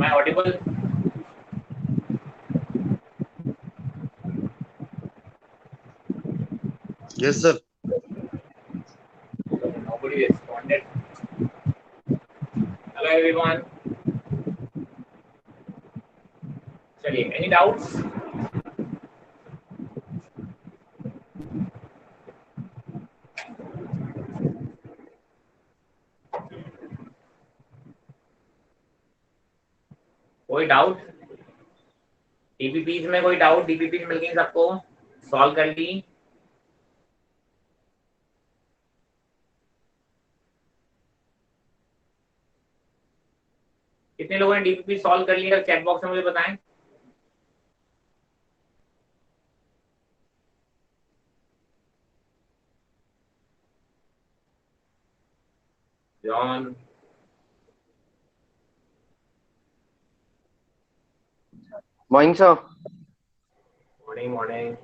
I audible? Yes, sir. Nobody responded. Hello everyone. चलिए, any doubts? कोई doubt? DPPs में कोई डाउट? डीपीपीज मिल गई सबको? सॉल्व कर ली? कितने लोगों ने डीपीपी सॉल्व कर लिया? चैट बॉक्स में मुझे बताएं। John, morning sir. Morning morning.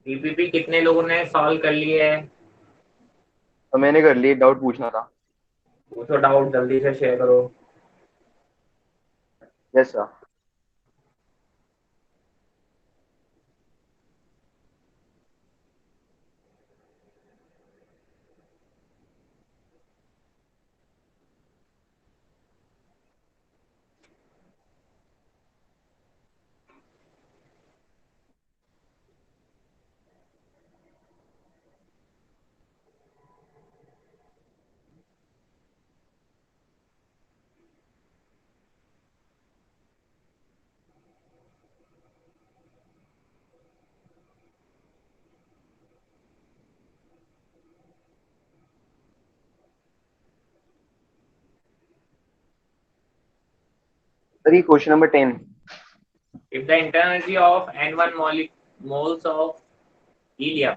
DPP कितने लोगों ने सॉल्व कर लिए है? तो मैंने कर ली, डाउट पूछना था। पूछो डाउट, जल्दी से शेयर करो। Yes sir. Sir question number 10। If the internal energy of N1 moles of helium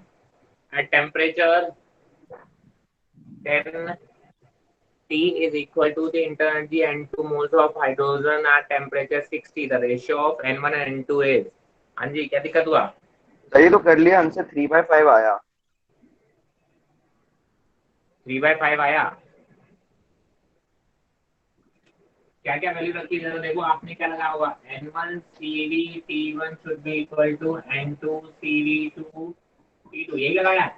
at temperature 10 T is equal to the internal energy N2 moles of hydrogen at temperature 60, the ratio of N1 and N2 is। हाँ जी, क्या दिक्कत हुआ? Sir ये तो कर लिया, answer 3/5 आया। 3/5 आया? क्या क्या वैल्यू रखी है देखो, आपने क्या लगा होगा? N1 CV T1 should be equal to N2 CV2 T2, यही लगाया है?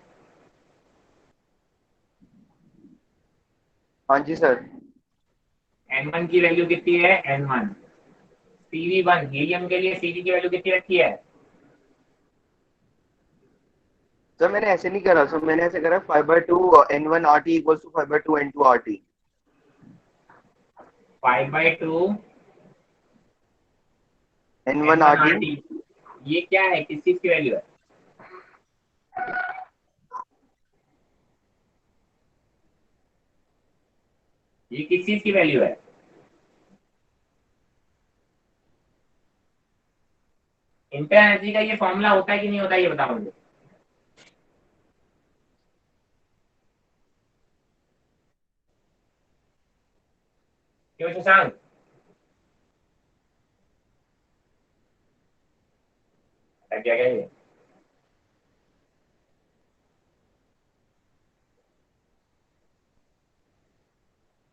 हाँ जी सर। N1 की वैल्यू कितनी है? N1 CV1 हीलियम के लिए CV की वैल्यू कितनी रखी है? सर मैंने ऐसे नहीं करा सर, मैंने ऐसे करा 5/2 N1 RT equals to 5/2 N2 RT। 5/2 N1 N1 RT। RT, ये क्या है? किस चीज की वैल्यू है? ये किस चीज की वैल्यू है? इंटर एनर्जी का ये फॉर्मूला होता है कि नहीं होता, ये बताओ मुझे। क्यों शशांक? क्या क्या ये?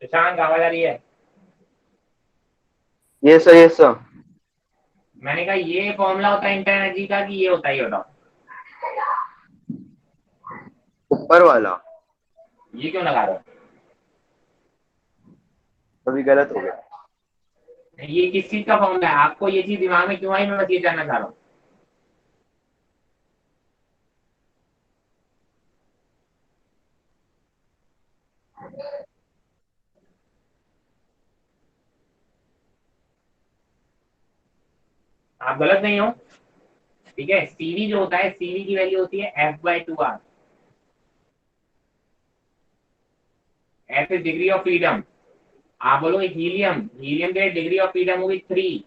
शशांक आवाज आ रही है? Yes sir, yes sir. मैंने कहा ये फॉर्मूला होता है इंटर एनर्जी का कि ये होता है, ये बताओ। ऊपर वाला। ये क्यों लगा रहे हो? अभी गलत हो गया। ये किस चीज का फॉर्मूला है? आपको ये चीज दिमाग में क्यों आई, मैं बस ये जानना चाह रहा हूँ। आप गलत नहीं हो, ठीक है। सीवी जो होता है, सीवी की वैल्यू होती है F/2R। F is degree of freedom. आप बोलोगे हीलियम, हीलियम के डिग्री ऑफ फ्रीडम होगी 3,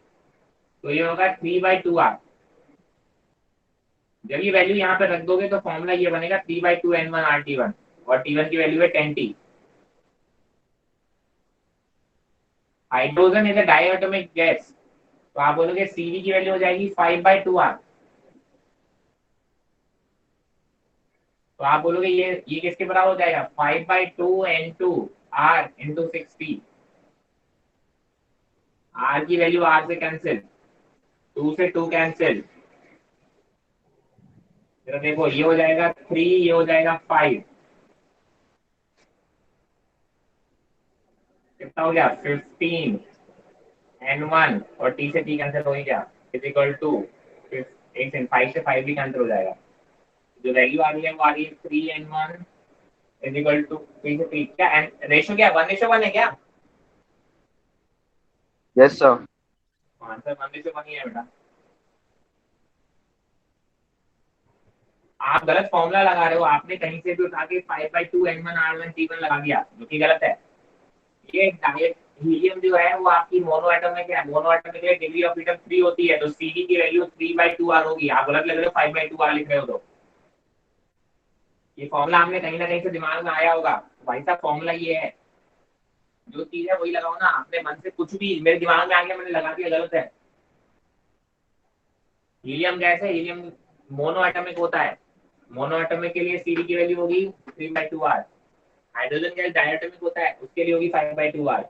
तो ये होगा 3/2R। जब ये वैल्यू यहाँ पे रख दोगे तो फॉर्मूला ये बनेगा 3/2 N1 RT1, और T1 की वैल्यू है 10T। Hydrogen is a diatomic gas, तो आप बोलोगे सीवी की वैल्यू हो जाएगी 5/2R। तो आप बोलोगे ये किसके बराबर हो जाएगा? 5/2 N2 R into 60। आर की वैल्यू आर से कैंसिल, 2 से 2 कैंसिल, फिर देखो ये हो जाएगा 3, ये हो जाएगा 5, कितना हो गया 15 n1 और t से t कैंसिल हो ही गया इज इक्वल टू, एक सेकंड, 5 से 5 भी कैंसिल हो जाएगा, जो वैल्यू आ रही है वो आ रही है 3n1 इज इक्वल टू 3 से 3, क्या रेशियो क्या 1:1 है क्या? Yes sir. आंसर 1:1 ही है बेटा। आप गलत फॉर्मूला लगा रहे हो, आपने कहीं से भी उठा के 5/2 n1 r1 t1 लगा दिया, जो कि गलत है। ये डायरेक्ट हीलियम जो है वो आपकी मोनो एटम में क्या है, मोनो एटम में डिग्री ऑफ फ्रीडम 3 होती है, तो Cd की वैल्यू 3/2r होगी, आप गलत लग रहे हो 5/2r लिख रहे हो। तो ये फॉर्मूला आपने कहीं ना कहीं से दिमाग में आया होगा, भाई साहब फॉर्मूला ये है, जो चीज है वही लगाओ ना, आपने मन से कुछ भी मेरे दिमाग में आ गया मैंने लगा दिया, गलत है। हीलियम गैस है, हीलियम मोनो एटमिक होता है, मोनो एटमिक के लिए Cd की वैल्यू होगी 3/2r, हाइड्रोजन गैस डायटोमिक होता है, उसके लिए होगी 5/2r।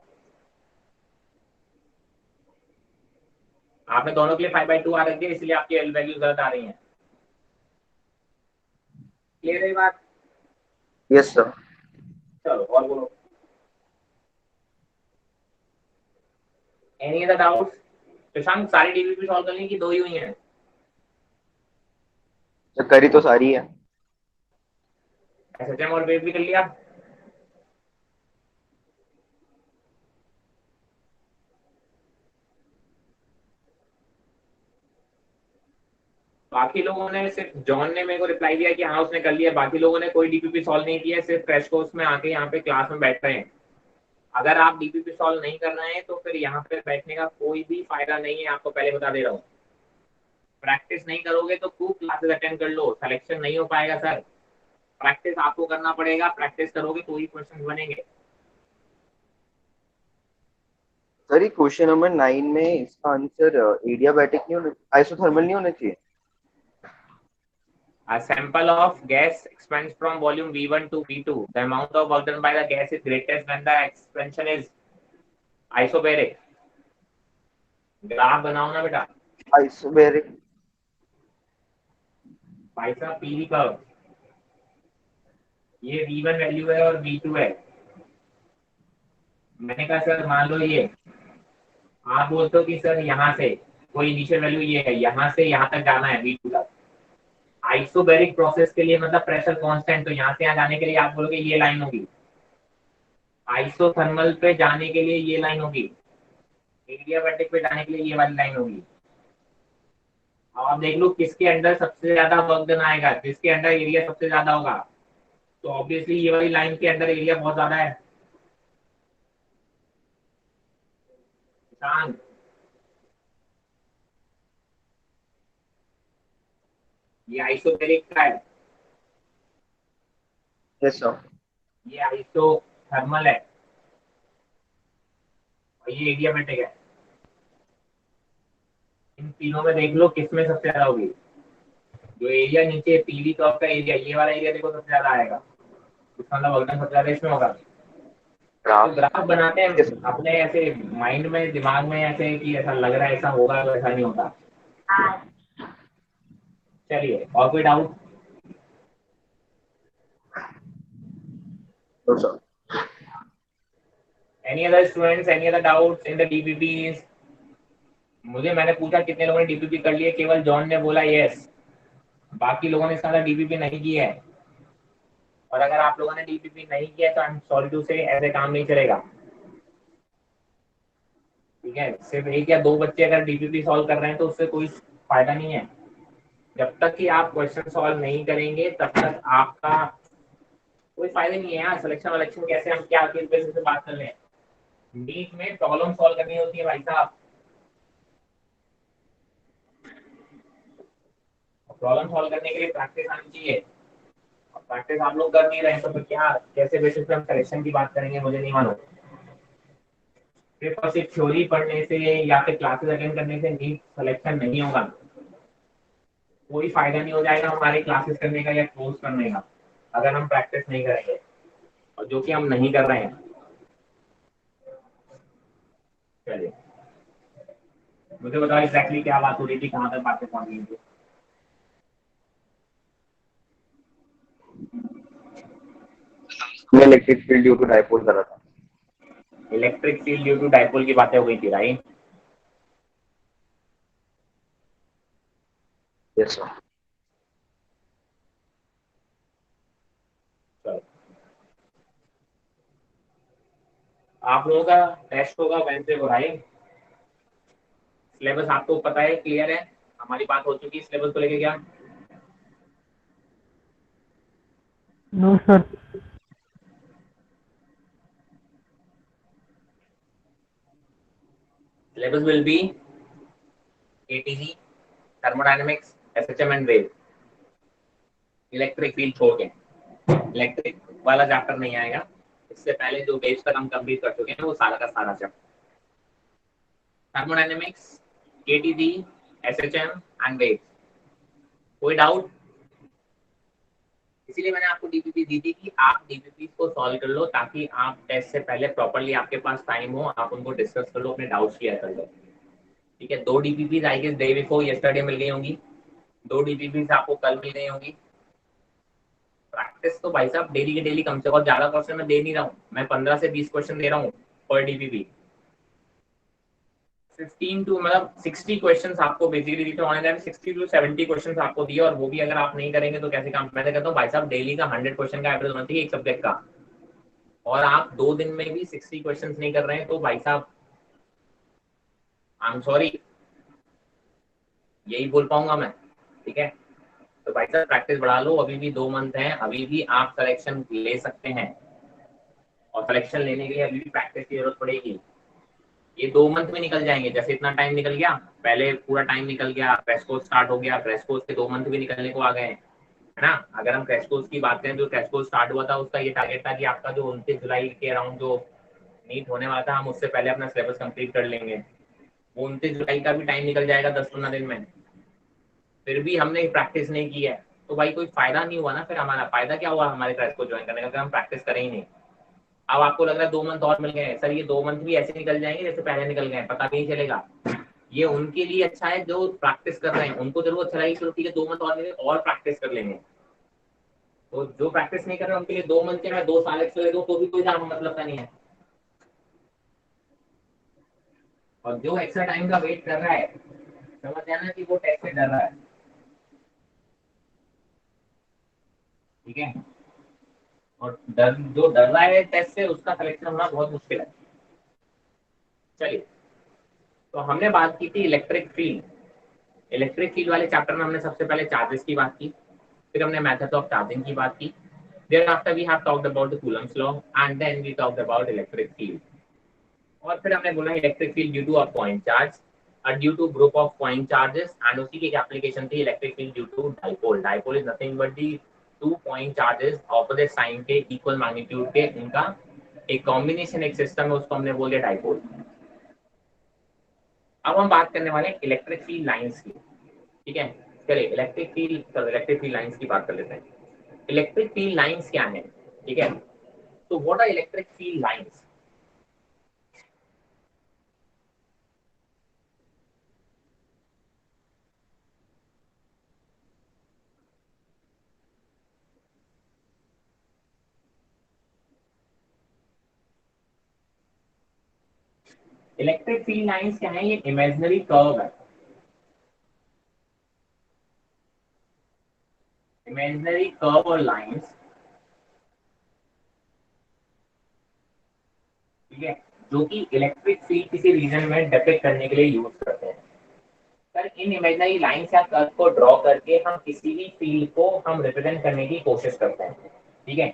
आपने दोनों के लिए 5/2r रख दिया, इसलिए आपकी वैल्यू गलत आ रही है। क्लियर है बात? Yes sir. चलो और बोलो, एनी अदर डाउट्स? प्रशांत सारी डीबीपी सॉल्व करनी की दो ही हुई हैं? सर करी तो सारी है। एसएचएम और वेव भी कर लिया? बाकी लोगों ने, सिर्फ जॉन ने मेरे को रिप्लाई दिया कि हाँ उसने कर लिया, बाकी लोगों ने कोई डीपीपी सॉल्व नहीं किया, सिर्फ क्रैश कोर्स में आके यहाँ पे क्लास में बैठ रहे हैं। अगर आप डीपीपी सॉल्व नहीं कर रहे हैं तो फिर यहाँ पे बैठने का कोई भी फायदा नहीं है, आपको पहले बता दे रहा हूँ। प्रैक्टिस नहीं करोगे तो खूब क्लासेस अटेंड कर लो, सिलेक्शन नहीं हो पाएगा सर। प्रैक्टिस आपको करना पड़ेगा, प्रैक्टिस करोगे तो ही क्वेश्चन बनेंगे। सर ये क्वेश्चन नंबर 9 में इसका आंसर एडियाबैटिक नहीं होना, आइसोथर्मल नहीं होना चाहिए। A sample of gas expands from volume V1 to V2. The amount of work done by the gas is greatest when the expansion is isobaric. Graph बनाओ ना बेटा। आइसोबैरिक। भाई साहब पीवी कर्व, ये V1 वैल्यू है और V2 है। मैंने कहा सर मान लो ये, आप बोलते हो कि सर यहाँ से कोई इनिशियल वैल्यू ये है, यहाँ से यहाँ तक जाना है V2 तक। आइसोबैरिक प्रोसेस के लिए मतलब प्रेशर कांस्टेंट, तो यहाँ से यहाँ जाने के लिए आप बोलोगे ये लाइन होगी। आइसोथर्मल पे जाने के लिए ये लाइन होगी, एडियाबैटिक पे जाने के लिए ये वाली लाइन होगी। अब आप देख लो किसके अंडर सबसे ज्यादा वर्क डन आएगा, जिसके अंडर एरिया सबसे ज्यादा होगा, तो ऑब्वियसली ये वाली लाइन के अंदर एरिया बहुत ज्यादा है। शांत, ये आइसोबैरिक का है, यस सर। ये आइसोथर्मल है, और ये एडियाबैटिक है। इन तीनों में देख लो किसमें सबसे ज्यादा होगी। जो एरिया नीचे पीवी कर्व का एरिया, ये वाला एरिया देखो सबसे ज्यादा आएगा, इसका मतलब वर्क डन सबसे ज्यादा इसमें होगा। तो ग्राफ। ग्राफ बनाते यस। हैं अपने ऐसे माइंड में, दिमाग में ऐसे कि ऐसा लग रहा है ऐसा होगा, तो ऐसा नहीं होता। चलिए और कोई doubt? No sir. Any other students, any other doubts in the DPPs? मैंने पूछा कितने लोगों ने डीपीपी कर लिए, केवल जॉन ने बोला यस, बाकी लोगों ने इसका डीपीपी नहीं किया है। और अगर आप लोगों ने डीपीपी नहीं किया है तो आई एम सॉरी टू से, ऐसे काम नहीं चलेगा। ठीक है, सिर्फ एक या दो बच्चे अगर डीपीपी सॉल्व कर रहे हैं तो उससे कोई फायदा नहीं है। जब तक कि आप क्वेश्चन सॉल्व नहीं करेंगे तब तक आपका कोई फायदा नहीं है। यार सिलेक्शन वलेक्शन कैसे, हम क्या किस बेसिस से बात कर रहे हैं। नीट में प्रॉब्लम सॉल्व करनी होती है भाई साहब, प्रॉब्लम सॉल्व करने के लिए प्रैक्टिस आनी चाहिए। प्रैक्टिस आप लोग कर नहीं रहे हैं तो फिर क्या, कैसे बेसिस पे हम सिलेक्शन की बात करेंगे, मुझे नहीं मालूम। सिर्फ और सिर्फ थ्योरी पढ़ने से या फिर क्लासेस अटेंड करने से नीट सिलेक्शन नहीं होगा, कोई फायदा नहीं हो जाएगा हमारे क्लासेस करने का या कोर्स करने का, अगर हम प्रैक्टिस नहीं करेंगे, और जो कि हम नहीं कर रहे हैं। चलिए मुझे बताओ एग्जैक्टली क्या बात हो रही थी, कहाँ तक बातें पहुंच गई थी। मैं electric field due to dipole कर रहा था। Electric field due to dipole की बातें हो गई थी, राइट? Yes sir. चलो, आप लोगों का टेस्ट होगा वेंसडे को, राइट? सिलेबस आपको पता है, क्लियर है? हमारी बात हो चुकी है सिलेबस को लेके क्या? No sir. Syllabus will be ATG, thermodynamics, SHM and wave. Electric field छोड़ के इलेक्ट्रिक वाला चैप्टर नहीं आएगा। इससे पहले जो वेव्स तक हम कंप्लीट कर चुके हैं वो सारा का सारा chapter. Thermodynamics, KTG, SHM and wave. कोई डाउट? इसीलिए मैंने आपको डीपीपी दी थी कि आप डीपीपी को सॉल्व कर लो, ताकि आप टेस्ट से पहले प्रॉपर्ली आपके पास टाइम हो, आप उनको डिस्कस कर लो, अपने डाउट्स क्लियर कर लो। ठीक है, 2 DPP I guess day before yesterday मिल गई होंगी, 2 डीपीपी आपको कल मिल गई होंगी। प्रैक्टिस तो भाई साहब डेली के डेली कम से कम, ज्यादा क्वेश्चन मैं दे नहीं रहा हूँ, मैं 15 से 20 क्वेश्चन दे रहा हूँ पर डीपीपी। 15 टू मतलब 60 क्वेश्चंस आपको बेसिकली दी, तो ऑनलाइन 60 टू 70 क्वेश्चंस आपको दिए, और वो भी अगर आप नहीं करेंगे तो कैसे काम। मैं कहता हूँ भाई साहब डेली का 100 क्वेश्चन का एवरेज होना चाहिए एक सब्जेक्ट का, और आप 2 दिन में भी 60 क्वेश्चंस नहीं कर रहे हैं तो भाई साहब आई एम सॉरी, यही बोल पाऊंगा मैं। ठीक है, तो भाई साहब प्रैक्टिस बढ़ा लो, अभी भी 2 मंथ हैं, अभी भी आप सिलेक्शन ले सकते हैं, और सिलेक्शन लेने के लिए अभी भी प्रैक्टिस की जरूरत पड़ेगी। ये 2 मंथ में निकल जाएंगे, जैसे इतना टाइम निकल गया, पहले पूरा टाइम निकल गया, क्रैश कोर्स स्टार्ट हो गया, क्रैश कोर्स के 2 मंथ भी निकलने को आ गए, है ना? अगर हम क्रैश कोर्स की बात करें, जो क्रैश कोर्स स्टार्ट हुआ था उसका ये टारगेट था कि आपका जो 29 जुलाई के अराउंड जो नीट होने वाला था, हम उससे पहले अपना सिलेबस कंप्लीट कर लेंगे। वो 29 जुलाई का भी टाइम निकल जाएगा 10-15 दिन में, फिर भी हमने प्रैक्टिस नहीं की है, तो भाई कोई फायदा नहीं हुआ ना। फिर हमारा फायदा क्या हुआ हमारे क्रैश कोर्स ज्वाइन करने का, अगर हम प्रैक्टिस करें ही नहीं। अब आपको लग रहा है 2 मंथ और मिल गए, सर ये 2 मंथ भी ऐसे निकल जाएंगे जैसे पहले निकल गए, पता भी नहीं चलेगा। ये उनके लिए अच्छा है जो प्रैक्टिस कर रहे हैं, उनको जरूर अच्छा लगेगा, चलो ठीक है 2 मंथ और मिले और प्रैक्टिस कर लेंगे। तो जो प्रैक्टिस नहीं कर रहे उनके लिए 2 मंथ के मैं 2 साल एक्स्ट्रा दे दूं तो भी कोई मतलब का नहीं है। और जो एक्स्ट्रा टाइम का वेट कर रहा है, समझ जाना कि वो टेस्ट से डर रहा है। ठीक है, और जो डर रहा है टेस्ट से, उसका सिलेक्शन होना बहुत मुश्किल है। चलिए, तो हमने बात की थी इलेक्ट्रिक फील्ड। इलेक्ट्रिक फील्ड वाले चैप्टर में हमने सबसे पहले चार्जेस की बात की, फिर हमने मेथड ऑफ चार्जिंग की बात की, thereafter we have talked about the Coulomb's law and then we talked about electric field, और फिर हमने बोला electric field due to a point charge और due to group of point charges, and उसी की एक एप्लीकेशन थी electric field due to dipole. Dipole is nothing but the 2 point charges opposite sign के, इक्वल मैग्नीट्यूड के, उनका एक combination, एक सिस्टम है, उसको हमने बोल दिया डाइपोल। अब हम बात करने वाले हैं इलेक्ट्रिक फील्ड लाइंस की। ठीक है, चलिए इलेक्ट्रिक फील्ड लाइंस की बात कर लेते हैं। इलेक्ट्रिक फील्ड लाइंस क्या है? ठीक है, तो what are electric field lines? Electric field lines क्या है? ये इमेजिनरी कर्व है, इमेजिनरी कर्व और लाइंस। ठीक है, जो कि इलेक्ट्रिक फील्ड किसी रीजन में डिपेक्ट करने के लिए यूज करते हैं। सर इन इमेजिनरी लाइंस या कर्व को ड्रॉ करके हम किसी भी फील्ड को हम रिप्रेजेंट करने की कोशिश करते हैं। ठीक है,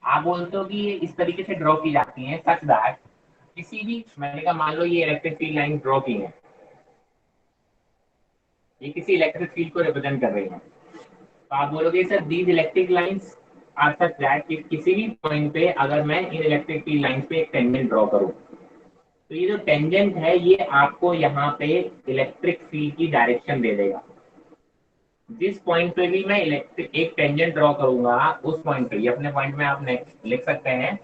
आप बोलते हो कि ये इस तरीके से ड्रॉ की जाती है, सच दैट किसी भी, मैंने कहा मान लो ये इलेक्ट्रिक फील्ड लाइन ड्रॉ की है, ये किसी इलेक्ट्रिक फील्ड को रिप्रेजेंट कर रही है, तो आप बोलोगे sir these electric lines are such that कि किसी भी पॉइंट पे अगर मैं इन इलेक्ट्रिक फील्ड लाइंस पे एक टेंजेंट ड्रॉ करूं, तो ये जो टेंजेंट है ये आपको यहाँ पे इलेक्ट्रिक फील्ड की डायरेक्शन दे देगा। जिस पॉइंट पे भी मैं इलेक्ट्रिक एक टेंजेंट ड्रॉ करूंगा, उस पॉइंट पे, ये अपने पॉइंट में आप लिख सकते हैं,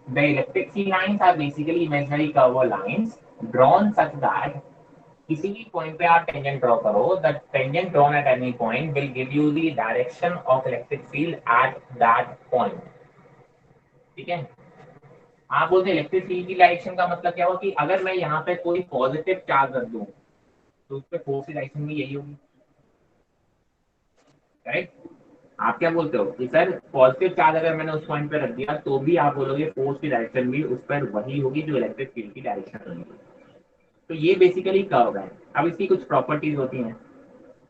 the electric field lines are basically imaginary curve lines drawn such that किसी भी पॉइंट पे आप टेंजेंट ड्रॉ करो, the tangent drawn at any point will give you the direction of electric field at that point. ठीक है, आप बोलते electric field की डायरेक्शन का मतलब क्या हुआ कि अगर मैं यहाँ पे कोई पॉजिटिव चार्ज रख दूं तो उस पर फोर्स की डायरेक्शन भी यही होगी, राइट? आप क्या बोलते हो कि सर पॉजिटिव चार्ज अगर मैंने उस पॉइंट पे रख दिया तो भी आप बोलोगे फोर्स की डायरेक्शन भी उस पर वही होगी जो इलेक्ट्रिक फील्ड की डायरेक्शन होगी। तो ये बेसिकली कर्व है। अब इसकी कुछ प्रॉपर्टीज होती हैं।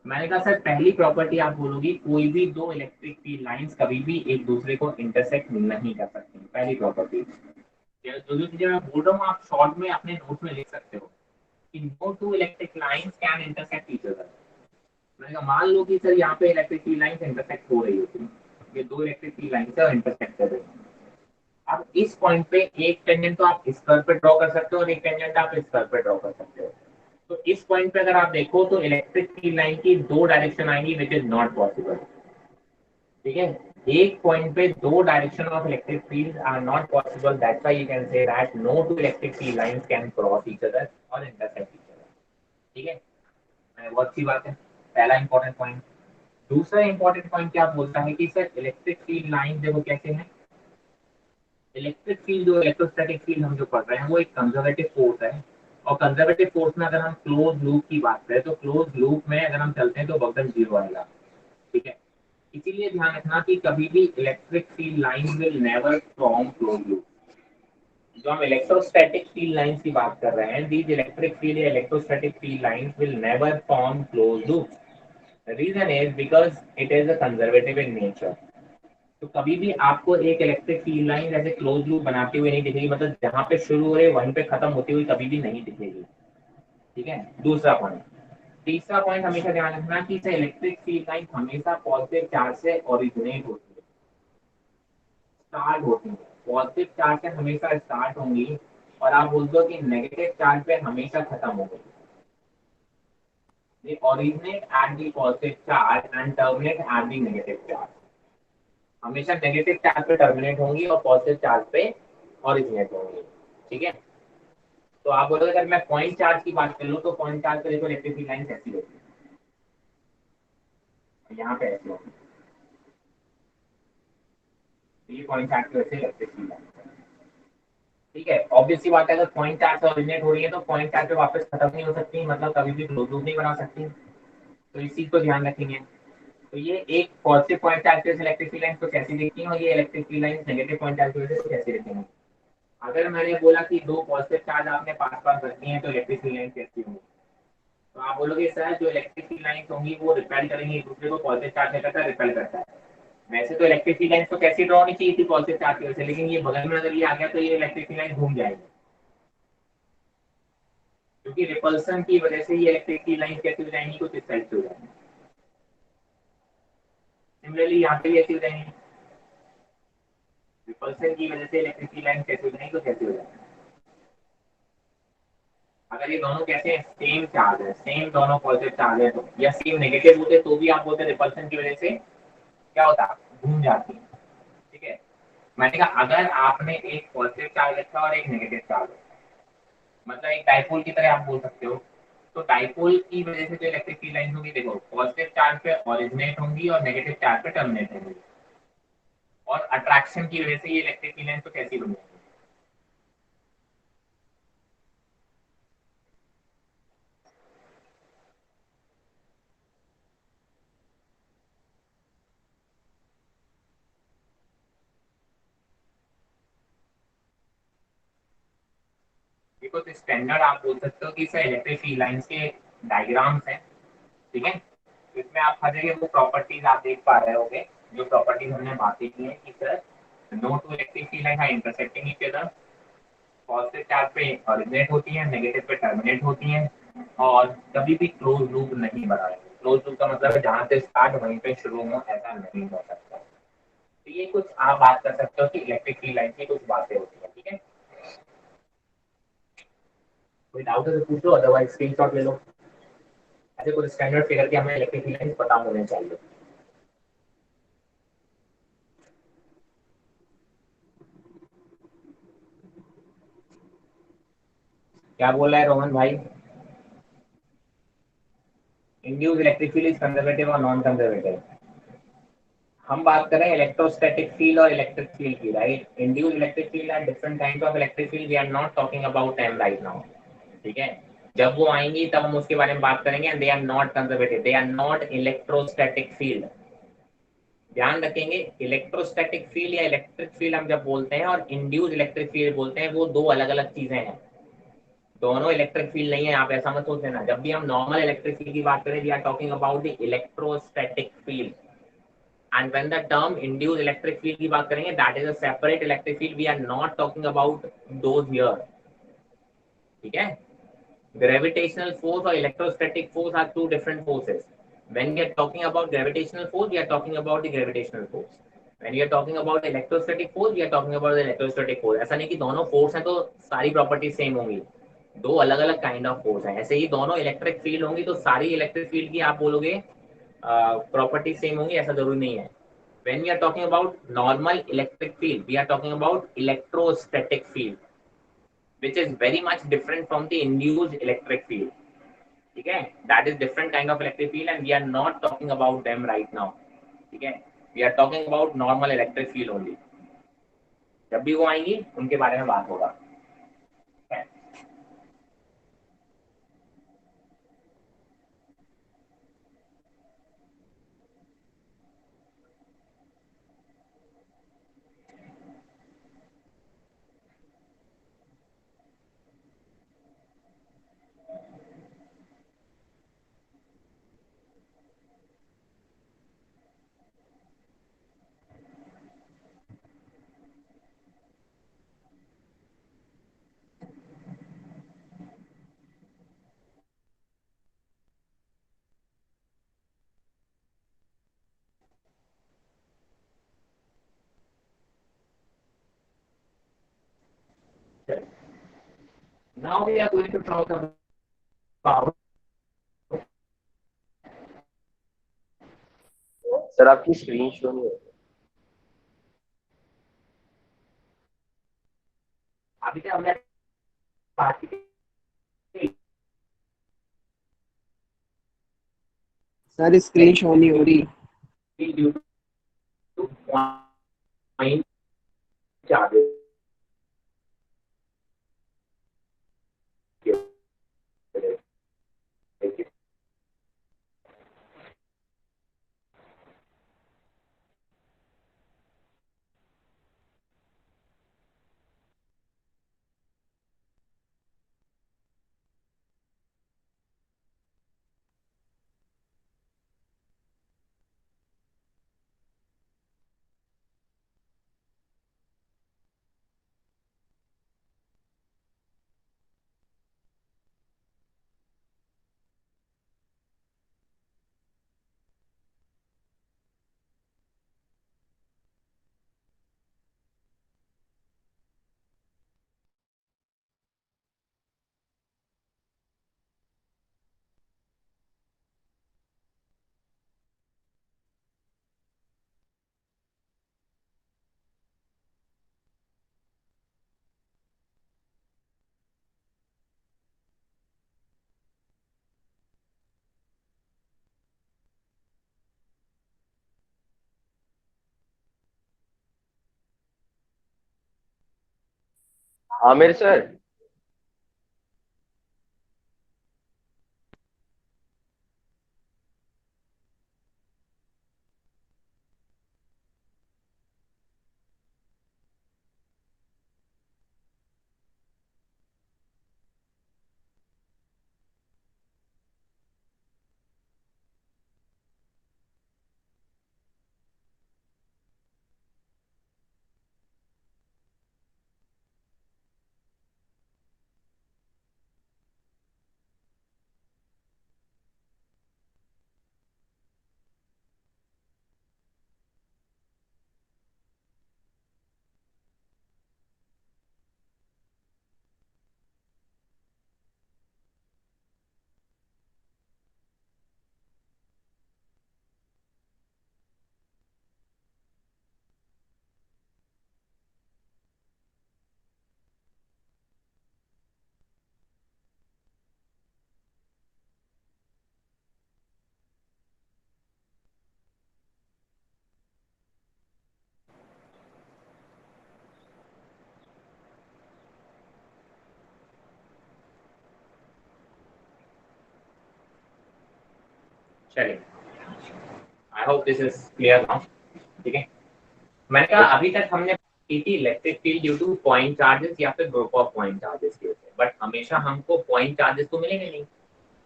मैंने कहा सर पहली प्रॉपर्टी आप बोलोगी कोई भी दो इलेक्ट्रिक फील्ड लाइंस कभी भी एक दूसरे को इंटरसेक्ट नहीं कर सकती, पहली प्रॉपर्टी। जो जो चीजें मैं बोल रहा हूँ आप शॉर्ट में अपने नोट में लिख सकते हो कि no two electric lines can intersect each other. मैंने कहा मान लो कि सर यहाँ पे इलेक्ट्रिक फील्ड लाइंस इंटरसेक्ट हो रही होती है, ये दो इलेक्ट्रिक फील्ड लाइंस है और इंटरसेक्ट कर रही है। अब इस पॉइंट पे एक टेंजेंट तो आप इस कर्व पे ड्रॉ कर सकते हो और एक टेंजेंट आप इस कर्व पे ड्रॉ कर सकते हो। तो इस पॉइंट पे अगर आप देखो तो इलेक्ट्रिक फील्ड लाइन की दो डायरेक्शन आएंगी विच इज नॉट पॉसिबल। ठीक है, एक पॉइंट पे दो direction of electric field are not possible, that's why you can say that no two electric field lines can cross each other और intersect each other. ठीक है, बहुत अच्छी बात है, पहला इंपॉर्टेंट पॉइंट। दूसरा इंपॉर्टेंट पॉइंट क्या बोलता है कि सर इलेक्ट्रिक फील्ड लाइन देखो कैसे है। इलेक्ट्रिक फील्ड जो इलेक्ट्रोस्टैटिक फील्ड हम जो पढ़ रहे हैं वो एक कंजर्वेटिव फोर्स है। और कंजर्वेटिव फोर्स में अगर हम क्लोज लूप की बात करें तो क्लोज लूप में अगर हम चलते हैं तो बगल जीरो आएगा। ठीक है, इसीलिए ध्यान रखना कि कभी भी electric field line will never form close loop. जो हम इलेक्ट्रोस्टैटिक फील्ड लाइंस की बात कर रहे हैं, दीज इलेक्ट्रिक फील्ड या electrostatic field lines will never form close loop. Reason is because it is a conservative in nature. तो कभी भी आपको एक इलेक्ट्रिक फील्ड लाइन जैसे क्लोज लूप बनाते हुए नहीं दिखेगी, मतलब जहां पे शुरू हो रही है वहीं पे खत्म होती हुई कभी भी नहीं दिखेगी। ठीक है, दूसरा पॉइंट। तीसरा पॉइंट हमेशा ध्यान रखना कि इलेक्ट्रिक फील्ड लाइन हमेशा पॉजिटिव चार्ज से ओरिजिनेट होती है, स्टार्ट होती है। पॉजिटिव चार्ज से हमेशा स्टार्ट होंगी और आप बोलते हो कि नेगेटिव चार्ज पे हमेशा खत्म हो गई। They originate at the positive charge and terminate at the negative charge। हमेशा नेगेटिव चार्ज पे टर्मिनेट होंगी और पॉजिटिव चार्ज पे ओरिजिनेट होंगी। ठीक है, तो आप बोलोगे अगर मैं पॉइंट चार्ज की बात कर लूँ तो पॉइंट चार्ज पे देखो इलेक्ट्रिक फील्ड लाइन ऐसी होती है, यहाँ पे ऐसी होती है। तो ये पॉइंट चार्ज की वजह से इलेक्ट्रिक फील्ड लाइन। ठीक है, ऑब्वियस सी बात है, अगर पॉइंट चार्ज से ओरिजिनेट हो रही है तो पॉइंट चार्ज पे वापस खत्म नहीं हो सकती, मतलब कभी भी क्लोज लूप नहीं बना सकती। तो इस चीज को ध्यान रखेंगे। तो ये एक पॉजिटिव पॉइंट चार्ज की वजह से इलेक्ट्रिक फील्ड लाइन को कैसी दिखती है और ये electric field line negative point charge की वजह से कैसी दिखेंगी। अगर मैंने बोला कि दो पॉजिटिव चार्ज आपने पास पास रखनी है तो इलेक्ट्रिक फील्ड लाइन कैसी होगी, तो आप बोलोगे सर जो इलेक्ट्रिक फील्ड लाइंस होंगी वो रिपेल करेंगी एक दूसरे को, पॉजिटिव चार्ज क्या करता है, रिपेल करता है। वैसे तो इलेक्ट्रिक फील्ड लाइंस तो कैसी ड्रॉ होनी चाहिए थी पॉजिटिव चार्ज की वजह से, लेकिन ये बगल में अगर ये आ गया तो ये इलेक्ट्रिक फील्ड लाइन घूम जाएगी, क्योंकि रिपल्सन की वजह से ये इलेक्ट्रिक फील्ड लाइन कैसी हो जाएंगी, कुछ इस टाइप से हो जाएंगी। सिमिलरली यहाँ पे भी ऐसी हो जाएंगी, रिपल्सन की वजह से इलेक्ट्रिक फील्ड लाइन कैसे हो जाएंगी, तो कैसे हो जाएंगी। अगर ये दोनों कैसे हैं, सेम चार्ज है, सेम दोनों पॉजिटिव चार्ज है तो, या सेम नेगेटिव होते तो भी आप बोलते रिपल्सन की वजह से क्या होता, घूम जाती है। ठीक है, मैंने कहा अगर आपने एक पॉजिटिव चार्ज रखा और एक नेगेटिव चार्ज रखा, मतलब एक डाइपोल की तरह आप बोल सकते हो, तो डाइपोल की वजह से जो इलेक्ट्रिक फील्ड लाइन होगी देखो पॉजिटिव चार्ज पे ओरिजिनेट होंगी और नेगेटिव चार्ज पे टर्मिनेट होंगी। और अट्रैक्शन की वजह से ये इलेक्ट्रिक फील्ड लाइन तो कैसी बनेगी। देखो तो स्टैंडर्ड आप बोल सकते हो कि सर इलेक्ट्रिक फील्ड लाइंस के डायग्राम्स हैं। ठीक है, इसमें आप हर जगह वो प्रॉपर्टीज आप देख पा रहे होगे, जो प्रॉपर्टीज हमने बातें की हैं कि sir no two electric field line are intersecting each other, positive charge पे ओरिजिनेट होती है, नेगेटिव पे टर्मिनेट होती है, और कभी भी क्लोज लूप नहीं बनाएंगे। क्लोज लूप का मतलब है जहां से स्टार्ट वहीं पे शुरू हो, ऐसा नहीं हो सकता। तो ये कुछ आप बात कर सकते हो कि इलेक्ट्रिक फील्ड लाइन की कुछ बातें होती है। ठीक है, कोई डाउट है तो पूछ लो, अदरवाइज स्क्रीनशॉट ले लो। ऐसे कुछ स्टैंडर्ड फिगर के हमें इलेक्ट्रिक फील्ड लाइन पता होने चाहिए। क्या बोल रहा है रोहन भाई? Induce electric field is conservative और नॉन कंजर्वेटिव। हम बात करें इलेक्ट्रोस्टैटिक फील्ड और इलेक्ट्रिक फील्ड की, right. Induce electric field are different kind of electric field, we are not talking about them right now, ठीक है। जब वो आएंगी तब हम उसके बारे में बात करेंगे। And they are not conservative, they are not electrostatic field. ध्यान रखेंगे, इलेक्ट्रोस्टैटिक फील्ड या इलेक्ट्रिक फील्ड हम जब बोलते हैं और इंड्यूस इलेक्ट्रिक फील्ड बोलते हैं, वो दो अलग अलग चीजें हैं। दोनों इलेक्ट्रिक फील्ड नहीं है, आप ऐसा मत सोच लेना। जब भी हम नॉर्मल इलेक्ट्रिक फील्ड की बात करें, we are talking about the electrostatic field. And when the term induce electric field की बात करेंगे, that is a separate electric field, we are not talking about those here, ठीक है। Gravitational force or electrostatic force are two different forces. When we are talking about gravitational force, we are talking about the gravitational force. When we are talking about electrostatic force, we are talking about the electrostatic force. ऐसा नहीं कि दोनों force हैं तो सारी property same होंगी, दो अलग अलग काइंड ऑफ फोर्स हैं। ऐसे ही दोनों इलेक्ट्रिक फील्ड होंगी तो सारी इलेक्ट्रिक फील्ड की आप बोलोगे प्रॉपर्टी सेम होंगी, ऐसा जरूरी नहीं है। When we are talking about normal electric field, we are talking about electrostatic field, which is very much different from the induced electric field, ठीक है। That is different kind of electric field and we are not talking about them right now, ठीक है। We are talking about normal electric field only. जब भी वो आएंगी उनके बारे में बात होगा। Now we are going to talk about sir आपकी स्क्रीन शो नहीं हो रही। अभी तक हमने बात की सर स्क्रीन शो नहीं हो रही। Due to point charges. Aamir sir, चलिए, I hope this is clear now. ठीक है, मैंने कहा अभी तक हमने की थी electric field due to point charges या फिर ग्रुप ऑफ पॉइंट चार्जेस के ऊपर, बट हमेशा हमको पॉइंट चार्जेस तो मिलेंगे नहीं,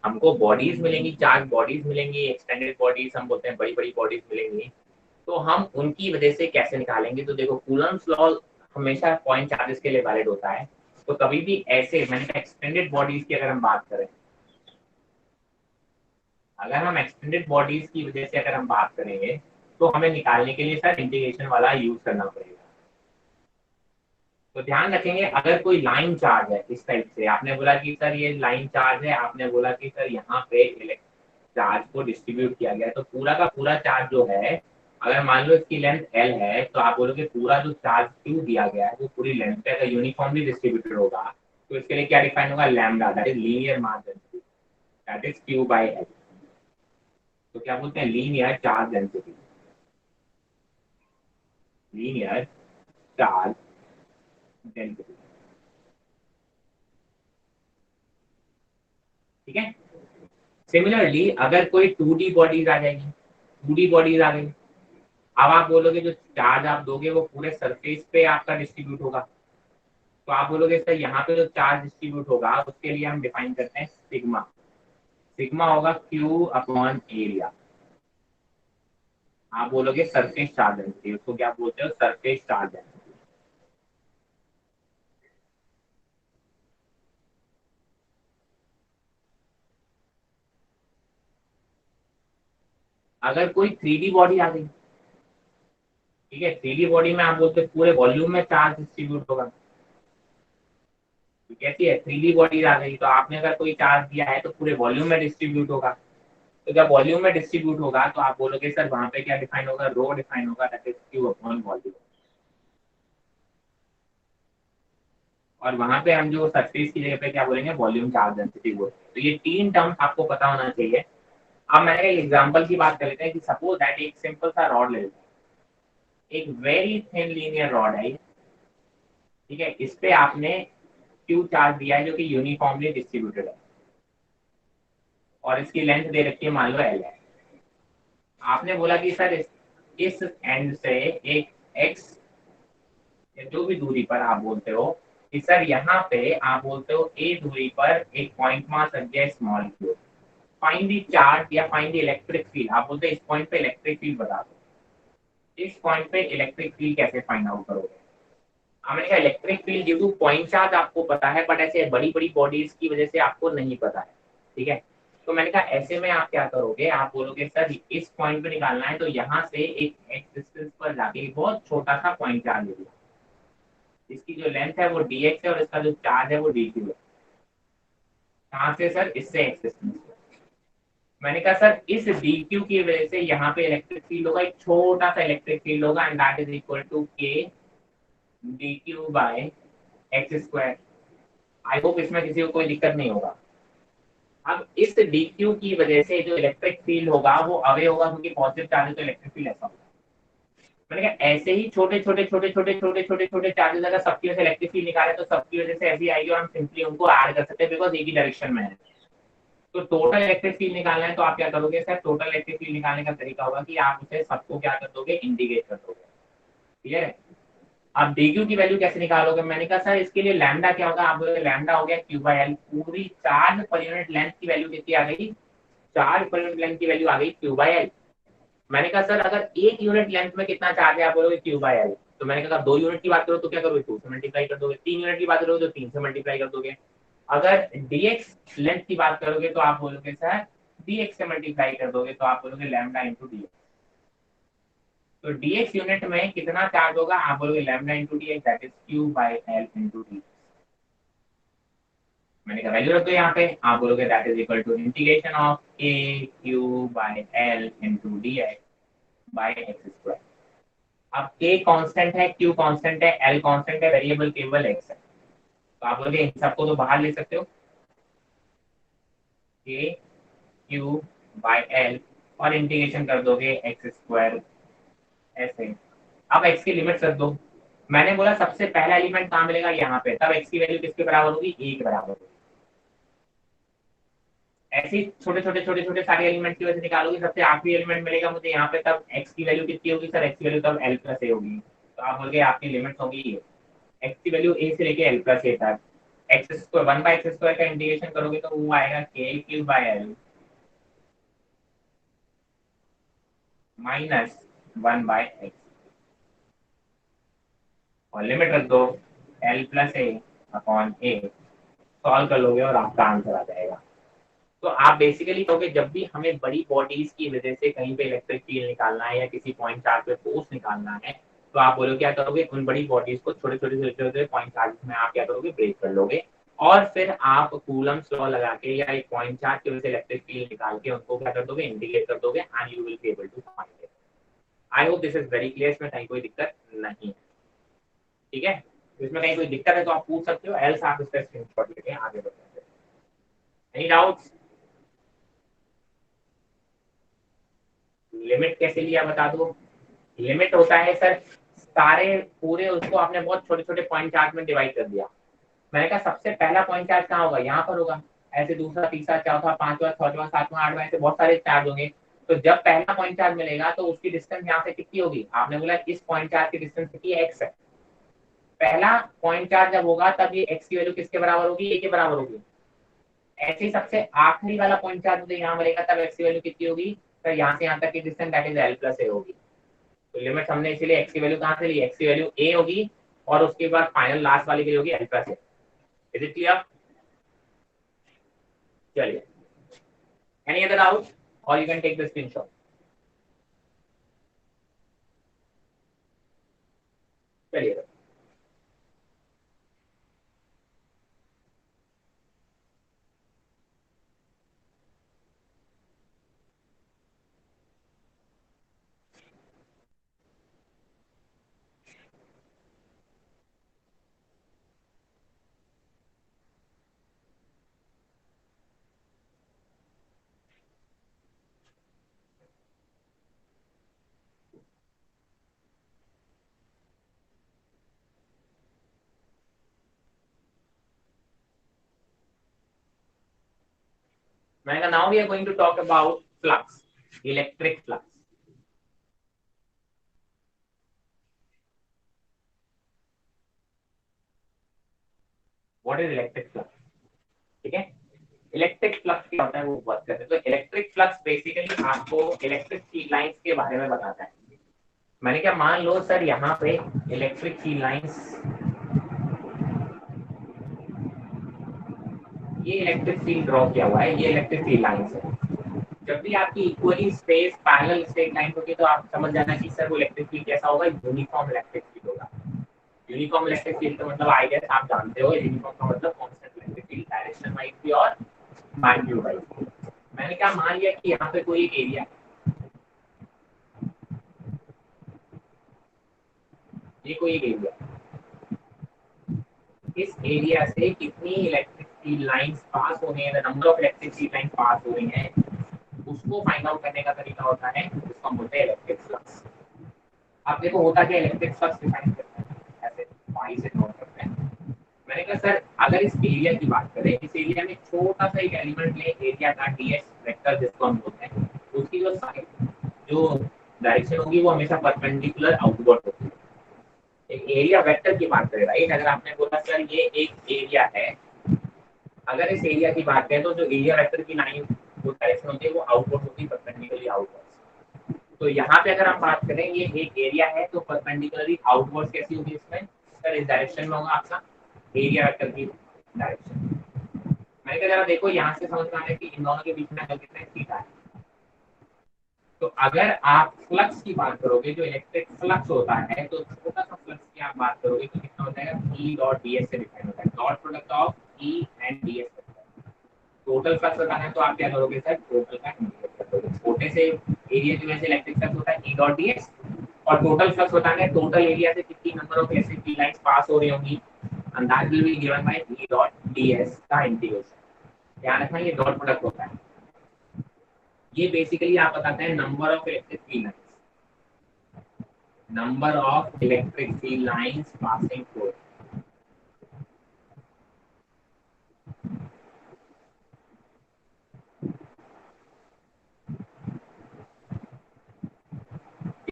हमको बॉडीज मिलेंगी, चार्ज बॉडीज मिलेंगी, एक्सटेंडेड बॉडीज हम बोलते हैं, बड़ी बड़ी बॉडीज मिलेंगी। तो हम उनकी वजह से कैसे निकालेंगे? तो देखो, कूलम्स लॉ हमेशा पॉइंट चार्जेस के लिए वैलिड होता है। तो कभी भी ऐसे मैंने एक्सटेंडेड बॉडीज की अगर हम बात करें, अगर हम एक्सटेंडेड बॉडीज की वजह से अगर हम बात करेंगे, तो हमें निकालने के लिए सर इंटीग्रेशन वाला यूज करना पड़ेगा। तो ध्यान रखेंगे, अगर कोई लाइन चार्ज है इस टाइप से, आपने बोला कि सर ये लाइन चार्ज है, आपने बोला कि सर यहाँ पे चार्ज को डिस्ट्रीब्यूट किया गया है, तो पूरा का पूरा चार्ज जो है, अगर मान लो इसकी लेंथ L है, तो आप बोलोगे पूरा जो चार्ज Q दिया गया है वो पूरी लेंथ पे अगर यूनिफॉर्मली डिस्ट्रीब्यूटेड होगा, तो इसके लिए क्या डिफाइन होगा? Lambda, that is linear mass density, that is Q by L। तो क्या बोलते हैं? Linear charge density, linear charge density. ठीक है, सिमिलरली अगर कोई 2D बॉडीज आ जाएगी, 2D बॉडीज आ गई, अब आप बोलोगे जो चार्ज आप दोगे वो पूरे सरफेस पे आपका डिस्ट्रीब्यूट होगा, तो आप बोलोगे सर यहाँ पे जो चार्ज डिस्ट्रीब्यूट होगा उसके लिए हम डिफाइन करते हैं सिग्मा, सिग्मा होगा Q अपॉन एरिया। आप बोलोगे सरफेस चार्ज डेंसिटी, उसको क्या बोलते हो? Surface charge density. अगर कोई 3D बॉडी आ गई, ठीक है, 3D बॉडी में आप बोलते हो पूरे वॉल्यूम में चार्ज डिस्ट्रीब्यूट होगा। तो कैसी है? 3D बॉडी आ गई, तो आपने अगर कोई चार्ज दिया है तो पूरे वॉल्यूम में डिस्ट्रीब्यूट होगा। तो जब वॉल्यूम में डिस्ट्रीब्यूट होगा तो आप बोलोगे सर वहां पे क्या डिफाइन होगा? रो डिफाइन होगा, that is Q upon volume. और वहां पे हम जो सरफेस की जगह पे क्या बोलेंगे? वॉल्यूम चार्ज डेंसिटी बोलते हैं। तो ये तीन टर्म्स आपको पता होना चाहिए। अब मैंने एक एग्जांपल की बात कर लेते हैं कि सपोज दैट एक सिंपल सा रॉड ले लेते हैं, एक वेरी थिन लीनियर रॉड है, ठीक है, इस पे आपने Q चार्ज दिया है जो कि यूनिफॉर्मली डिस्ट्रीब्यूटेड है, और इसकी लेंथ दे रखी है मान लो L है। आपने बोला कि सर इस एंड से एक x जो भी दूरी पर आप बोलते हो कि सर यहाँ पे आप बोलते हो a दूरी पर एक पॉइंट मास लग गया small q, find the charge या फाइंड द इलेक्ट्रिक फील्ड। आप बोलते हैं इस पॉइंट पे इलेक्ट्रिक फील्ड बता दो, इस पॉइंट पे इलेक्ट्रिक फील्ड कैसे फाइंड आउट करोगे? हमने कहा electric field due to point charge आपको पता है, बट ऐसे बड़ी बड़ी बॉडीज की वजह से आपको नहीं पता है। ठीक है, तो मैंने कहा ऐसे में आप क्या करोगे? आप बोलोगे सर इस पॉइंट पे निकालना है, तो यहाँ से एक x डिस्टेंस पर जाके बहुत छोटा सा पॉइंट चार्ज ले लिया, इसकी जो लेंथ है वो dx है और इसका जो चार्ज है वो dq है। कहाँ से सर? इससे x डिस्टेंस। मैंने कहा सर इस dq की वजह से यहाँ पे इलेक्ट्रिक फील्ड होगा, एक छोटा सा इलेक्ट्रिक फील्ड होगा, and that is equal to k dq by X square. I hope इसमें किसी को कोई दिक्कत नहीं होगा। अब इस dq की वजह से जो इलेक्ट्रिक फील्ड होगा वो अवे होगा, क्योंकि पॉजिटिव चार्ज है तो इलेक्ट्रिक फील्ड ऐसा होगा। मैंने कहा ऐसे ही छोटे छोटे छोटे छोटे छोटे छोटे छोटे चार्जेस अगर सबकी वजह से इलेक्ट्रिक फील्ड निकाले तो सबकी वजह से ऐसी आएगी, और हम सिंपली उनको ऐड कर सकते हैं बिकॉज एक ही डायरेक्शन में है। तो टोटल इलेक्ट्रिक फील्ड निकालना है तो आप क्या करोगे सर? टोटल इलेक्ट्रिक फील्ड निकालने का तरीका होगा कि आप उसे सबको क्या कर दोगे? इंटीग्रेट कर दोगे। क्लियर है? अब dq की वैल्यू कैसे निकालोगे? मैंने कहा सर इसके लिए लैम्डा क्या होगा? आप बोलोगे लैम्डा हो गया Q/L, पूरी चार्ज पर यूनिट लेंथ की वैल्यू कितनी आ गई? चार्ज पर यूनिट लेंथ की वैल्यू आ गई Q/L। मैंने कहा सर अगर एक यूनिट लेंथ में कितना चार्ज है? आप बोलोगे Q/L। तो मैंने कहा 2 यूनिट की बात करो तो क्या करोगे? 2 से मल्टीप्लाई कर दोगे। 3 यूनिट की बात करोगे तो 3 से मल्टीप्लाई कर दोगे। अगर dx लेंथ की बात करोगे तो आप बोलोगे सर dx से मल्टीप्लाई कर दोगे, तो आप बोलोगे लैम्डा इंटू dx। तो dx यूनिट में कितना चार्ज होगा? आप बोलोगे lambda into dx, that is Q/L into dx। मैंने कहा वैल्यू रख दो यहाँ पे, आप बोलोगे that is equal to integration of a Q/L into dx by X square. अब k कांस्टेंट है, q कांस्टेंट है, l कांस्टेंट है, वेरिएबल केवल x है, तो आप बोलोगे इन सबको तो बाहर ले सकते हो, k q बाय l, और इंटीग्रेशन कर दोगे एक्स स्क्वायर ऐसे। अब x की लिमिट रख दो। मैंने बोला सबसे पहला एलिमेंट कहाँ मिलेगा? यहाँ पे, तब x की वैल्यू किसके बराबर होगी? 1 बराबर होगी। ऐसे छोटे छोटे सारे एलिमेंट की वजह से निकालोगे, सबसे आखिरी एलिमेंट मिलेगा मुझे यहाँ पे, तब x की वैल्यू कितनी होगी सर? x की वैल्यू तब l प्लस ए होगी। तो आप बोलोगे आपकी लिमिट्स होगी ये, x की वैल्यू a से लेके l प्लस ए तक। एक्स स्क्वायर 1/x² का इंटीग्रेशन करोगे तो वो आएगा k³ माइनस 1/x, और लिमिट रख दो l प्लस ए अपॉन ए, सॉल्व कर लोगे और आपका आंसर आ जाएगा। तो आप बेसिकली कहोगे जब भी हमें बड़ी बॉडीज की वजह से कहीं पे इलेक्ट्रिक फील्ड निकालना है या किसी पॉइंट चार्ज पे फोर्स निकालना है, तो आप बोलोगे क्या करोगे, उन बड़ी बॉडीज को छोटे छोटे पॉइंट चार्ज में आप क्या करोगे, ब्रेक कर लोगे, और फिर आप कूलम्स लॉ लगा के या एक पॉइंट चार्ज की वजह से इलेक्ट्रिक फील्ड निकाल के उनको क्या कर दोगे, इंटीग्रेट कर दोगे, and you will be able to find it. I hope this is very clear, इसमें कहीं कोई दिक्कत नहीं है, ठीक है? तो इसमें कहीं कोई दिक्कत है तो आप पूछ सकते हो, एल्स आप इसका स्क्रीनशॉट लेके आगे बढ़ सकते हो। Any doubts? लिमिट कैसे लिया बता दो। लिमिट होता है सर, सारे पूरे उसको आपने बहुत छोटे छोटे पॉइंट चार्ज में डिवाइड कर दिया। मैंने कहा सबसे पहला पॉइंट चार्ज कहाँ होगा, यहाँ पर होगा, ऐसे दूसरा तीसरा चौथा पांचवा छठवां सातवां आठवां, ऐसे बहुत सारे चार्ज होंगे। तो जब पहला पॉइंट चार्ज मिलेगा तो उसकी डिस्टेंस यहाँ से कितनी होगी, आपने बोला इस पॉइंट चार्ज की डिस्टेंस कितनी है, एक्स है। पहला पॉइंट चार्ज जब होगा तब ये एक्स की वैल्यू किसके बराबर होगी, ए के बराबर होगी। ऐसे ही सबसे आखिरी वाला पॉइंट चार्ज मुझे यहाँ मिलेगा तब एक्स की वैल्यू कितनी होगी, तो यहाँ से यहाँ तक की distance that is L plus a होगी। तो लिमिट हमने इसीलिए एक्स की वैल्यू कहाँ से ली, एक्स की वैल्यू ए होगी, और उसके बाद फाइनल लास्ट वाली की होगी L plus A. Is it clear? चलिए, एनी अदर डाउट, और you can take the screenshot. चलिए, मैंने कहा now we are going to talk about flux, electric flux. What is electric flux? ठीक है, इलेक्ट्रिक फ्लक्स क्या होता है वो बात करते हैं। तो इलेक्ट्रिक फ्लक्स बेसिकली आपको इलेक्ट्रिक फील्ड लाइंस के बारे में बताता है। मैंने क्या, मान लो सर यहाँ पे इलेक्ट्रिक फील्ड लाइंस, ये इलेक्ट्रिक फील्ड ड्रॉ किया हुआ है, ये इलेक्ट्रिक फील्ड लाइंस है। जब भी आपकी equally space parallel straight line होगी तो आप समझ जाना कि सर वो इलेक्ट्रिक फील्ड कैसा होगा, यूनिफॉर्म इलेक्ट्रिक फील्ड होगा। यूनिफॉर्म इलेक्ट्रिक फील्ड का मतलब आई गेस आप जानते हो, यूनिफॉर्म का मतलब constant electric field, direction wise भी और मैग्नीट्यूड वाइज भी। मैंने क्या मान लिया कि यहाँ पे कोई एक एरिया, ये कोई एक एरिया, इस एरिया से कितनी इलेक्ट्रिक फील्ड लाइंस पास हो रही है, the number of electric field lines pass हो रही हैं, उसको फाइंड आउट करने का तरीका होता है, उसको हम बोलते हैं इलेक्ट्रिक फ्लक्स। अब देखो होता क्या, इलेक्ट्रिक फ्लक्स डिफाइन करते हैं ऐसे पाई से नोट करते हैं। मैंने कहा सर अगर इस एरिया की बात करें, इस एरिया में छोटा सा एक एलिमेंट ले, एरिया का डीएस वेक्टर जिसको हम बोलते हैं, उसकी जो साइड, जो डायरेक्शन होगी वो हमेशा परपेंडिकुलर आउटवर्ड होगी। एक एरिया वेक्टर की बात करें, राइट? अगर आपने बोला सर ये एक एरिया है, अगर इस एरिया की बात करें तो जो एरिया वेक्टर की लाइन जो डायरेक्शन होती है वो आउटवर्ड होती है, परपेंडिकुलरली आउटवर्ड। तो यहाँ पे अगर हम बात करें ये एक एरिया है तो परपेंडिकुलरली आउटवर्ड कैसी होगी इसमें, सर इस डायरेक्शन में होगा आपका एरिया वेक्टर की डायरेक्शन। मैंने कहा जरा देखो यहाँ से समझ में आना है कि इन दोनों के बीच में एंगल कितना है, थीटा है। तो अगर आप फ्लक्स की बात करोगे, जो इलेक्ट्रिक फ्लक्स होता है, तो छोटा सा फ्लक्स की आप बात करोगे तो कितना हो जाएगा, E डॉट ds से डिफाइन होता है, dot product of E and ds। Total flux बताना है तो आप क्या करोगे सर, टोटल का इंटीग्रेट कर दोगे। छोटे से एरिया की वजह से इलेक्ट्रिक फ्लक्स होता है E डॉट ds, और टोटल फ्लक्स बताना है टोटल एरिया से कितनी number of electric field lines pass हो रही होंगी, and that will be given by E dot ds का इंटीग्रेशन। ध्यान रखना ये डॉट प्रोडक्ट होता है। ये बेसिकली आप बताते हैं number of electric field lines, number of electric field lines passing through.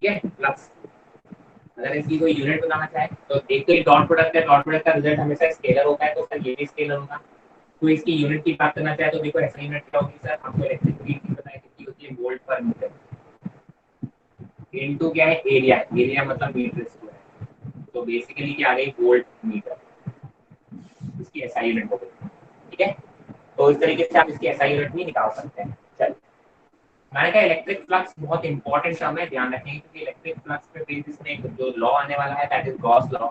ठीक है फ्लक्स। अगर इसकी कोई यूनिट बनाना चाहे तो एक तो ये डॉट प्रोडक्ट है, डॉट प्रोडक्ट का रिजल्ट हमेशा स्केलर होता है, तो सर ये भी स्केलर होगा। तो इसकी यूनिट की बात करना चाहे तो देखो ऐसा यूनिट क्या होगी सर, आपको इलेक्ट्रिक फील्ड की पता है कितनी होती है, वोल्ट पर मीटर इनटू क्या है एरिया, एरिया मतलब मीटर स्क्वायर, तो बेसिकली क्या आ गई वोल्ट मीटर, इसकी ऐसा यूनिट हो गई। ठीक है, तो इस तरीके से आप इसकी ऐसा यूनिट भी निकाल सकते हैं। चल मैंने कहा इलेक्ट्रिक फ्लक्स बहुत इंपॉर्टेंट टर्म है, ध्यान रखेंगे क्योंकि इलेक्ट्रिक फ्लक्स पे बेसिस में जो लॉ आने वाला है दैट इज गॉस लॉ,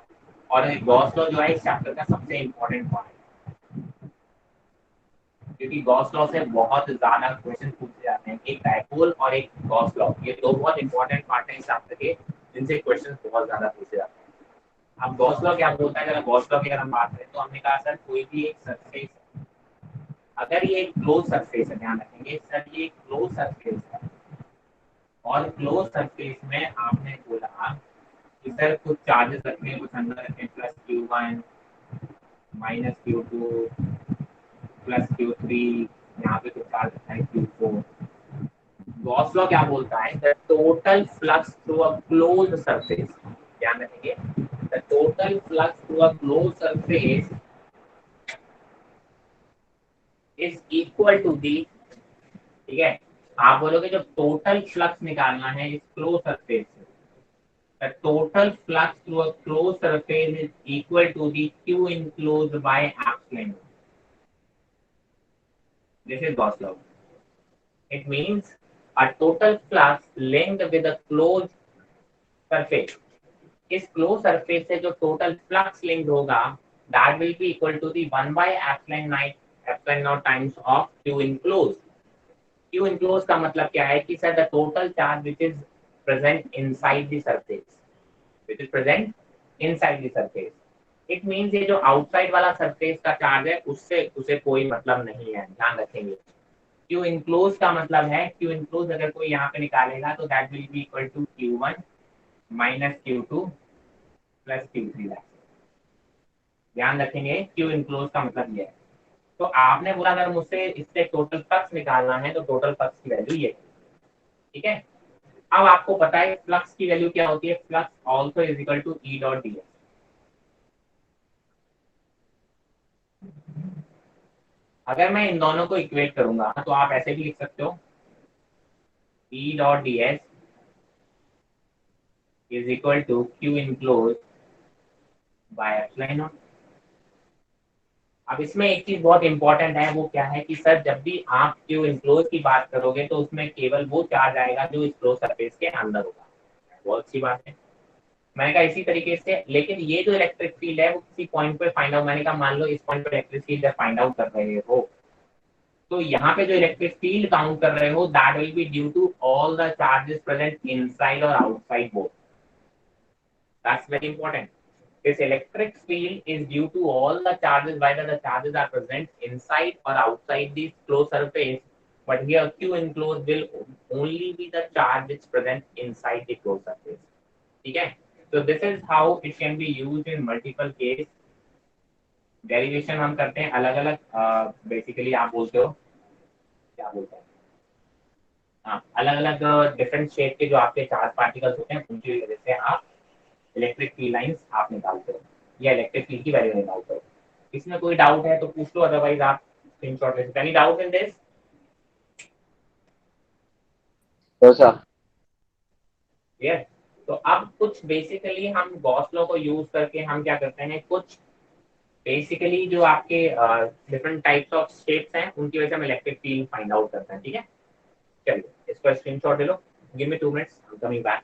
और गॉस लॉ जो है इस चैप्टर का सबसे इंपॉर्टेंट पार्ट है, क्योंकि गॉस लॉ से बहुत ज्यादा क्वेश्चन पूछे जाते हैं, एक डायपोल और एक गॉस लॉ, ये दो बहुत इंपॉर्टेंट पार्ट है इस चैप्टर के जिनसे क्वेश्चन बहुत ज्यादा पूछे जाते हैं। अब गॉस लॉ क्या बोलता है, अगर गॉस लॉ की अगर हम बात करें तो हमने कहा सर कोई भी एक सरफेस, अगर ये एक क्लोज सरफेस है, ध्यान रखेंगे सर ये क्लोज सरफेस है, और क्लोज सरफेस में आपने बोला कि सर कुछ चार्जेस रखने हैं, कुछ अंदर रखने plus Q1 minus Q2 plus Q3, यहाँ पे कुछ चार्ज रखना है Q4। गॉस लॉ क्या बोलता है, the total flux through a close surface, ध्यान रखेंगे the total flux through a close surface is equal to the, ठीक है, आप बोलोगे जब टोटल फ्लक्स निकालना है इस क्लोज सरफेस से, the total flux through a closed surface is equal to the Q enclosed by epsilon. This is Gauss law. It means a total flux linked with a closed surface. इस closed surface से जो total flux linked होगा, that will be equal to the 1 by epsilon naught times of Q enclosed. Q enclosed का मतलब क्या है कि sir the total charge which is present inside the surface, which is present inside the surface. It means ये जो outside वाला surface का charge है उससे उसे कोई मतलब नहीं है, ध्यान रखेंगे। क्यू इनक्लोज का मतलब है, क्यू इनक्लोज अगर कोई यहाँ पे निकालेगा तो that will be equal to Q1 minus Q2 plus Q3। ध्यान रखेंगे क्यू इनक्लोज का मतलब ये है। तो आपने बोला अगर मुझसे इससे टोटल फ्लक्स निकालना है तो टोटल फ्लक्स की वैल्यू ये, ठीक है। अब आपको पता है फ्लक्स की वैल्यू क्या होती है, flux also is equal to E dot D S. अगर मैं इन दोनों को इक्वेट करूंगा तो आप ऐसे भी लिख सकते हो E dot ds is equal to Q enclosed by epsilon naught। अब इसमें एक चीज बहुत इंपॉर्टेंट है, वो क्या है कि सर जब भी आप Q enclosed की बात करोगे तो उसमें केवल वो चार्ज आएगा जो इस क्लोज सरफेस के अंदर होगा। बहुत अच्छी बात है। मैंने कहा इसी तरीके से, लेकिन ये जो इलेक्ट्रिक फील्ड है वो किसी पॉइंट पे फाइंड आउट, मैंने कहा मान लो इस पॉइंट पे इलेक्ट्रिक फील्ड जब फाइंड आउट कर रहे हो तो यहाँ पे जो इलेक्ट्रिक फील्ड काउंट कर रहे हो that will be due to all the charges present inside और outside both. That's very important. This electric field is due to all the charges, whether the charges are present inside or outside the closed surface. But here Q enclosed will only be the charge which is present inside the closed surface. ठीक है? So this is how it can be used in multiple case. Derivation हम करते हैं अलग अलग, basically आप बोलते हो क्या बोलते हैं, हाँ अलग अलग डिफरेंट शेप के जो आपके चार्ज पार्टिकल्स होते हैं उनकी वजह से आप इलेक्ट्रिक फील्ड लाइंस आप निकालते हो या इलेक्ट्रिक फील्ड की वैल्यू निकालते हो। इसमें कोई डाउट है तो पूछ लो, अदरवाइज आप स्क्रीनशॉट ले सकते हो। Any doubt in this? तो सर क्लियर? तो अब कुछ बेसिकली हम गॉस लॉ को यूज करके हम क्या करते हैं, कुछ बेसिकली जो आपके डिफरेंट टाइप्स ऑफ शेप्स हैं उनकी वजह से हम इलेक्ट्रिक फील्ड फाइंड आउट करते हैं। ठीक है, चलिए इसको स्क्रीनशॉट ले लो, give me 2 minutes, I am coming back.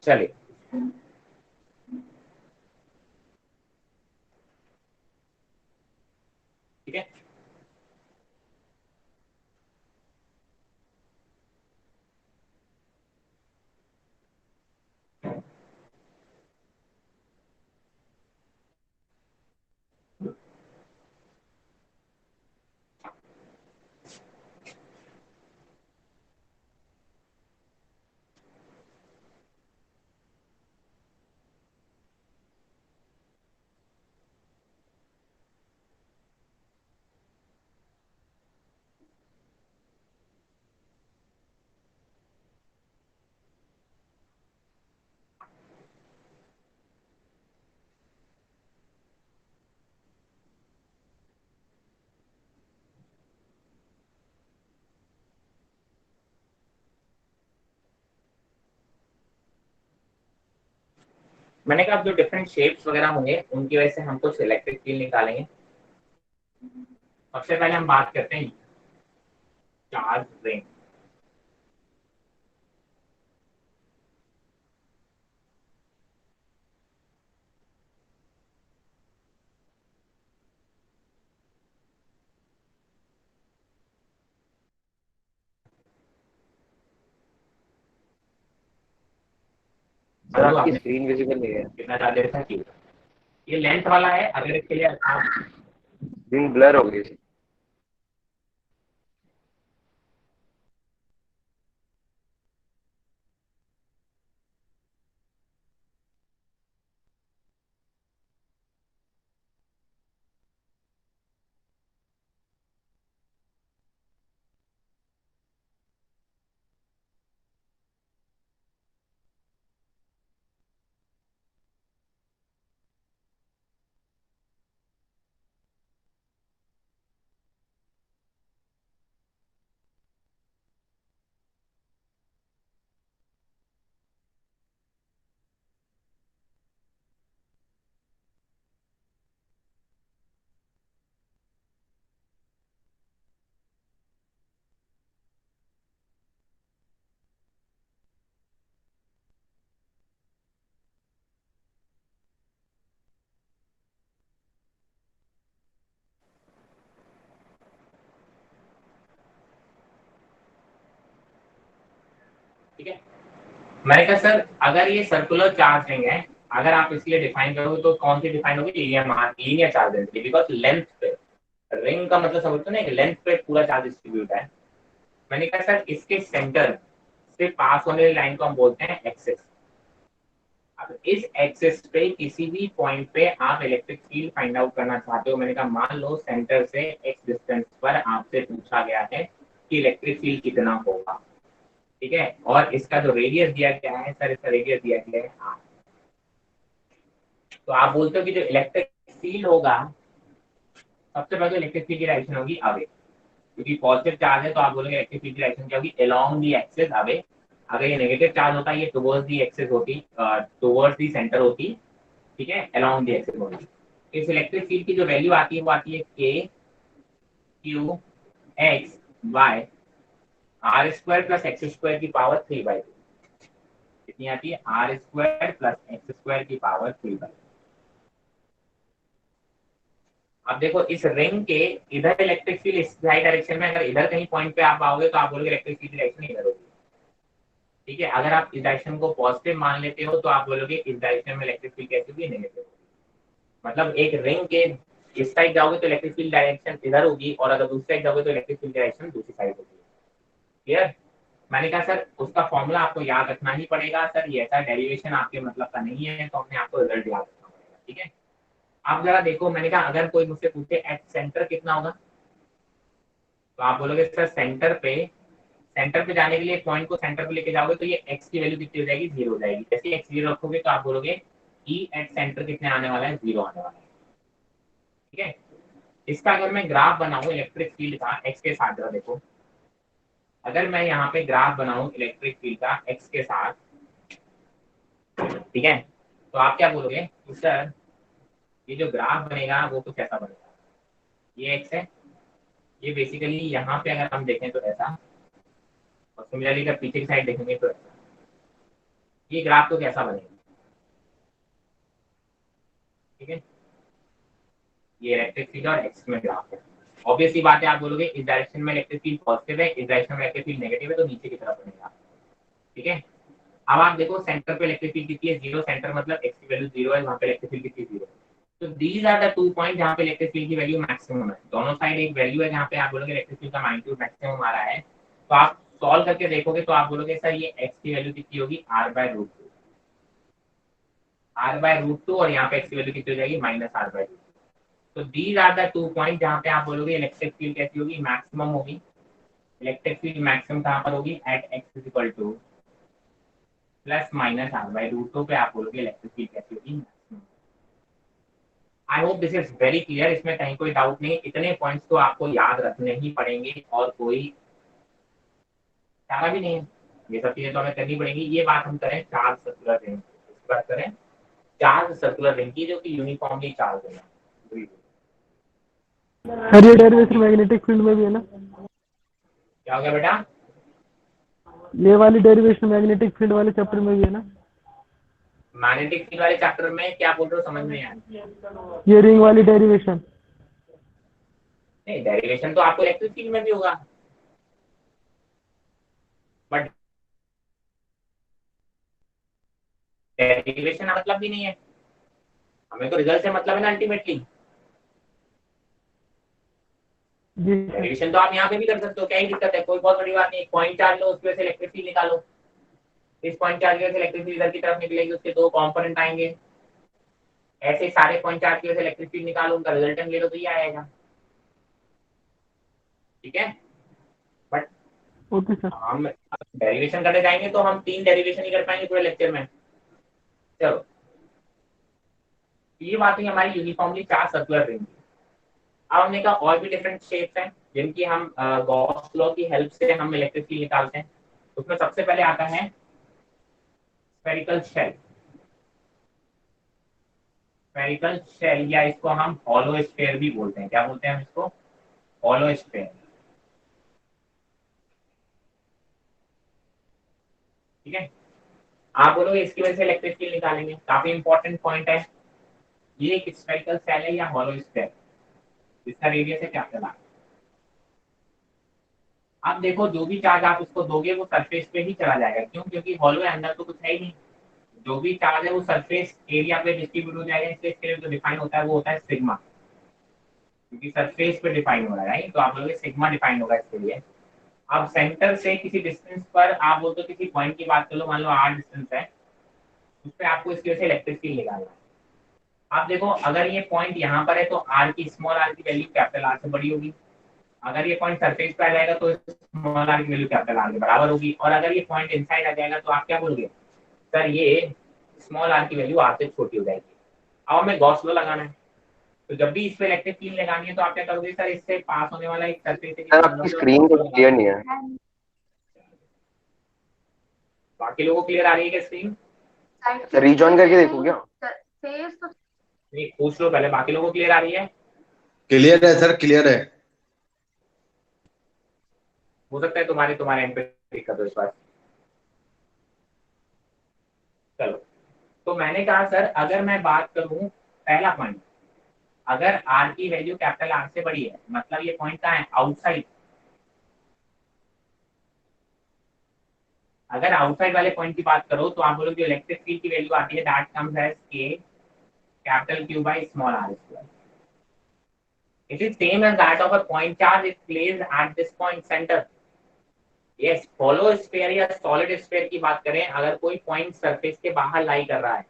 चलिए ठीक है। मैंने कहा अब जो डिफरेंट शेप्स वगैरह होंगे उनकी वजह से हम कुछ इलेक्ट्रिक फील्ड निकालेंगे। सबसे पहले हम बात करते हैं चार्ज रिंग। सर बोलो आपकी आपने स्क्रीन विजिबल नहीं है, कितना चार्जर था कि ये लेंथ वाला है, अगर इसके लिए स्क्रीन ब्लर हो गई। ठीक है। मैंने कहा सर अगर ये सर्कुलर चार्ज रिंग है, अगर आप इसलिए डिफाइन करोगे तो कौन सी डिफाइन होगी? Linear charge density, because length पे रिंग का मतलब समझते ना, लेंथ पे पूरा चार्ज डिस्ट्रीब्यूट है। मैंने कहा सर इसके सेंटर से पास होने वाली लाइन को हम बोलते हैं एक्सिस। अब इस एक्सिस पे किसी भी पॉइंट पे आप इलेक्ट्रिक फील्ड फाइंड आउट करना चाहते हो। मैंने कहा मान लो सेंटर से एक्स डिस्टेंस पर आपसे पूछा गया है कि इलेक्ट्रिक फील्ड कितना होगा, ठीक है, और इसका जो रेडियस दिया गया है सर, इसका रेडियस दिया गया है r। तो आप बोलते हो कि जो इलेक्ट्रिक फील्ड होगा, सबसे पहले इलेक्ट्रिक फील्ड की डायरेक्शन होगी अवे, क्योंकि पॉजिटिव चार्ज है तो आप बोलोगे इलेक्ट्रिक फील्ड की डायरेक्शन क्या होगी? Along the axis away. अगर ये नेगेटिव चार्ज होता है ये टुवर्ड्स दी एक्सिस होती, टुवर्ड्स दी सेंटर होती, ठीक है, अलोंग दी एक्सिस होती। इस इलेक्ट्रिक फील्ड की जो वैल्यू आती है वो आती है k q x y R square plus X square की पावर 3/2। कितनी आती है? R square plus X square की पावर 3/2। अब देखो इस रिंग के इधर इलेक्ट्रिक फील्ड इस डायरेक्शन में, अगर इधर कहीं पॉइंट पे आप आओगे तो आप बोलोगे इलेक्ट्रिक फील्ड डायरेक्शन इधर होगी, ठीक है। अगर आप इस डायरेक्शन को पॉजिटिव मान लेते हो तो आप बोलोगे इस डायरेक्शन में इलेक्ट्रिक फील्ड कैसे होगी? नेगेटिव होगी। मतलब एक रिंग के इस साइड जाओगे तो इलेक्ट्रिक फील्ड डायरेक्शन इधर होगी, और अगर दूसरी साइड जाओगे तो इलेक्ट्रिक फील्ड डायरेक्शन दूसरी साइड होगी। क्लियर? मैंने कहा सर उसका फॉर्मूला आपको याद रखना ही पड़ेगा सर, ये ऐसा डेरिवेशन आपके मतलब का नहीं है, तो हमने आपको रिजल्ट याद रखना पड़ेगा, ठीक है। आप जरा देखो, मैंने कहा अगर कोई मुझसे पूछे एट सेंटर कितना होगा, तो आप बोलोगे सर सेंटर पे जाने के लिए पॉइंट को सेंटर पे लेके जाओगे तो ये एक्स की वैल्यू कितनी हो जाएगी? 0 हो जाएगी। जैसे एक्स 0 रखोगे तो आप बोलोगे ई एट सेंटर कितने आने वाला है? 0 आने वाला है, ठीक है। इसका अगर मैं ग्राफ बनाऊं इलेक्ट्रिक फील्ड का एक्स के साथ, जरा देखो, अगर मैं यहाँ पे ग्राफ बनाऊं इलेक्ट्रिक फील्ड का एक्स के साथ, ठीक है, तो आप क्या बोलोगे कि सर ये जो ग्राफ बनेगा वो कुछ ऐसा बनेगा, ये एक्स है, ये बेसिकली यहाँ पे अगर हम देखें तो ऐसा, और सिमिलरली अगर पीछे की साइड देखेंगे तो ऐसा। ये ग्राफ तो कैसा बनेगा, ठीक है। ये इलेक्ट्रिक फील्ड और एक्स में ग्राफ है। ऑब्वियसली बात है, आप बोलोगे इस डायरेक्शन में इलेक्ट्रिक फील्ड पॉजिटिव है, इस डायरेक्शन में इलेक्ट्रिक फील्ड नेगेटिव है, तो नीचे की तरफ बनेगा, ठीक है। अब आप देखो सेंटर पे इलेक्ट्रिक फील्ड कितनी है, 0। सेंटर मतलब एक्स की वैल्यू 0 है, वहां पे इलेक्ट्रिक फील्ड कितनी 0 है। तो दीज आर द 2 पॉइंट जहां पे इलेक्ट्रिक फील्ड की वैल्यू मैक्सिमम है। दोनों साइड एक वैल्यू है जहां पे आप बोलोगे इलेक्ट्रिक फील्ड का मैग्नीट्यूड मैक्सिमम आ रहा है। तो आप सॉल्व करके देखोगे तो आप बोलोगे सर ये एक्स की वैल्यू कितनी होगी, r/√2, r/√2, और यहाँ पे एक्स की वैल्यू कितनी हो जाएगी, -r/√2। तो दीज आर द 2 पॉइंट जहां पे आप बोलोगे इलेक्ट्रिक फील्ड कैसी होगी, मैक्सिमम होगी। इलेक्ट्रिक फील्ड मैक्सिमम कहां पर होगी, eight x equal to +-r/√2 पे आप बोलोगे इलेक्ट्रिक फील्ड कैसी होगी, maximum. I hope this is very clear, इसमें कहीं कोई डाउट नहीं। इतने पॉइंट्स तो आपको याद रखने ही पड़ेंगे और कोई चारा भी नहीं है। ये सब चीजें तो हमें करनी पड़ेंगी। ये बात हम करें चार्ज सर्कुलर रिंग, इसकी बात करें चार्ज सर्कुलर रिंग की, जो कि यूनिफॉर्मली चार्ज है। सर ये डेरिवेशन मैग्नेटिक फील्ड में भी है ना? क्या हो गया बेटा, ये वाली डेरिवेशन मैग्नेटिक फील्ड वाले चैप्टर में भी है ना? मैग्नेटिक फील्ड वाले चैप्टर में क्या बोल रहे हो, समझ नहीं आया। ये रिंग वाली डेरिवेशन। नहीं, डेरिवेशन तो आपको इलेक्ट्रिक फील्ड में भी होगा, बट डेरिवेशन का मतलब भी नहीं है, हमें तो रिजल्ट से मतलब है ना अल्टीमेटली। जी सर। डेरिवेशन तो आप यहाँ पे भी कर सकते हो, क्या ही दिक्कत है, कोई बहुत बड़ी बात नहीं। एक पॉइंट चार्ज लो, उसकी वजह से इलेक्ट्रिक फील्ड निकालो। इस पॉइंट चार्ज की वजह से इलेक्ट्रिक फील्ड इधर की तरफ निकलेगी, उसके दो कंपोनेंट आएंगे। ऐसे सारे पॉइंट चार्ज की वजह से इलेक्ट्रिक फील्ड निकालो, उनका रिजल्टेंट ले लो, तो ये आएगा, ठीक है। But okay sir. हम डेरिवेशन करने जाएंगे तो हम 3 डेरिवेशन ही कर पाएंगे पूरे लेक्चर में। चलो, ये बात हुई हमारी यूनिफॉर्मली चार्ज सर्कुलर रिंग। अब हमने कहा और भी डिफरेंट शेप्स हैं जिनकी हम गॉस लॉ की हेल्प से हम इलेक्ट्रिक फील्ड निकालते हैं। उसमें सबसे पहले आता है स्फेरिकल शेल। स्फेरिकल शेल, या इसको हम हॉलो स्फीयर भी बोलते हैं। क्या बोलते हैं हम इसको, हॉलो स्फीयर, ठीक है। आप बोलोगे इसकी वजह से इलेक्ट्रिक फील्ड निकालेंगे, काफी इंपॉर्टेंट पॉइंट है। ये एक स्फेरिकल शेल है या हॉलो स्फीयर, इसका रेडियस है कैपिटल आर। आप देखो जो भी चार्ज आप उसको दोगे वो सरफेस पे ही चला जाएगा, क्यों, क्योंकि हॉलो है, अंदर तो कुछ है ही नहीं। जो भी चार्ज है वो सरफेस एरिया पे डिस्ट्रीब्यूट हो जाएगा, इसलिए इसके लिए जो डिफाइन होता है वो होता है सिग्मा, क्योंकि सरफेस पे डिफाइन हो रहा है, राइट। तो आप लोग सिग्मा डिफाइन होगा इसके लिए। अब सेंटर से किसी डिस्टेंस पर आप बोलते हो, किसी पॉइंट की बात कर लो, मान लो r डिस्टेंस है, उस पर आपको इसकी वजह से इलेक्ट्रिक फील्ड निकालना है। आप देखो अगर ये पॉइंट यहाँ पर है तो r की, स्मॉल r की वैल्यू कैपिटल R से बड़ी होगी। अगर ये पॉइंट सरफेस पे आ जाएगा तो स्मॉल r की वैल्यू कैपिटल R के बराबर होगी। और अगर ये पॉइंट इनसाइड आ जाएगा तो आप क्या बोलोगे, सर ये स्मॉल r की वैल्यू r से छोटी हो जाएगी। अब हमें गॉस लॉ लगाना है, तो जब भी इस पे इलेक्ट्रिक फील्ड लगानी है तो आप क्या करोगे, सर इससे पास होने वाला एक सरफेस है सर जिसको आपकी गॉस लॉ स्क्रीन को लगा क्लियर दो। नहीं है। बाकी लोगों को क्लियर आ रही है क्या स्क्रीन? सर रीजॉइन करके देखो क्या। नहीं, पूछ लो पहले, बाकी लोगों को क्लियर आ रही है? क्लियर है सर, क्लियर है। हो सकता है तुम्हारे तुम्हारे एंड पे दिक्कत हो इस बार। चलो, तो मैंने कहा सर अगर मैं बात करूं पहला पॉइंट, अगर आर की वैल्यू कैपिटल आर से बड़ी है, मतलब ये पॉइंट कहाँ है, आउटसाइड। अगर आउटसाइड वाले पॉइंट की बात करो तो आप बोलोगे इलेक्ट्रिक फील्ड की वैल्यू आती है that comes as K capital Q by small R square. It is same as that of a point charge is placed at this point center. Yes, hollow sphere या solid sphere की बात करें, अगर कोई point surface के बाहर लाई कर रहा है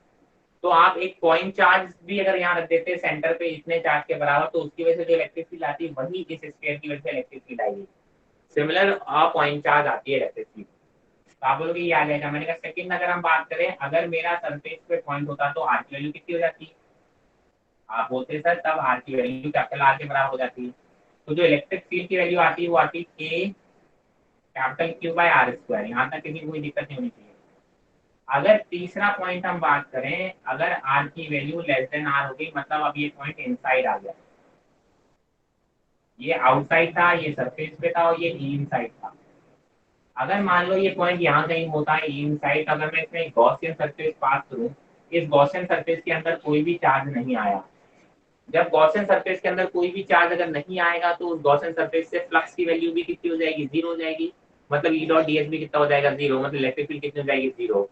तो आप एक पॉइंट चार्ज भी अगर यहाँ रख देते हैं सेंटर पे इतने चार्ज के बराबर, तो उसकी वजह से जो इलेक्ट्रिक फील्ड आती है वही इस स्फीयर की वजह से इलेक्ट्रिक फील्ड आएगी। सिमिलर पॉइंट चार्ज आती है इलेक्ट्रिक फील्ड। तो आप बोलोगे ये आ जाएगा। मैंने कहा सेकंड अगर हम बात करें, अगर मेरा सरफेस पे पॉइंट होता तो आर की वैल्यू कितनी हो जाती है, आप बोलते सर तब आर की वैल्यू कैपिटल आर के बराबर हो जाती है। तो जो इलेक्ट्रिक फील्ड की वैल्यू आती है वो आती है K capital Q by R square. यहाँ तक किसी कोई दिक्कत नहीं होनी चाहिए। अगर तीसरा पॉइंट हम बात करें, अगर आर की वैल्यू लेस देन आर होगी, मतलब अब ये पॉइंट इनसाइड आ गया, ये आउटसाइड था, ये सरफेस पे था और ये इनसाइड था, अगर मान लो ये पॉइंट यहाँ कहीं होता है इनसाइड, अगर मैं इसमें गॉसियन सरफेस पास करूँ, इस गॉसियन सरफेस के अंदर कोई भी चार्ज नहीं आया। जब गॉसियन सरफेस के अंदर कोई भी चार्ज अगर नहीं आएगा तो उस गॉसियन सरफेस से फ्लक्स की वैल्यू भी कितनी हो जाएगी, जीरो हो जाएगी। मतलब ई डॉट डी एस भी कितना हो जाएगा, जीरो। मतलब इलेक्ट्रिक फील्ड कितनी हो जाएगी, जीरो।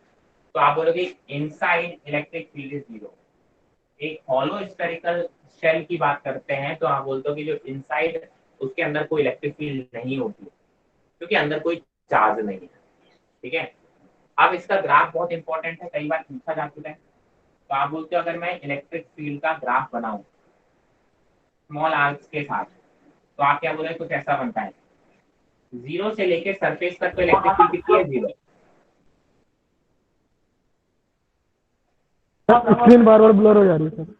तो आप बोलोगे inside electric field is zero. एक हॉलो स्फेरिकल शेल की बात करते हैं तो आप बोलते हो कि जो इनसाइड उसके अंदर कोई इलेक्ट्रिक फील्ड नहीं होती क्योंकि अंदर कोई चार्ज नहीं है। ठीक है, अब इसका ग्राफ बहुत इंपॉर्टेंट है, कई बार पूछा जा चुका है। तो आप बोलते हो अगर मैं इलेक्ट्रिक फील्ड का ग्राफ बनाऊं स्मॉल आर्क्स के साथ, तो आप क्या बोल रहे हैं, कुछ ऐसा बनता है। जीरो से लेके सरफेस तक तो इलेक्ट्रिक फील्ड कितनी है, जीरो। स्क्रीन बार बार ब्लर हो जा रही है सर।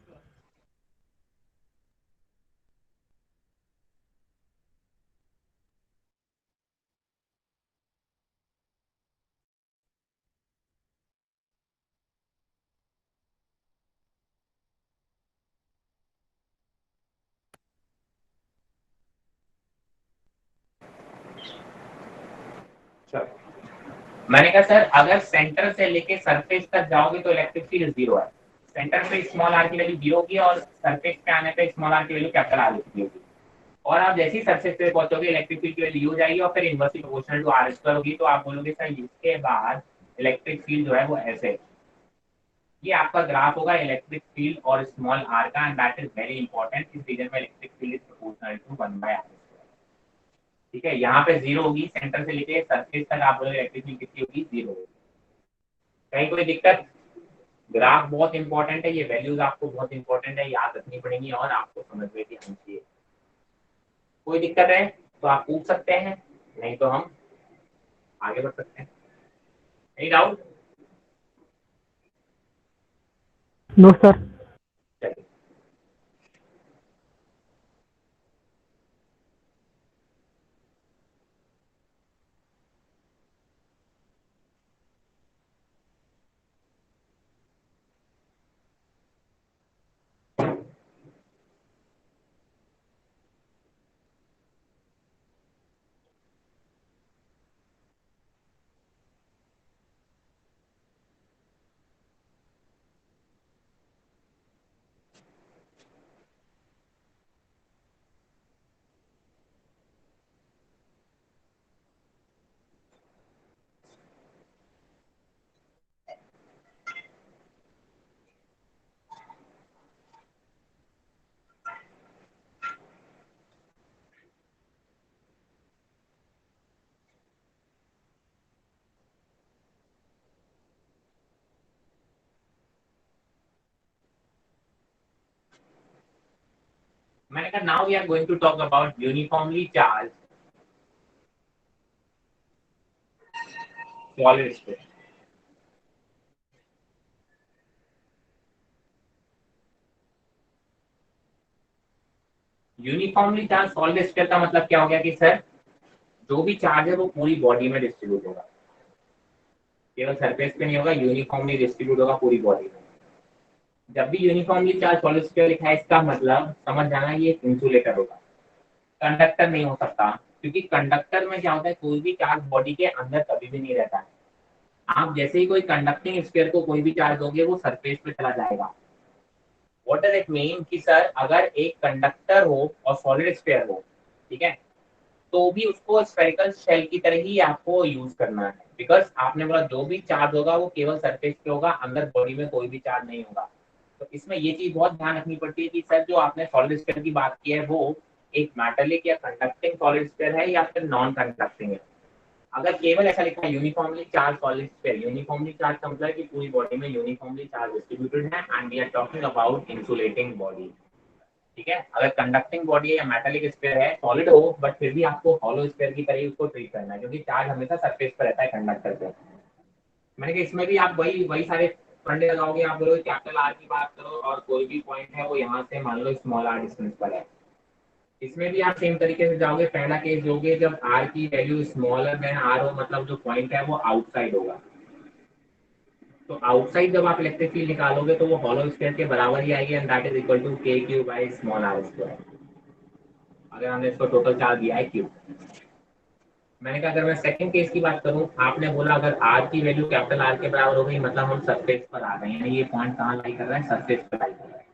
मैंने कहा सर अगर सेंटर से लेके सरफेस तक जाओगे तो इलेक्ट्रिक फील्ड जीरो है। सेंटर पे स्मॉल आर की वैल्यू जीरो होगी और सरफेस पे आने पे स्मॉल आर की वैल्यू कैपिटल आर होगी। और आप जैसे ही सरफेस पे पहुंचोगे इलेक्ट्रिक फील्ड की वैल्यू हो जाएगी और फिर inversely proportional to R square होगी। तो आप बोलोगे सर इसके बाद इलेक्ट्रिक फील्ड जो है वो ऐसे, ये आपका ग्राफ होगा इलेक्ट्रिक फील्ड और स्मॉल आर का, and that is very important. इस रीजन में electric field is proportional to 1/r। ठीक है, यहाँ पे जीरो होगी, सेंटर से लेके सरफेस तक आप बोलोगे इलेक्ट्रिक फील्ड कितनी होगी, जीरो होगी। कहीं कोई दिक्कत? ग्राफ बहुत इंपॉर्टेंट है, ये वैल्यूज आपको बहुत इंपॉर्टेंट है, याद रखनी पड़ेंगी और आपको समझ में भी आनी चाहिए। कोई दिक्कत है तो आप पूछ सकते हैं, नहीं तो हम आगे बढ़ सकते हैं। Any doubt? No sir. चलिए, मैंने कहा now we are going to talk about uniformly charge solid state. Uniformly charge solid state का मतलब क्या हो गया कि सर जो भी चार्ज है वो पूरी बॉडी में डिस्ट्रीब्यूट होगा, केवल सरफेस पे नहीं होगा, यूनिफॉर्मली डिस्ट्रीब्यूट होगा पूरी बॉडी में। जब भी यूनिफॉर्मली चार्ज सॉलिड स्टेट लिखा है इसका मतलब समझ जाना ये एक इंसुलेटर होगा, कंडक्टर नहीं हो सकता। क्योंकि कंडक्टर में क्या होता है, कोई भी चार्ज बॉडी के अंदर कभी भी नहीं रहता है। आप जैसे ही कोई कंडक्टिंग स्फीयर को कोई भी चार्ज दोगे वो सरफेस पे चला जाएगा। व्हाट डज इट मीन कि सर अगर एक कंडक्टर हो और सॉलिड स्फीयर हो, ठीक है, तो भी उसको स्फेरिकल शेल की तरह ही आपको यूज करना है। बिकॉज आपने बोला जो भी चार्ज होगा वो केवल सरफेस पे होगा, अंदर बॉडी में कोई भी चार्ज नहीं होगा। तो इसमें ये चीज बहुत ध्यान रखनी पड़ती है कि सर जो आपने सॉलिड स्फीयर की बात की है वो एक मेटेलिक या कंडक्टिंग सॉलिड स्फीयर है या फिर नॉन कंडक्टिंग है। अगर केवल ऐसा लिखा है uniformly charge solid sphere, uniformly charge का मतलब है कि पूरी बॉडी में यूनिफॉर्मली चार्ज डिस्ट्रीब्यूटेड है and we are talking about insulating body. ठीक है, अगर कंडक्टिंग बॉडी है या मेटालिक स्फीयर है, सॉलिड हो बट फिर भी आपको हॉलो स्फीयर की तरह ही उसको ट्रीट करना है क्योंकि चार्ज हमेशा सरफेस पर रहता है कंडक्टर पे। मैंने कहा इसमें भी आप वही वही सारे फंडे लगाओगे, आप बोलोगे कैपिटल आर की बात करो और कोई भी पॉइंट है वो यहाँ से मान लो स्मॉल आर डिस्टेंस पर है। इसमें भी आप सेम तरीके से जाओगे, पहला केस दोगे जब आर की वैल्यू स्मॉलर देन आर हो, मतलब जो पॉइंट है वो आउटसाइड होगा। तो आउटसाइड जब आप इलेक्ट्रिक फील्ड निकालोगे तो वो हॉलो स्फीयर के बराबर ही आएगी and that is equal to K Q by small R square. अगर हमने इसको टोटल चार्ज दिया है क्यू। मैंने कहा अगर मैं सेकंड केस की बात करूं, आपने बोला अगर आर की वैल्यू कैपिटल आर के बराबर हो गई, मतलब हम सरफेस पर आ गए, यानी ये पॉइंट कहाँ लाई कर रहा है, सरफेस पर लाई कर रहा है।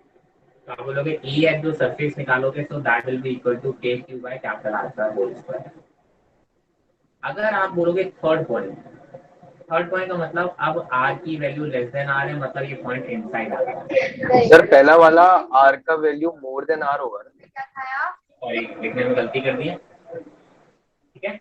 तो आप बोलोगे ई एट जो सरफेस निकालोगे, तो that will be equal to K Q by capital R का होल स्क्वायर। अगर आप बोलोगे थर्ड पॉइंट का मतलब अब आर की वैल्यू लेस देन आर है, मतलब ये पॉइंट इनसाइड आ गया। सर पहला वाला आर का वैल्यू मोर देन आर होगा ना? सॉरी, लिखने में गलती कर दी है, ठीक है।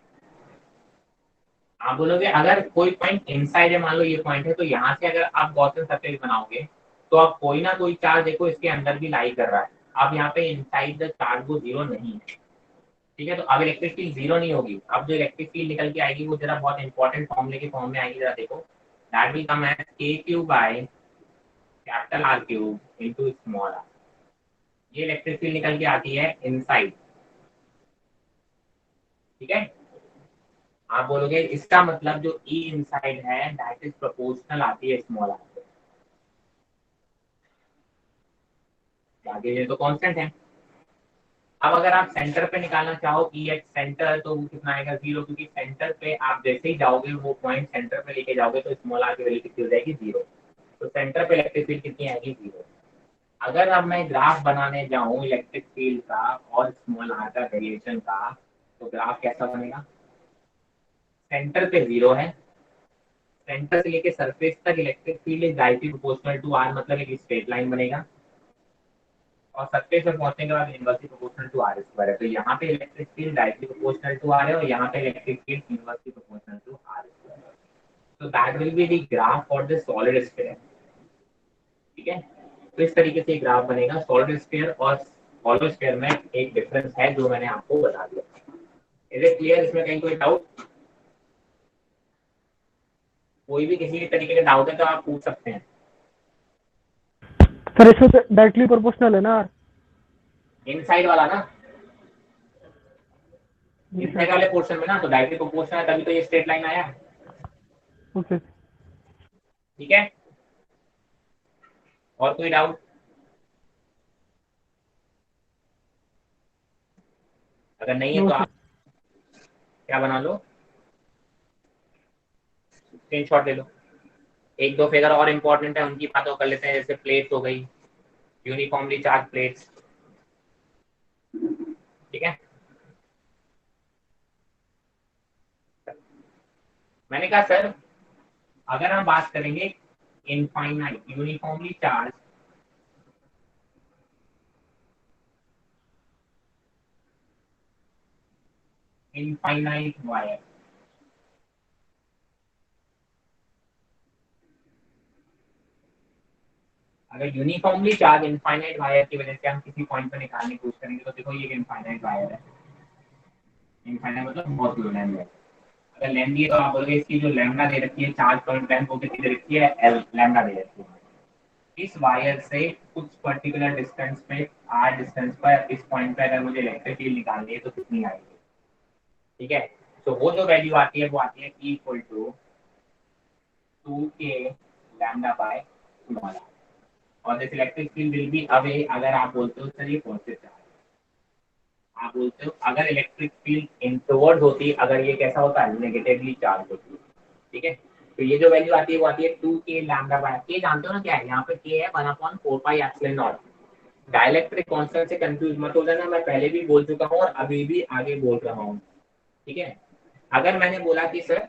आप बोलोगे अगर कोई पॉइंट इनसाइड है, मान लो ये पॉइंट है, तो यहाँ से अगर आप गॉसियन सरफेस बनाओगे तो आप कोई ना कोई चार्ज देखो इसके अंदर भी लाई कर रहा है। अब यहाँ पे इनसाइड द चार्ज वो जीरो नहीं है, ठीक है। तो अब इलेक्ट्रिक फील्ड जीरो नहीं होगी। अब जो इलेक्ट्रिक फील्ड निकल के आएगी वो जरा बहुत इंपॉर्टेंट फॉर्मूले के फॉर्म में आएगी, जरा देखो। That will come as K Q by capital R cube into small R. ये इलेक्ट्रिक फील्ड निकल के आती है इनसाइड, ठीक है। आप बोलोगे इसका मतलब जो ई इनसाइड है दैट इज प्रोपोर्शनल आती है स्मॉल आर से। आगे ये तो कांस्टेंट है। अब अगर आप सेंटर पे निकालना चाहो ई एट सेंटर, तो वो कितना आएगा, जीरो, क्योंकि सेंटर पे आप जैसे ही जाओगे वो पॉइंट सेंटर पे लेके जाओगे तो स्मॉल आर की वैल्यू कितनी हो जाएगी, जीरो। तो सेंटर पे इलेक्ट्रिक फील्ड कितनी आएगी, जीरो। अगर अब मैं ग्राफ बनाने जाऊं इलेक्ट्रिक फील्ड का और स्मॉल आर का वेरिएशन का, तो ग्राफ कैसा बनेगा, सेंटर पे जीरो है, सेंटर से लेके सरफेस तक electric field is directly proportional to R, मतलब एक स्ट्रेट लाइन बनेगा। और सरफेस पर पहुंचने के बाद inversely proportional to R square है। तो यहाँ पे electric field directly proportional to R है और यहाँ पे electric field inversely proportional to R square है। तो that will be the graph for the solid sphere, ठीक है। तो इस तरीके से ग्राफ बनेगा। सॉलिड स्फीयर और हॉलो स्फीयर में एक डिफरेंस है जो मैंने आपको बता दिया। Is it clear? इसमें कहीं कोई डाउट? कोई भी किसी भी तरीके का डाउट है तो आप पूछ सकते हैं। सर इसमें तो डायरेक्टली प्रोपोर्शनल है ना आर? इनसाइड वाला ना, इनसाइड वाले पोर्शन में ना तो डायरेक्टली प्रोपोर्शनल है, तभी तो ये स्ट्रेट लाइन आया, ओके। ठीक है। और कोई डाउट? अगर नहीं है तो आप क्या बना लो, स्क्रीनशॉट ले लो। एक दो फिगर और इम्पोर्टेंट है, उनकी बातों कर लेते हैं। जैसे प्लेट्स हो गई, यूनिफॉर्मली चार्ज प्लेट्स, ठीक है। मैंने कहा सर अगर हम बात करेंगे infinite uniformly charge infinite wire, अगर यूनिफॉर्मली चार्ज इनफाइनाइट वायर की वजह से हम किसी पॉइंट पर निकालने की कोशिश करेंगे, तो देखो ये इनफाइनाइट वायर है। इनफाइनाइट मतलब बहुत लो लेंथ है। अगर लेंथ दी है तो आप बोलोगे इसकी जो लैम्डा दे रखी है, चार्ज पॉइंट लेंथ, वो कितनी दे रखी है, एल लैम्डा दे रखी है। इस वायर से कुछ पर्टिकुलर डिस्टेंस पे, आर डिस्टेंस पर, इस पॉइंट पे अगर मुझे इलेक्ट्रिक फील्ड निकालनी है तो कितनी आएगी, ठीक है। तो वो जो वैल्यू आती है वो आती है E equal to 2k lambda by small R. और this electric field will be away, अगर आप बोलते हो सर ये पॉजिटिव चार्ज, आप बोलते हो अगर इलेक्ट्रिक फील्ड इंट्रोवर्ट होती, अगर ये कैसा होता है, नेगेटिवली चार्ज होती है, ठीक है। तो ये जो वैल्यू आती है वो आती है 2k लैम्डा बाय, के जानते हो ना क्या है, यहाँ पे k है 1/4 pi epsilon not. Dielectric constant से कंफ्यूज मत हो जाना, मैं पहले भी बोल चुका हूँ और अभी भी आगे बोल रहा हूँ, ठीक है। अगर मैंने बोला कि सर,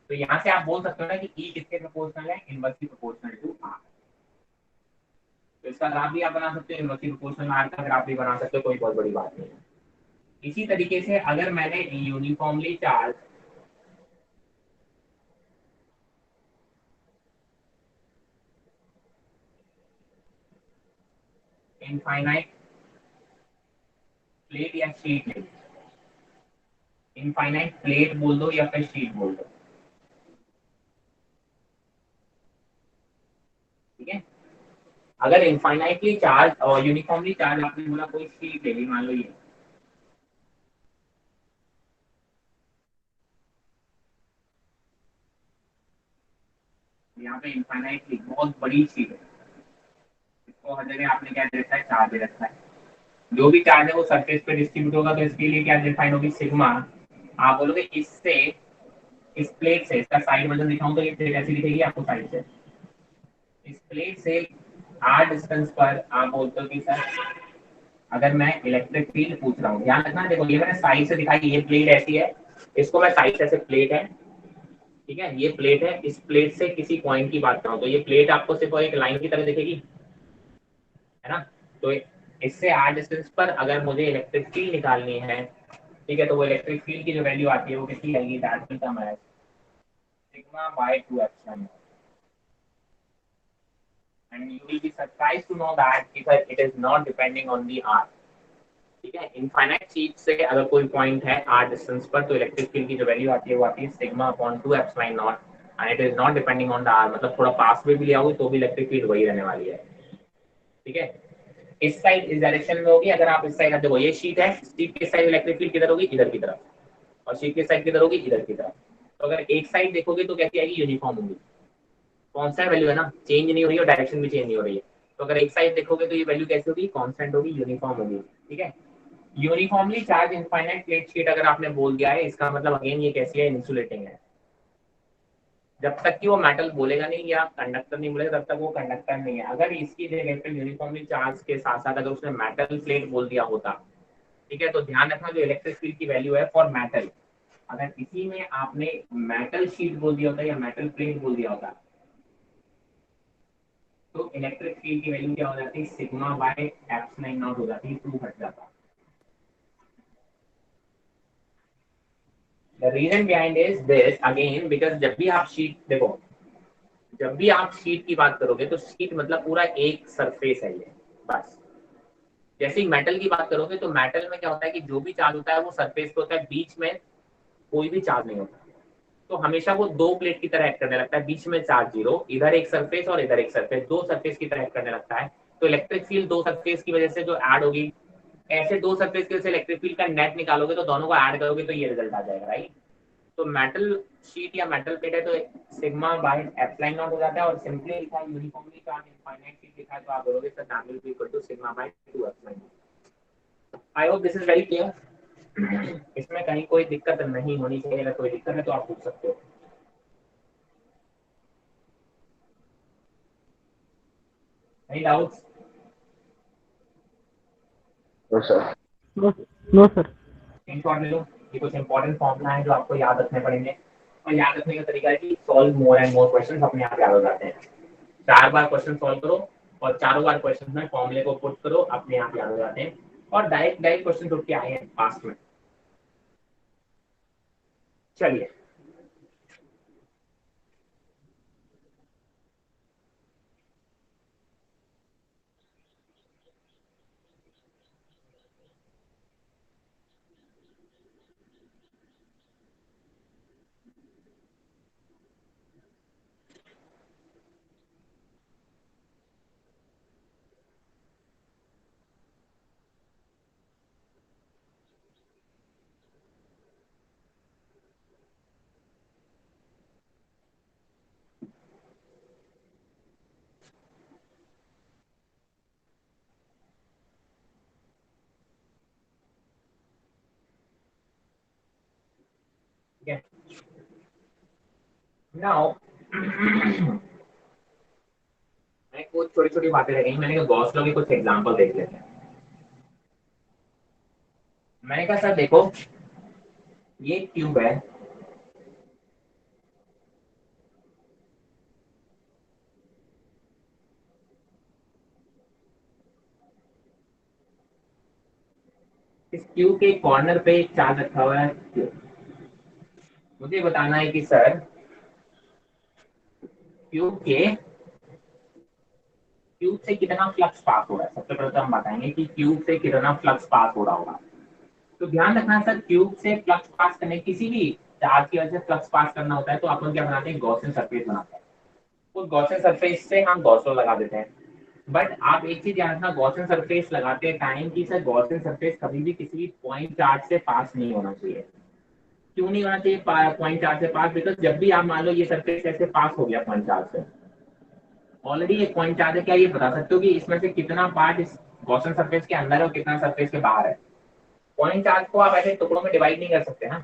तो यहाँ से आप बोल सकते हो ना कि E किसके प्रोपोर्शनल है, इनवर्सली प्रोपोर्शनल टू R। तो इसका ग्राफ भी आप बना सकते हो, इनवर्सली प्रोपोर्शनल R का ग्राफ भी बना सकते हो, कोई बहुत बड़ी बात नहीं है। इसी तरीके से अगर मैंने यूनिफॉर्मली चार्ज इनफाइनाइट प्लेट या शीट ले, इनफाइनाइट प्लेट बोल दो या फिर शीट बोल दो, ठीक है। अगर इनफाइनाइटली चार्ज और यूनिफॉर्मली चार्ज आपने बोला कोई शीट ले ली, मान लो ये, यहाँ पे इनफाइनाइटली बहुत बड़ी शीट है, इसको हर जगह आपने क्या दे रखा है, चार्ज दे रखा है। जो भी चार्ज है वो सरफेस पे डिस्ट्रीब्यूट होगा, तो इसके लिए क्या डिफाइन होगी, सिग्मा आप बोलोगे इससे, इस प्लेट से, इसका साइड वर्जन दिखाऊं तो ये प्लेट ऐसी दिखेगी आपको साइड से, इस प्लेट से आर डिस्टेंस पर आप बोलते हो कि सर अगर मैं इलेक्ट्रिक फील्ड पूछ रहा हूँ, ध्यान रखना, देखो ये मैंने साइड से दिखाई, ये प्लेट ऐसी है, इसको मैं साइड से, ऐसे प्लेट है, ठीक है, ये प्लेट है, इस प्लेट से किसी पॉइंट की बात करूँ तो ये प्लेट आपको सिर्फ एक लाइन की तरह दिखेगी, है ना। तो इससे आर डिस्टेंस पर अगर मुझे इलेक्ट्रिक फील्ड निकालनी है, ठीक है, तो वो इलेक्ट्रिक फील्ड की जो वैल्यू आती है वो कितनी आएगी, that will come as sigma by 2 epsilon, and you will be surprised to know that because it is not depending on the r, ठीक है। इनफाइनाइट शीट से अगर कोई पॉइंट है आर डिस्टेंस पर तो इलेक्ट्रिक फील्ड की जो वैल्यू आती है वो आती है sigma upon 2 epsilon not, and it is not depending on the R, मतलब थोड़ा पास में भी लिया हो तो भी इलेक्ट्रिक फील्ड वही रहने वाली है, ठीक है। इस साइड इस डायरेक्शन में होगी, अगर आप इस साइड देखो, ये शीट है, शीट की साइड इलेक्ट्रिक फील्ड किधर होगी, इधर की तरफ, और शीट की साइड किधर होगी, इधर की तरफ। तो अगर एक साइड देखोगे तो कैसी आएगी, यूनिफॉर्म होगी, कांस्टेंट वैल्यू है ना, चेंज नहीं हो रही है और डायरेक्शन भी चेंज नहीं हो रही है। तो अगर एक साइड देखोगे तो ये वैल्यू कैसी होगी, कांस्टेंट होगी, यूनिफॉर्म होगी, ठीक है। Uniformly charge infinite plate sheet अगर आपने बोल दिया है, इसका मतलब अगेन ये कैसी है, इंसुलेटिंग है। जब तक कि वो मेटल बोलेगा नहीं या कंडक्टर नहीं बोलेगा तब तक वो कंडक्टर नहीं है। अगर इसकी जगह पे यूनिफॉर्मली चार्ज के साथ साथ अगर उसने मेटल प्लेट बोल दिया होता, ठीक है, तो ध्यान रखना जो इलेक्ट्रिक फील्ड की वैल्यू है फॉर मेटल, अगर इसी में आपने मेटल शीट बोल दिया होता या मेटल प्लेट बोल दिया होता तो इलेक्ट्रिक फील्ड की वैल्यू क्या हो जाती, सिग्मा बाय एप्सिलॉन नॉट हो जाती, 2 हट जाता। The reason behind is this again because जब भी आप शीट देखो, जब भी आप शीट की बात करोगे तो शीट मतलब पूरा एक सरफेस है ये, बस। जैसे ही मेटल की बात करोगे तो मेटल में क्या होता है कि जो भी चार्ज होता है वो सरफेस पे होता है, बीच में कोई भी चार्ज नहीं होता, तो हमेशा वो दो प्लेट की तरह एक्ट करने लगता है, बीच में चार्ज जीरो, इधर एक सरफेस और इधर एक सरफेस, दो सरफेस की तरह एक्ट करने लगता है। तो इलेक्ट्रिक फील्ड दो सरफेस की वजह से जो ऐड होगी, ऐसे दो सरफेस की वजह से इलेक्ट्रिक फील्ड का नेट निकालोगे तो दोनों को ऐड करोगे तो ये रिजल्ट आ जाएगा, राइट। तो मेटल शीट या मेटल प्लेट है तो सिग्मा बाय एप्सिलॉन नॉट हो जाता है, और सिंपली लिखा है यूनिफॉर्मली चार्ज इनफाइनाइट शीट लिखा है तो आप बोलोगे sir that will be equal to sigma by 2 epsilon. I hope this is very clear. इसमें कहीं कोई दिक्कत नहीं होनी चाहिए, अगर कोई दिक्कत है तो आप पूछ सकते हो। Any doubts? No, sir. No no sir. In short ले लो, ये कुछ इंपॉर्टेंट फॉर्मूला है जो आपको याद रखने पड़ेंगे, और याद रखने का तरीका है कि solve more and more questions अपने आप याद हो जाते हैं। 4 बार क्वेश्चन सॉल्व करो और चारों बार क्वेश्चन में फॉर्मूले को पुट करो, अपने आप याद हो जाते हैं, और डायरेक्ट डायरेक्ट क्वेश्चन उठ के आए हैं पास्ट में। चलिए नाउ मैं कुछ छोटी छोटी बातें रह गई, मैंने कहा गॉस लॉ के कुछ एग्जांपल देख लेते हैं। मैंने कहा सर देखो ये ट्यूब है, इस ट्यूब के कॉर्नर पे एक चार्ज रखा हुआ है, मुझे बताना है कि सर ट्यूब से कितना फ्लक्स पास हो रहा है। सबसे पहले तो हम बताएंगे कि ट्यूब से कितना फ्लक्स पास हो रहा होगा। तो ध्यान रखना सर, ट्यूब से फ्लक्स पास करने, किसी भी चार्ज की वजह से फ्लक्स पास करना होता है तो अपन क्या बनाते हैं, गॉसियन सरफेस बनाते हैं। उस गॉसियन सरफेस से हम गॉस लॉ लगा देते हैं। बट आप एक चीज ध्यान रखना, गॉसियन सरफेस लगाते टाइम की सर गॉसियन सरफेस कभी भी किसी भी पॉइंट चार्ज से पास नहीं होना चाहिए। क्यों नहीं होना चाहिए पॉइंट चार्ज से पास? बिकॉज जब भी आप मान लो ये सरफेस ऐसे पास हो गया पॉइंट चार्ज से, ऑलरेडी एक पॉइंट चार्ज है, क्या ये बता सकते हो कि इसमें से कितना पार्ट इस गॉसियन सरफेस के अंदर है और कितना सरफेस के बाहर है? पॉइंट चार्ज को आप ऐसे टुकड़ों में डिवाइड नहीं कर सकते ना,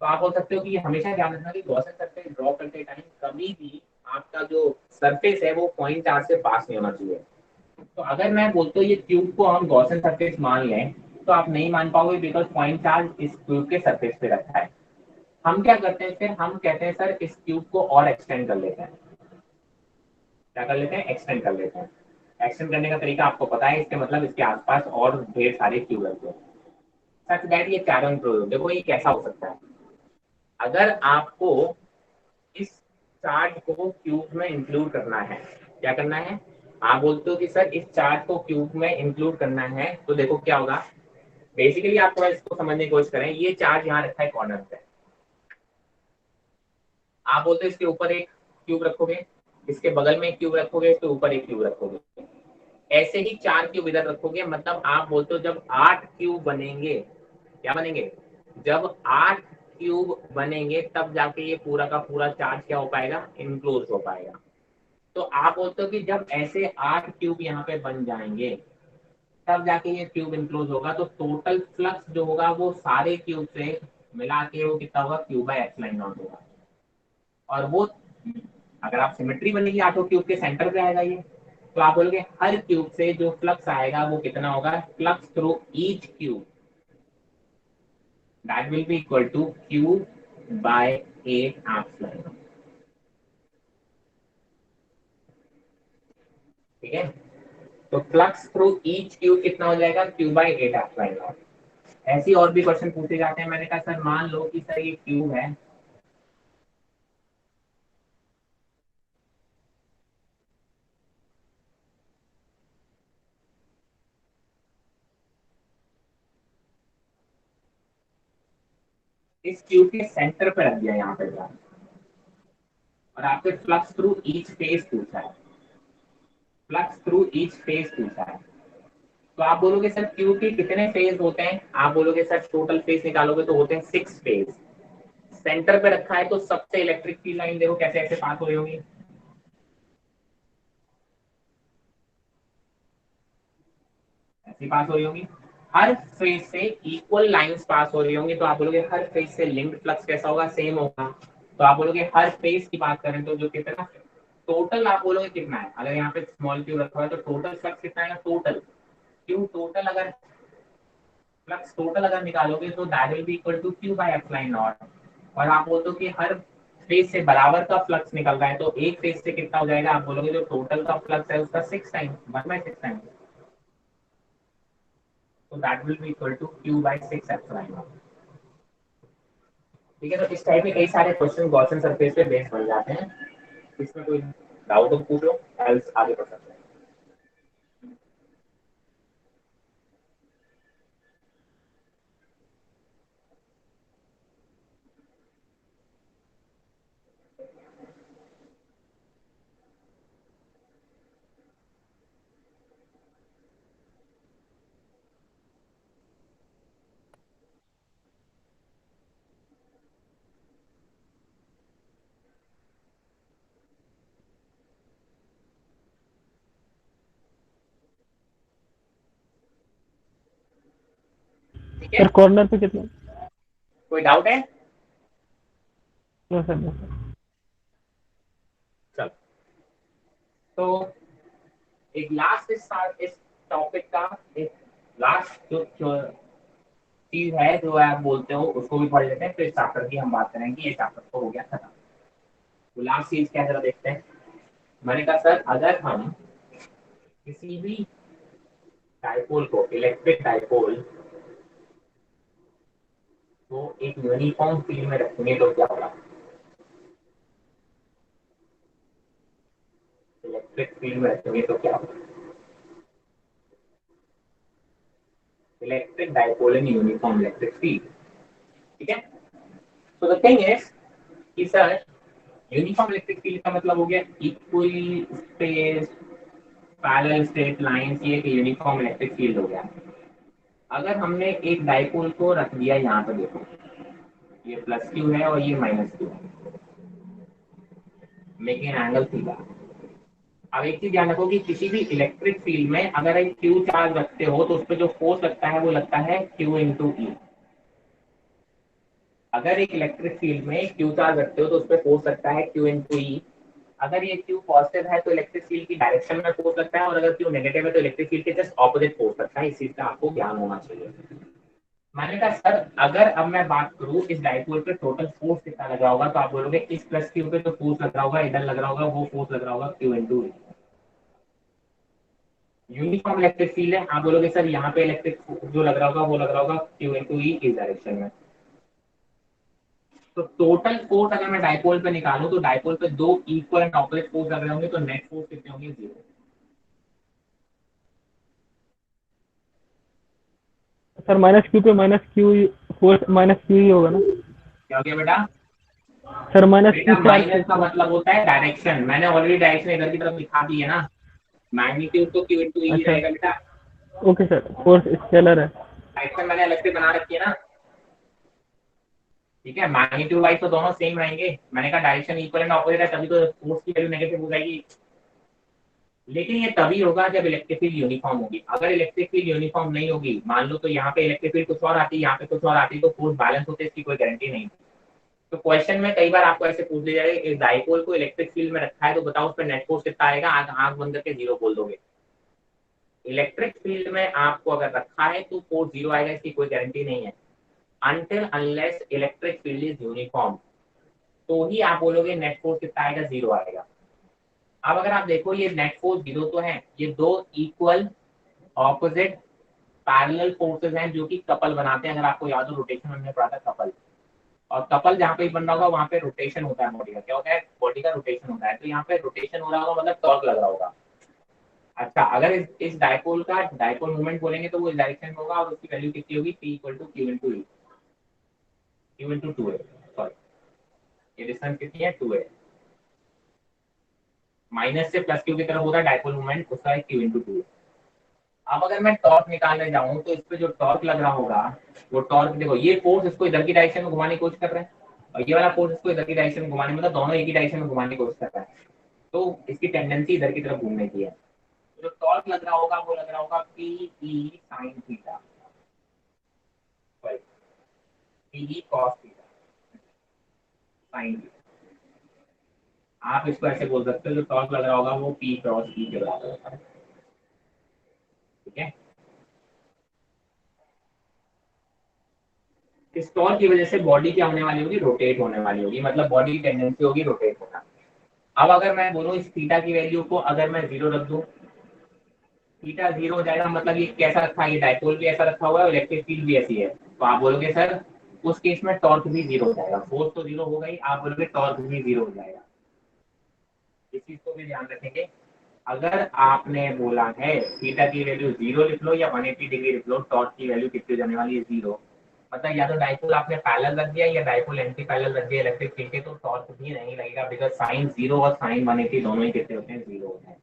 तो आप बोल सकते हो कि हमेशा ध्यान रखना कि गॉसियन सरफेस ड्रॉ करते टाइम कभी भी आपका जो सरफेस है वो पॉइंट चार्ज से पास नहीं होना चाहिए। तो अगर मैं बोलता हूँ ये क्यूब को हम गॉसियन सरफेस मान लें तो आप नहीं मान पाओगे, बिकॉज पॉइंट चार्ज इस क्यूब के सरफेस पे रखा है। हम क्या करते हैं फिर, हम कहते हैं सर इस क्यूब को और एक्सटेंड कर लेते हैं। क्या कर लेते हैं? एक्सटेंड कर लेते हैं। एक्सटेंड करने का तरीका आपको पता है, इसके मतलब इसके आसपास और ढेर सारे क्यूब रखते हैं, सच दैट ये चारों इंक्लूड। देखो ये कैसा हो सकता है, अगर आपको इस चार्ज को क्यूब में इंक्लूड करना है, क्या करना है? आप बोलते हो कि सर इस चार्ज को क्यूब में इंक्लूड करना है, तो देखो क्या होगा। बेसिकली आप थोड़ा इसको समझने की कोशिश करें, ये चार्ज यहाँ रखा है कॉर्नर पे, आप बोलते हो इसके ऊपर एक क्यूब रखोगे, इसके बगल में एक क्यूब रखोगे, इसके ऊपर एक क्यूब रखोगे, ऐसे ही 4 क्यूब इधर रखोगे। मतलब आप बोलते हो जब 8 क्यूब बनेंगे, क्या बनेंगे? जब 8 क्यूब बनेंगे तब जाके ये पूरा का पूरा चार्ज क्या हो पाएगा? इनक्लोज हो पाएगा। तो आप बोलते हो कि जब ऐसे 8 क्यूब यहाँ पे बन जाएंगे तब जाके ये क्यूब इनक्लोज होगा। तो टोटल फ्लक्स जो होगा वो सारे क्यूब से मिला के वो कितना होगा? क्यू बाय एप्सिलॉन नॉट होगा। और वो अगर आप सिमेट्री बनेगी 8 क्यूब के सेंटर पे आएगा ये, तो आप बोलोगे हर क्यूब से जो फ्लक्स आएगा वो कितना होगा? Flux through each cube that will be equal to Q by 8 epsilon. ठीक है, तो फ्लक्स थ्रू ईच क्यूब कितना हो जाएगा? Q by 8 epsilon. ऐसी और भी क्वेश्चन पूछे जाते हैं। मैंने कहा सर मान लो कि सर ये क्यूब है, इस क्यूब के सेंटर पे रख दिया यहाँ पे चार्ज, और आपसे फ्लक्स थ्रू ईच फेज पूछा है, फ्लक्स थ्रू ईच फेज पूछा है। तो आप बोलोगे सर क्यूब के कितने फेज होते हैं? आप बोलोगे सर टोटल फेज निकालोगे तो होते हैं 6 फेज। सेंटर पे रखा है तो सबसे इलेक्ट्रिक फील्ड लाइन देखो कैसे ऐसे पास हो रही होगी, ऐसी पास हो रही होगी। हर फेज से इक्वल लाइंस पास हो रही होंगी, तो आप बोलोगे हर फेज से लिंक्ड फ्लक्स कैसा होगा? सेम होगा। तो आप बोलोगे हर फेज की बात करें तो जो कितना टोटल, आप बोलोगे कितना है? अगर यहाँ पे स्मॉल क्यू रखा हुआ है तो टोटल फ्लक्स कितना है? टोटल क्यू टोटल अगर फ्लक्स टोटल अगर निकालोगे तो that will be equal to Q by epsilon not. और आप बोल दो कि हर फेज से बराबर का फ्लक्स निकल रहा है, तो एक फेज से कितना हो जाएगा? आप बोलोगे जो टोटल का फ्लक्स है उसका 6 टाइम्स, 1/6 टाइम्स, तो that will be equal to Q by 6 epsilon not. ठीक है, तो इस टाइप के कई सारे क्वेश्चन गॉसियन सरफेस पे बेस बन जाते हैं। इसमें कोई डाउट हो पूछो, एल्स आगे बढ़ सकते हैं। ठीक है, सर कॉर्नर पे कितना? कोई डाउट है? No sir, no sir. चलो, तो एक लास्ट इस टॉपिक का एक लास्ट जो चीज है जो आप बोलते हो उसको भी पढ़ लेते हैं, फिर चैप्टर की हम बात करेंगे। ये चैप्टर तो हो गया खत्म। तो लास्ट चीज क्या जरा देखते हैं। मैंने कहा सर अगर हम किसी भी डाइपोल को, इलेक्ट्रिक डाइपोल को एक यूनिफॉर्म फील्ड में रखेंगे तो क्या होगा? इलेक्ट्रिक फील्ड में रखेंगे तो क्या होगा? Electric dipole in uniform electric field. ठीक है, तो द थिंग इज कि सर यूनिफॉर्म इलेक्ट्रिक फील्ड का मतलब हो गया equal space parallel straight lines, ये एक यूनिफॉर्म इलेक्ट्रिक फील्ड हो गया। अगर हमने एक डाइपोल को रख दिया यहाँ पे, देखो ये प्लस क्यू है और ये माइनस क्यू है, मेकिंग एन एंगल थीटा। अब एक चीज ध्यान रखो कि किसी भी इलेक्ट्रिक फील्ड में अगर एक क्यू चार्ज रखते हो तो उस पर जो फोर्स लगता है वो लगता है क्यू इंटू ई। अगर एक इलेक्ट्रिक फील्ड में Q चार्ज रखते हो तो उस पर फोर्स लगता है Q इंटू ई। अगर ये Q पॉजिटिव है तो इलेक्ट्रिक फील्ड की डायरेक्शन में फोर्स लगता है, और अगर Q नेगेटिव है तो इलेक्ट्रिक फील्ड के जस्ट ऑपोजिट फोर्स लगता है। इस चीज का आपको ज्ञान होना चाहिए। मैंने कहा सर अगर अब मैं बात करूं इस डाइपोल पे टोटल फोर्स कितना लग रहा होगा, तो आप बोलोगे इस प्लस Q पे तो फोर्स लग रहा होगा, इधर लग रहा होगा, वो फोर्स लग रहा होगा Q इंटू ई। यूनिफॉर्म इलेक्ट्रिक फील्ड है, आप बोलोगे सर यहाँ पे इलेक्ट्रिक जो लग रहा होगा वो लग रहा होगा Q इंटू ई इस डायरेक्शन में। तो टोटल फोर्स अगर मैं डाइपोल पे निकालूं तो डाइपोल पे दो इक्वल एंड ऑपोजिट फोर्स लग रहे होंगे, तो नेट फोर्स कितने होंगे? 0। सर माइनस क्यू पे minus Q, force minus Q ही होगा ना? क्या हो गया बेटा? सर माइनस बेटा क्यू चार्ज माइनस का मतलब होता है डायरेक्शन, मैंने ऑलरेडी डायरेक्शन इधर की तरफ दिखा दी है ना। मैग्नीट्यूड तो Q इंटू ई अच्छा रहेगा बेटा। ओके सर, फोर्स स्केलर है। डायरेक्शन मैंने अलग से बना रखी है ना। ठीक है, मैग्नीट्यूड वाइज तो दोनों सेम रहेंगे। मैंने कहा डायरेक्शन इक्वल एंड ऑपोजिट है तभी तो फोर्स की वैल्यू नेगेटिव हो जाएगी। लेकिन ये तभी होगा जब इलेक्ट्रिक फील्ड यूनिफॉर्म होगी। अगर इलेक्ट्रिक फील्ड यूनिफॉर्म नहीं होगी, मान लो तो यहाँ पे इलेक्ट्रिक फील्ड कुछ और आती, यहाँ पे कुछ और आती, तो फोर्स बैलेंस होते इसकी कोई गारंटी नहीं। तो क्वेश्चन में कई बार आपको ऐसे पूछ लिया जाएगा, एक डाइपोल को इलेक्ट्रिक फील्ड में रखा है तो बताओ उस पर नेट फोर्स कितना आएगा? आंख बंद करके 0 बोल दोगे। इलेक्ट्रिक फील्ड में आपको अगर रखा है तो फोर्स 0 आएगा, इसकी कोई गारंटी नहीं है। Until unless electric field is uniform, तो ही आप बोलोगे नेट फोर्स कितना आएगा? 0 आएगा। अब अगर आप देखो ये नेट फोर्स 0 तो है, ये दो इक्वल ऑपोजिट पैरेलल फोर्सेस हैं जो कि कपल बनाते हैं। अगर आपको याद हो रोटेशन हमने पढ़ा था कपल, और कपल जहाँ पे भी बन रहा होगा वहाँ पे रोटेशन होता है बॉडी का। क्या होता है? बॉडी का रोटेशन होता है। तो यहाँ पे रोटेशन हो रहा होगा मतलब टॉर्क लग रहा होगा। अच्छा, अगर इस डाइपोल का डाइपोल मूवमेंट बोलेंगे तो वो इस डायरेक्शन में होगा, और उसकी वैल्यू कितनी होगी? P equal to Q into E, Q into 2 है। सॉरी, ये डिस्टेंस कितनी है? 2 है। माइनस से प्लस Q की तरफ होता है डाइपोल मूवमेंट, उसका है Q इंटू 2। अब अगर मैं टॉर्क निकालने जाऊं तो इस पे जो टॉर्क लग रहा होगा, वो टॉर्क देखो, ये फोर्स इसको इधर की डायरेक्शन में घुमाने की कोशिश कर रहा है, और ये वाला फोर्स इसको इधर की डायरेक्शन में घुमाने, मतलब दोनों एक ही डायरेक्शन में घुमाने की कोशिश कर रहा है। तो इसकी टेंडेंसी इधर की तरफ घूमने की है। तो जो टॉर्क लग रहा होगा वो लग रहा होगा P E sine theta, P E cos theta, sine theta. आप इसको ऐसे बोल सकते हो, जो टॉर्क लग रहा होगा वो पी क्रॉस ई के बराबर होता है। ठीक है, इस टॉर्क की वजह से बॉडी क्या होने वाली होगी? रोटेट होने वाली होगी, मतलब बॉडी की टेंडेंसी होगी रोटेट होना। अब अगर मैं बोलूं इस थीटा की वैल्यू को अगर मैं 0 रख दूं, थीटा 0 हो जाएगा, मतलब ये कैसा रखा है? ये डाइपोल भी ऐसा रखा हुआ है, इलेक्ट्रिक फील्ड भी ऐसी है। तो आप बोलोगे सर उस केस में टॉर्क भी 0 हो जाएगा। फोर्स तो 0 हो गई, आप बोलोगे टॉर्क भी 0 हो जाएगा। इस चीज को भी ध्यान रखेंगे। अगर आपने बोला है थीटा की वैल्यू 0 लिख लो या 180 डिग्री लिख लो, टॉर्क की वैल्यू कितनी जाने वाली है? 0। मतलब या तो डाइपोल आपने पैरेलल रख दिया या डाइपोल एंटी पैरेलल रख दिया इलेक्ट्रिक फील्ड के, तो टॉर्क भी नहीं लगेगा, बिकॉज साइन 0 और साइन 180 दोनों ही कितने होते हैं? 0 होते हैं।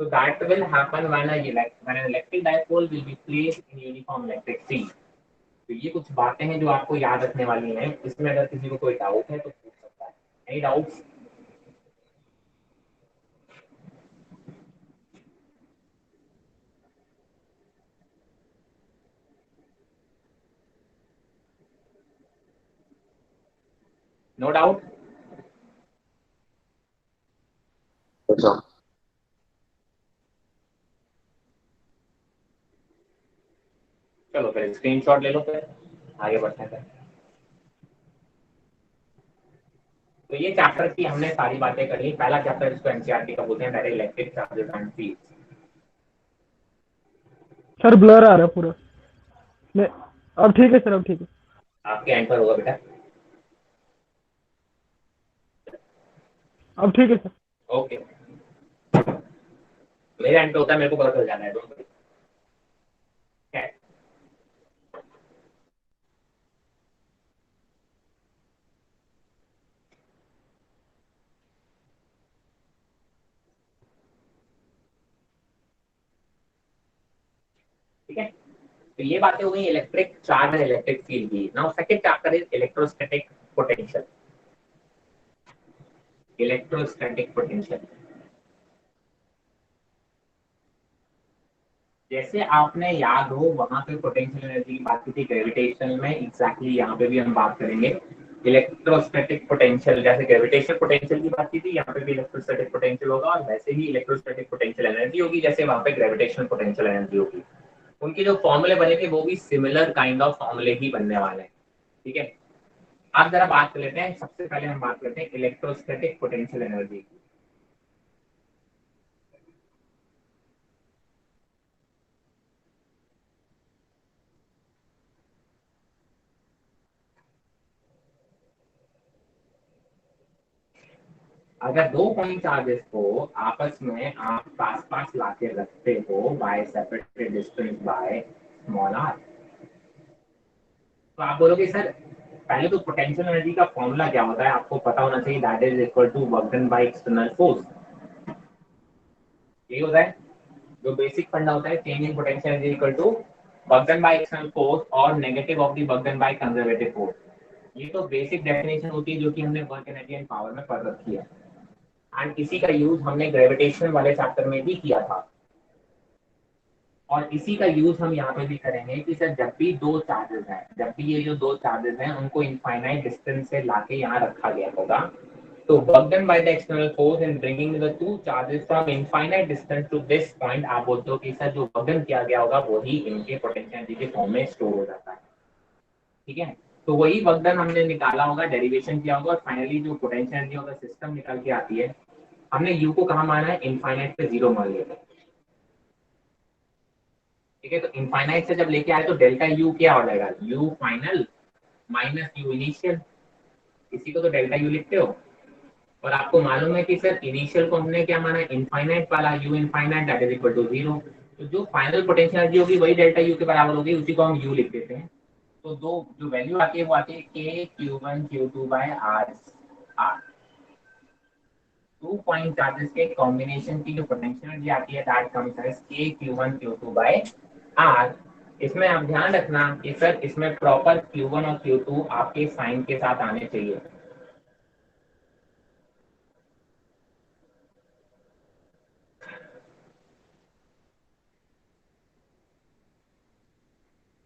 So that will happen when an electric dipole will be placed in uniform electric field. तो ये कुछ बातें हैं जो आपको याद रखने वाली हैं। इसमें अगर किसी को कोई डाउट है तो पूछ सकता है। Any doubts? No doubt? अच्छा, चलो फिर स्क्रीनशॉट ले लो, फिर आगे बढ़ते हैं। तो ये चैप्टर की हमने सारी बातें कर ली। पहला चैप्टर इसको एनसीईआरटी का बोलते हैं, direct electric charges and fields. Sir blur आ रहा है पूरा। नहीं, अब ठीक है सर, अब ठीक है। आपके एंड पर होगा बेटा। अब ठीक है सर। ओके, मेरे एंड पे होता है, मेरे को पता चल जाना है। Don't worry. ठीक है, तो ये बातें हो गई electric charge and electric field की। Now second chapter is electrostatic potential. Electrostatic potential. जैसे आपने याद हो वहां पे पोटेंशियल एनर्जी की बात की थी ग्रेविटेशन में, एग्जैक्टली यहाँ पे भी हम बात करेंगे इलेक्ट्रोस्टैटिक पोटेंशियल। जैसे ग्रेविटेशनल पोटेंशियल की बात की थी, यहाँ पे भी इलेक्ट्रोस्टैटिक पोटेंशियल होगा, और वैसे ही इलेक्ट्रोस्टैटिक पोटेंशियल एनर्जी होगी जैसे वहां पे ग्रेविटेशनल पोटेंशियल एनर्जी होगी। उनके जो फॉर्मूले बने थे वो भी सिमिलर काइंड ऑफ फॉर्मूले ही बनने वाले हैं। ठीक है, अब जरा बात कर लेते हैं, सबसे पहले हम बात करते हैं इलेक्ट्रोस्टैटिक पोटेंशियल एनर्जी की। अगर दो पॉइंट चार्जेस को आपस में आप पास पास लाके रखते हो by separated distance by small R, तो आप बोलोगे सर पहले तो पोटेंशियल एनर्जी का फॉर्मूला क्या होता है आपको पता होना चाहिए, that is equal to work done by external force. यही होता है जो बेसिक फंडा होता है, change in potential energy equal to work done by external force और negative of the work done by conservative force. ये तो बेसिक डेफिनेशन होती है जो कि हमने वर्क एनर्जी एंड पावर में पढ़ रखी है, एंड इसी का यूज हमने ग्रेविटेशन वाले चैप्टर में भी किया था, और इसी का यूज हम यहाँ पे भी करेंगे कि सर जब भी दो चार्जेस हैं, जब भी ये जो दो चार्जेस हैं उनको इनफाइनाइट डिस्टेंस से लाके यहाँ रखा गया होगा, तो work done by the external force in bringing the two charges from infinite distance to this point, आप बोलते हो कि सर जो वर्क डन किया गया होगा वही इनके पोटेंशियल एनर्जी के फॉर्म में स्टोर हो जाता है। ठीक है, तो वही वर्क डन हमने निकाला होगा, डेरिवेशन किया होगा, और फाइनली जो पोटेंशियल एनर्जी होगा सिस्टम निकल के आती है। हमने यू को कहाँ माना है, इनफाइनाइट पे जीरो मान लिया। ठीक है, तो इनफाइनाइट से जब लेके आए तो डेल्टा यू क्या हो जाएगा, you final minus U initial, इसी को तो डेल्टा यू लिखते हो। और आपको मालूम है कि सर इनिशियल को हमने क्या माना है, इनफाइनाइट वाला, U infinite that is equal to zero, तो जो फाइनल पोटेंशियल एनर्जी होगी वही डेल्टा यू के बराबर होगी, उसी को हम यू लिख देते हैं। तो दो जो वैल्यू आती है वो आती है K Q one Q two by R R. Two point charges के कॉम्बिनेशन की जो पोटेंशियल एनर्जी आती है that comes as K Q one Q two by R. इसमें आप ध्यान रखना कि सर इसमें प्रॉपर Q1 और Q2 आपके साइन के साथ आने चाहिए।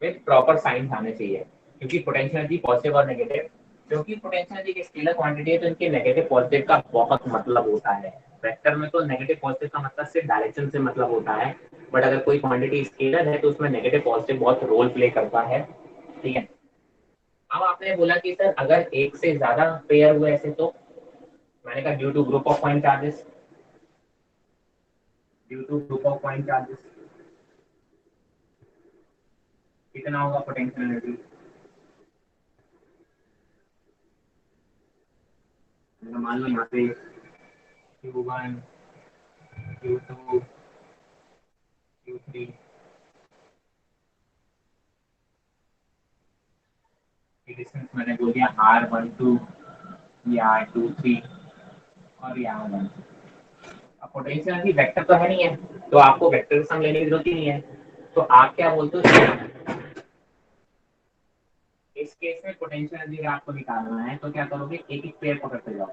विद प्रॉपर साइंस आने चाहिए, क्योंकि पोटेंशियल एनर्जी पॉजिटिव और नेगेटिव, क्योंकि पोटेंशियल एनर्जी की स्केलर क्वांटिटी है तो इनके नेगेटिव पॉजिटिव का बहुत मतलब होता है। वेक्टर में तो नेगेटिव पॉजिटिव का मतलब सिर्फ डायरेक्शन से मतलब होता है, बट अगर कोई क्वांटिटी स्केलर है तो उसमें नेगेटिव पॉजिटिव बहुत रोल प्ले करता है। ठीक है, अब आपने बोला कि सर अगर एक से ज्यादा पेयर हुए ऐसे, तो मैंने कहा due to group of point charges, due to group of point charges कितना होगा पोटेंशियल एनर्जी, मान लो यहाँ पे Q1 Q2 Q3 की डिस्टेंस मैंने बोल दिया R12 या R23 और ये R12। अब पोटेंशियल एनर्जी वेक्टर तो है नहीं है, तो आपको वेक्टर सम लेने की जरूरत ही नहीं है। तो आप क्या बोलते हो, इस केस में पोटेंशियल एनर्जी अगर आपको निकालना है तो क्या करोगे, एक एक पेयर पकड़ते जाओ।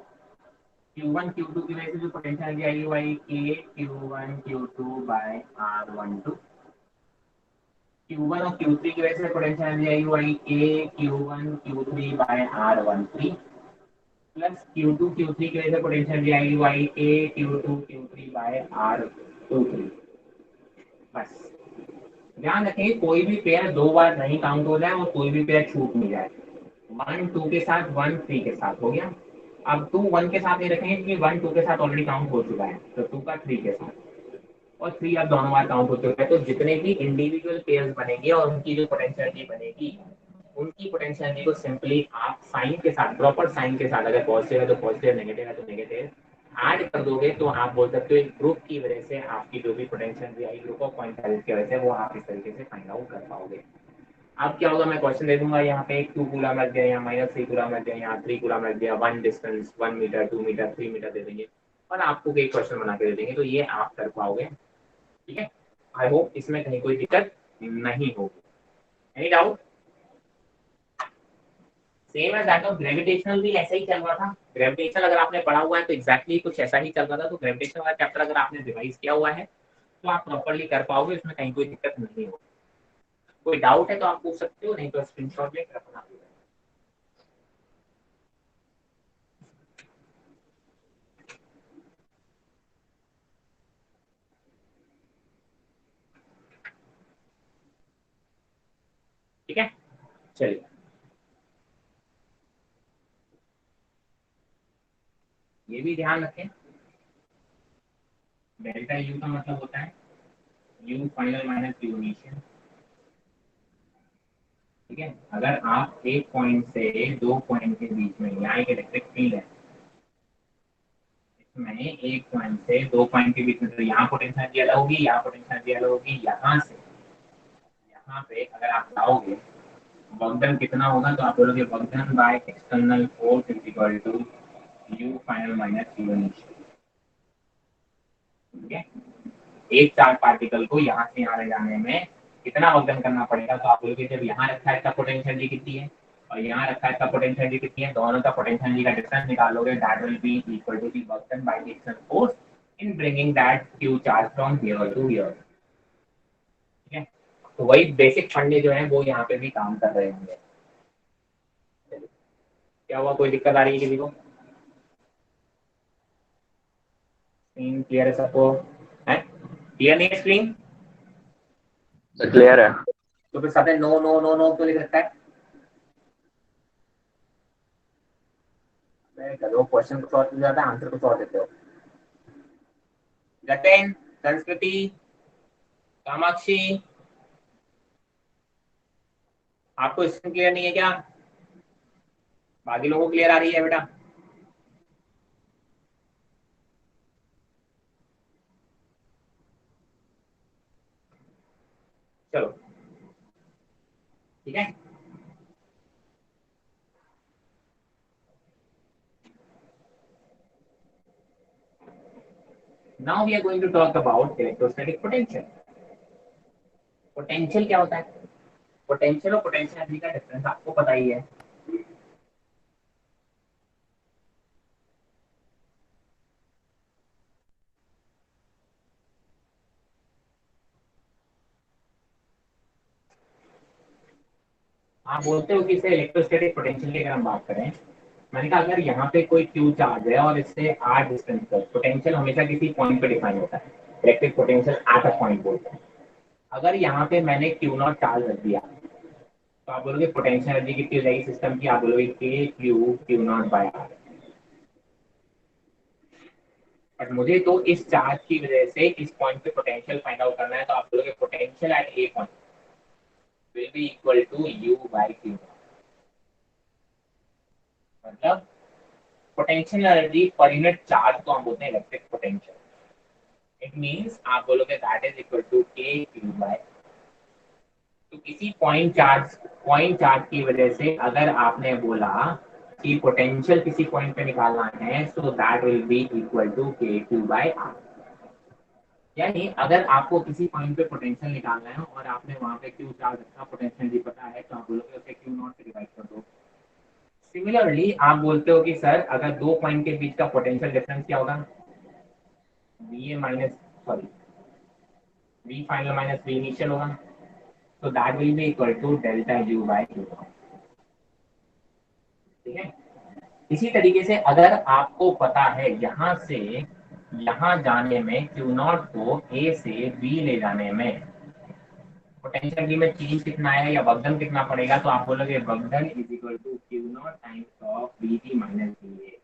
Q1 Q2 की वजह से जो पोटेंशियल एनर्जी आएगी वो आएगी के Q1 Q2 bye R12। Q1 और Q3 की वजह से पोटेंशियल एनर्जी आएगी वो आएगी के Q1 Q3 bye R13 plus Q2 Q3 की वजह से पोटेंशियल एनर्जी आएगी वो आएगी के Q2 Q3 बाय R23। बस ध्यान रखें कोई भी पेयर दो बार नहीं काउंट हो जाए और कोई भी पेयर छूट नहीं जाए। 1 2 के साथ 1 3 के साथ हो गया। अब 2 1 के साथ नहीं रखेंगे क्योंकि 1 2 के साथ ऑलरेडी काउंट हो चुका है, तो 2 का 3 के साथ और 3 अब दोनों बार काउंट हो चुका है। तो जितने भी इंडिविजुअल पेयर्स बनेंगे और उनकी जो पोटेंशियल एनर्जी बनेगी, उनकी पोटेंशियल एनर्जी को सिंपली आप साइन के साथ, प्रॉपर साइन के साथ, अगर पॉजिटिव है तो पॉजिटिव, नेगेटिव है तो नेगेटिव ऐड कर दोगे, तो आप बोल सकते हो एक ग्रुप की वजह से आपकी जो भी potential energy I group of point charges की वजह से, वो आप इस तरीके से फाइंड आउट कर पाओगे। अब क्या होगा, मैं क्वेश्चन दे दूंगा यहाँ पे 2 कूलम लग गया, यहाँ -3 कूलम लग गया, यहाँ 3 कूलम लग गया, 1 डिस्टेंस 1 मीटर 2 मीटर 3 मीटर दे देंगे और आपको एक क्वेश्चन बना के दे देंगे, तो ये आप कर पाओगे। ठीक है, आई होप इसमें कहीं कोई दिक्कत नहीं होगी। Any doubt? Same as that of gravitational भी ऐसा ही चल रहा था। ग्रेविटेशन अगर आपने पढ़ा हुआ है तो एग्जैक्टली कुछ ऐसा ही चल रहा था। तो ग्रेविटेशन वाला चैप्टर अगर आपने रिवाइज किया हुआ है तो आप प्रॉपरली कर पाओगे, इसमें कहीं कोई दिक्कत नहीं होगी। कोई डाउट है तो आप पूछ सकते हो, नहीं तो स्क्रीनशॉट लेकर अपना दो। ठीक है, चलिए। ये भी ध्यान रखें, डेल्टा यू का मतलब होता है you final minus U initial. ठीक है, अगर आप एक पॉइंट से दो पॉइंट के बीच में, यहाँ एक इलेक्ट्रिक फील्ड है, इसमें एक पॉइंट से दो पॉइंट के बीच में, तो यहाँ पोटेंशियल एनर्जी अलग होगी, यहाँ पोटेंशियल एनर्जी अलग होगी। यहाँ से यहाँ पे अगर आप लाओगे वर्कडन कितना होगा, तो आप बोलोगे work done by external force is equal to U final minus U initial. ठीक है, एक चार्ज पार्टिकल को यहाँ से यहाँ ले जाने में कितना वर्कडन करना पड़ेगा, तो आप बोलोगे जब यहाँ रखा है इसका पोटेंशियल एनर्जी कितनी है और यहाँ रखा है इसका पोटेंशियल एनर्जी कितनी है, दोनों का पोटेंशियल एनर्जी का डिफरेंस निकालोगे, that will be equal to the work done by the external force in bringing that Q charge from here to here. ठीक है, तो वही बेसिक फंडे जो है वो यहाँ पे भी काम कर रहे होंगे। क्या हुआ, कोई दिक्कत आ रही है किसी को? स्क्रीन क्लियर है सबको? है क्लियर नहीं है स्क्रीन? सर क्लियर है। तो फिर सबने नो नो नो नो क्यों लिख रखा है? चलो क्वेश्चन कुछ और जाता है, आंसर कुछ और देते हो। जतिन, संस्कृति, कामाक्षी, आपको स्क्रीन क्लियर नहीं है क्या? बाकी लोगों को क्लियर आ रही है बेटा? चलो ठीक है, now we are going to talk about electrostatic potential. Potential क्या होता है? पोटेंशियल और पोटेंशियल एनर्जी का डिफरेंस आपको पता ही है। आप बोलते हो कि इसे इलेक्ट्रोस्टैटिक पोटेंशियल की अगर हम बात करें, मैंने कहा अगर यहाँ पे कोई क्यू चार्ज है और इससे आर डिस्टेंस पर, पोटेंशियल हमेशा किसी पॉइंट पे डिफाइन होता है, electric potential at a point बोलते हैं। अगर यहाँ पे मैंने क्यू नॉट चार्ज रख दिया, तो आप बोलोगे पोटेंशियल एनर्जी कितनी हो जाएगी सिस्टम की, आप बोलोगे K Q Q not by R. But मुझे तो इस चार्ज की वजह से इस पॉइंट पे पोटेंशियल फाइंड आउट करना है, तो आप बोलोगे potential at a point will be equal to U by Q. मतलब potential energy per unit charge को हम बोलते हैं इलेक्ट्रिक पोटेंशियल। इट मींस आप बोलोगे that is equal to K Q bye. तो किसी पॉइंट चार्ज की वजह से अगर आपने बोला कि पोटेंशियल किसी पॉइंट पे निकालना है, so that will be equal to K Q by R. यानी अगर आपको किसी पॉइंट पे पोटेंशियल निकालना है और आपने वहां पे क्यू चार्ज रखा, पोटेंशियल भी पता है, तो आप बोलोगे उसे क्यू नॉट से डिवाइड कर दो। सिमिलरली आप बोलते हो कि सर अगर दो पॉइंट के बीच का पोटेंशियल डिफरेंस क्या होगा, V A minus sorry V final minus V initial होगा, तो that will be equal to delta U by Q. ठीक है, इसी तरीके से अगर आपको पता है यहाँ से यहाँ जाने में क्यू नॉट को ए से बी ले जाने में पोटेंशियल में चेंज कितना है या वर्कडन कितना पड़ेगा, तो आप बोलोगे work done is equal to Q naught times of B T minus B A.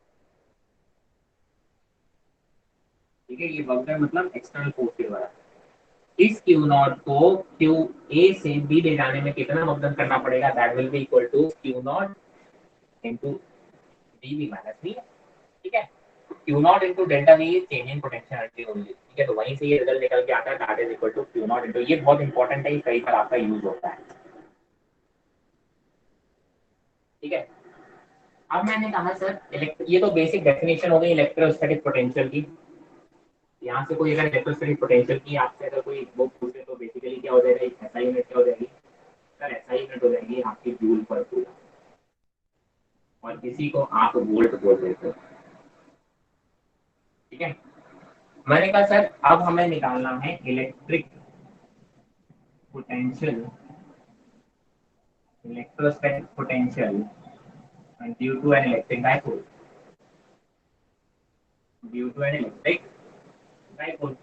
ठीक है, ये वर्कडन मतलब एक्सटर्नल फोर्स के द्वारा। इस क्यू नॉट को क्यू ए से बी ले जाने में कितना वर्कडन करना पड़ेगा, that will be equal to Q not into D V minus B. ठीक है, Q not into delta V change in potential energy only. ठीक है, तो वहीं से ये रिजल्ट निकल के आता है, that is equal to Q not into, ये बहुत इंपॉर्टेंट है, ये कई बार आपका यूज होता है। ठीक है, अब मैंने कहा सर ये तो बेसिक डेफिनेशन हो गई इलेक्ट्रोस्टैटिक पोटेंशियल की। यहाँ से कोई अगर इलेक्ट्रोस्टैटिक पोटेंशियल की आपसे अगर कोई बुक पूछे तो बेसिकली क्या हो जाएगा, एसआई यूनिट क्या हो जाएगी सर, एसआई यूनिट हो जाएगी आपकी जूल पर कूलम, और किसी को आप वोल्ट बोल देते हो। ठीक है, मैंने कहा सर अब हमें निकालना है electric potential, electrostatic potential due to an electric dipole, due to an electric dipole.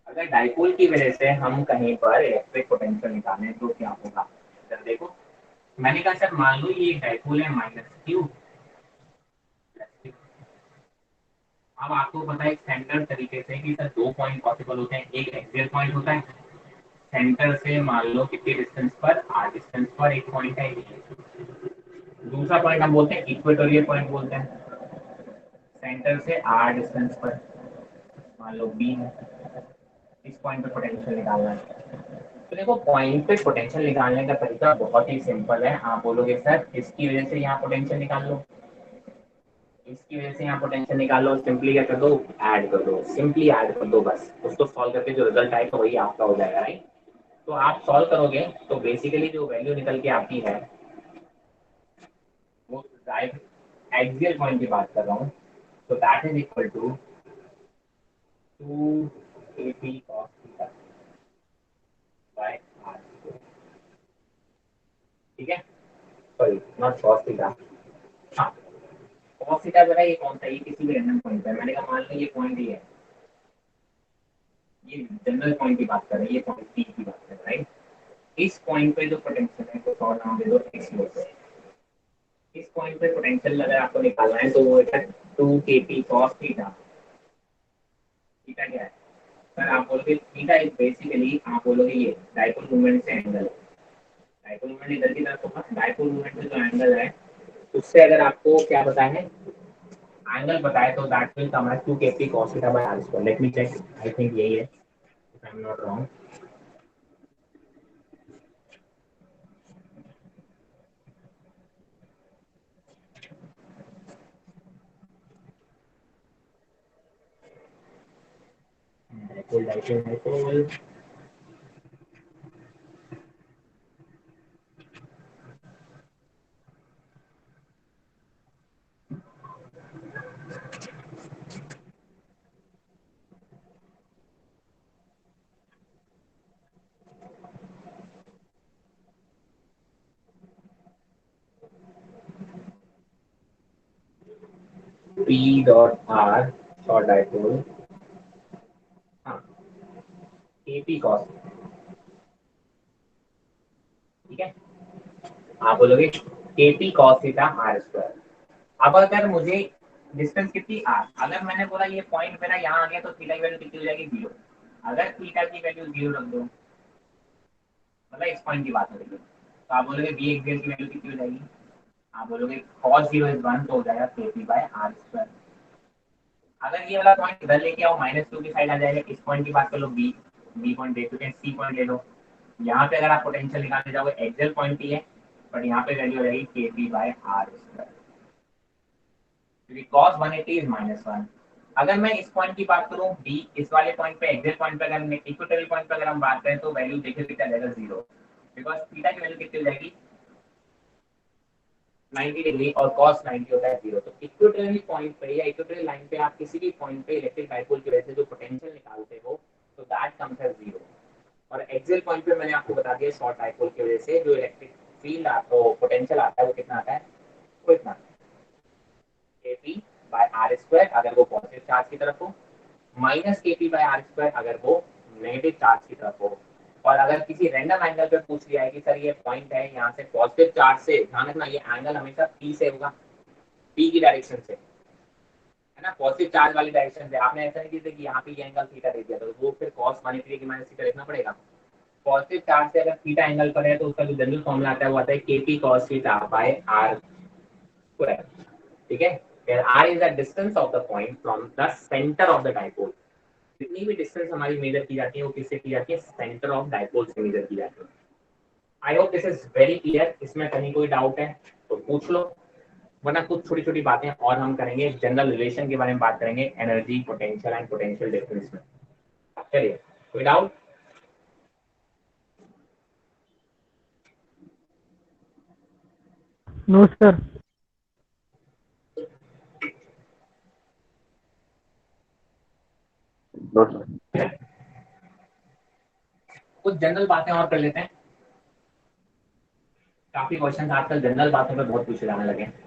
अगर डाइपोल की वजह से हम कहीं पर इलेक्ट्रिक पोटेंशियल निकालें तो क्या होगा? सर देखो, मैंने कहा सर मान लो ये डाइपोल है माइनस क्यू। अब आपको पता है स्टैंडर्ड तरीके से कि सर दो पॉइंट पॉसिबल होते हैं, एक एक्सियल पॉइंट होता है, सेंटर से मान लो कितनी डिस्टेंस पर, आर डिस्टेंस पर एक पॉइंट है, दूसरा पॉइंट हम बोलते हैं इक्वेटोरियल पॉइंट बोलते हैं, सेंटर से आर डिस्टेंस पर मान लो बी है, इस पॉइंट पे पोटेंशियल निकालना है। तो देखो पॉइंट पे पोटेंशियल निकालने का तरीका बहुत ही सिंपल है। आप बोलोगे सर इसकी वजह से यहाँ पोटेंशियल निकाल लो, इसकी वजह से यहाँ पोटेंशियल निकालो, सिंपली क्या कर दो, ऐड कर दो, सिंपली ऐड कर दो, बस उसको सॉल्व करके जो रिजल्ट आएगा वही आपका हो जाएगा, राइट। तो आप सॉल्व करोगे तो बेसिकली जो वैल्यू निकल के आती है वो एक्सियल पॉइंट की बात कर रहा हूँ, तो that is equal to 2 cos theta by r, ठीक है, सॉरी नॉट cos थीटा, हाँ cos थीटा जो है ये कौन सा, ये किसी भी रैंडम पॉइंट पे, मैंने कहा मान लो ये पॉइंट ही है, ये जनरल पॉइंट की बात कर रहे हैं, ये पॉइंट पी की बात कर रहे हैं, राइट। इस पॉइंट पे जो पोटेंशियल है तो और नाम दे दो एक्स लोड है। इस पॉइंट पे पोटेंशियल अगर आपको निकालना है तो वो है 2 kp cos थीटा। थीटा क्या है सर? आप बोलोगे थीटा इज बेसिकली, आप बोलोगे ये डाइपोल मूवमेंट से एंगल है, डाइपोल मूवमेंट इधर की तरफ होगा, डाइपोल मूवमेंट से जो एंगल है उससे अगर आपको क्या पता है, एंगल पता है, तो that will come as 2 kp cos theta by r square. Let me check, I think यही है, if I am not wrong. Dipole dipole dipole P dot R short dipole, हाँ KP cos, ठीक है, आप बोलोगे KP cos theta R square. अब अगर मुझे डिस्टेंस कितनी R, अगर मैंने बोला ये पॉइंट मेरा यहाँ आ गया तो थीटा की वैल्यू कितनी हो जाएगी, 0। अगर थीटा की वैल्यू 0 रख दो, मतलब इस पॉइंट की बात हो रही है, तो आप बोलोगे बी एक्सियल की वैल्यू कितनी हो जाएगी, आप बोलोगे cos 0 इज 1 तो हो जाएगा KP बाय R स्क्वायर। अगर ये वाला पॉइंट इधर लेके आओ -2 की साइड आ जाएगा, इस पॉइंट की बात कर लो, बी बी पॉइंट दे चुके हैं, सी पॉइंट ले लो, यहाँ पे अगर आप पोटेंशियल निकालने जाओगे एक्सियल पॉइंट ही है, बट यहाँ पे वैल्यू हो जाएगी KP बाय R स्क्वायर, क्योंकि cos 180 इज -1। अगर मैं इस पॉइंट की बात करूँ बी, इस वाले पॉइंट पे एक्सियल पॉइंट पे, अगर इक्वेटोरियल पॉइंट पे अगर हम बात करें तो वैल्यू देखिए कितना जाएगा, 0, बिकॉज थीटा की वैल्यू कितनी हो जाएगी 90 डिग्री और cos 90 होता है 0। तो इक्वेटोरियल पॉइंट पे या इक्वेटोरियल लाइन पे आप किसी भी पॉइंट पे इलेक्ट्रिक डाइपोल की वजह से जो पोटेंशियल निकालते हो तो दैट कम्स एज 0। और एक्सियल पॉइंट पे मैंने आपको बता दिया शॉर्ट डाइपोल की वजह से जो इलेक्ट्रिक फील्ड आता है, पोटेंशियल आता है, वो कितना आता है, वो इतना KP बाय R स्क्वायर अगर वो पॉजिटिव चार्ज की तरफ हो, minus KP by R square अगर वो नेगेटिव चार्ज की तरफ हो। और अगर किसी रैंडम एंगल पे पूछ लिया है कि सर ये पॉइंट है यहाँ से पॉजिटिव चार्ज से, ध्यान रखना ये एंगल हमेशा P से होगा, P की डायरेक्शन से, है ना, पॉजिटिव चार्ज वाली डायरेक्शन से। आपने ऐसा नहीं किया कि यहाँ पे ये एंगल थीटा दे दिया तो वो फिर cos 180 की माइनस थीटा लिखना पड़ेगा। पॉजिटिव चार्ज से अगर थीटा एंगल पर है तो उसका जो जनरल फॉर्मूला आता है वो आता है KP cos theta by R square, ठीक है। where R is the distance of the point from the center of the dipole। जितनी भी डिस्टेंस हमारी मेजर की जाती है वो किससे की जाती है, सेंटर ऑफ डाइपोल से मेजर की जाती है। आई hope this is very clear, इसमें कहीं कोई डाउट है तो पूछ लो, वरना कुछ छोटी छोटी बातें और हम करेंगे, जनरल रिलेशन के बारे में बात करेंगे energy potential and potential difference में। चलिए, कोई डाउट? No sir. कुछ जनरल बातें और कर लेते हैं। काफी क्वेश्चन आजकल जनरल बातों पे बहुत पूछे जाने लगे हैं।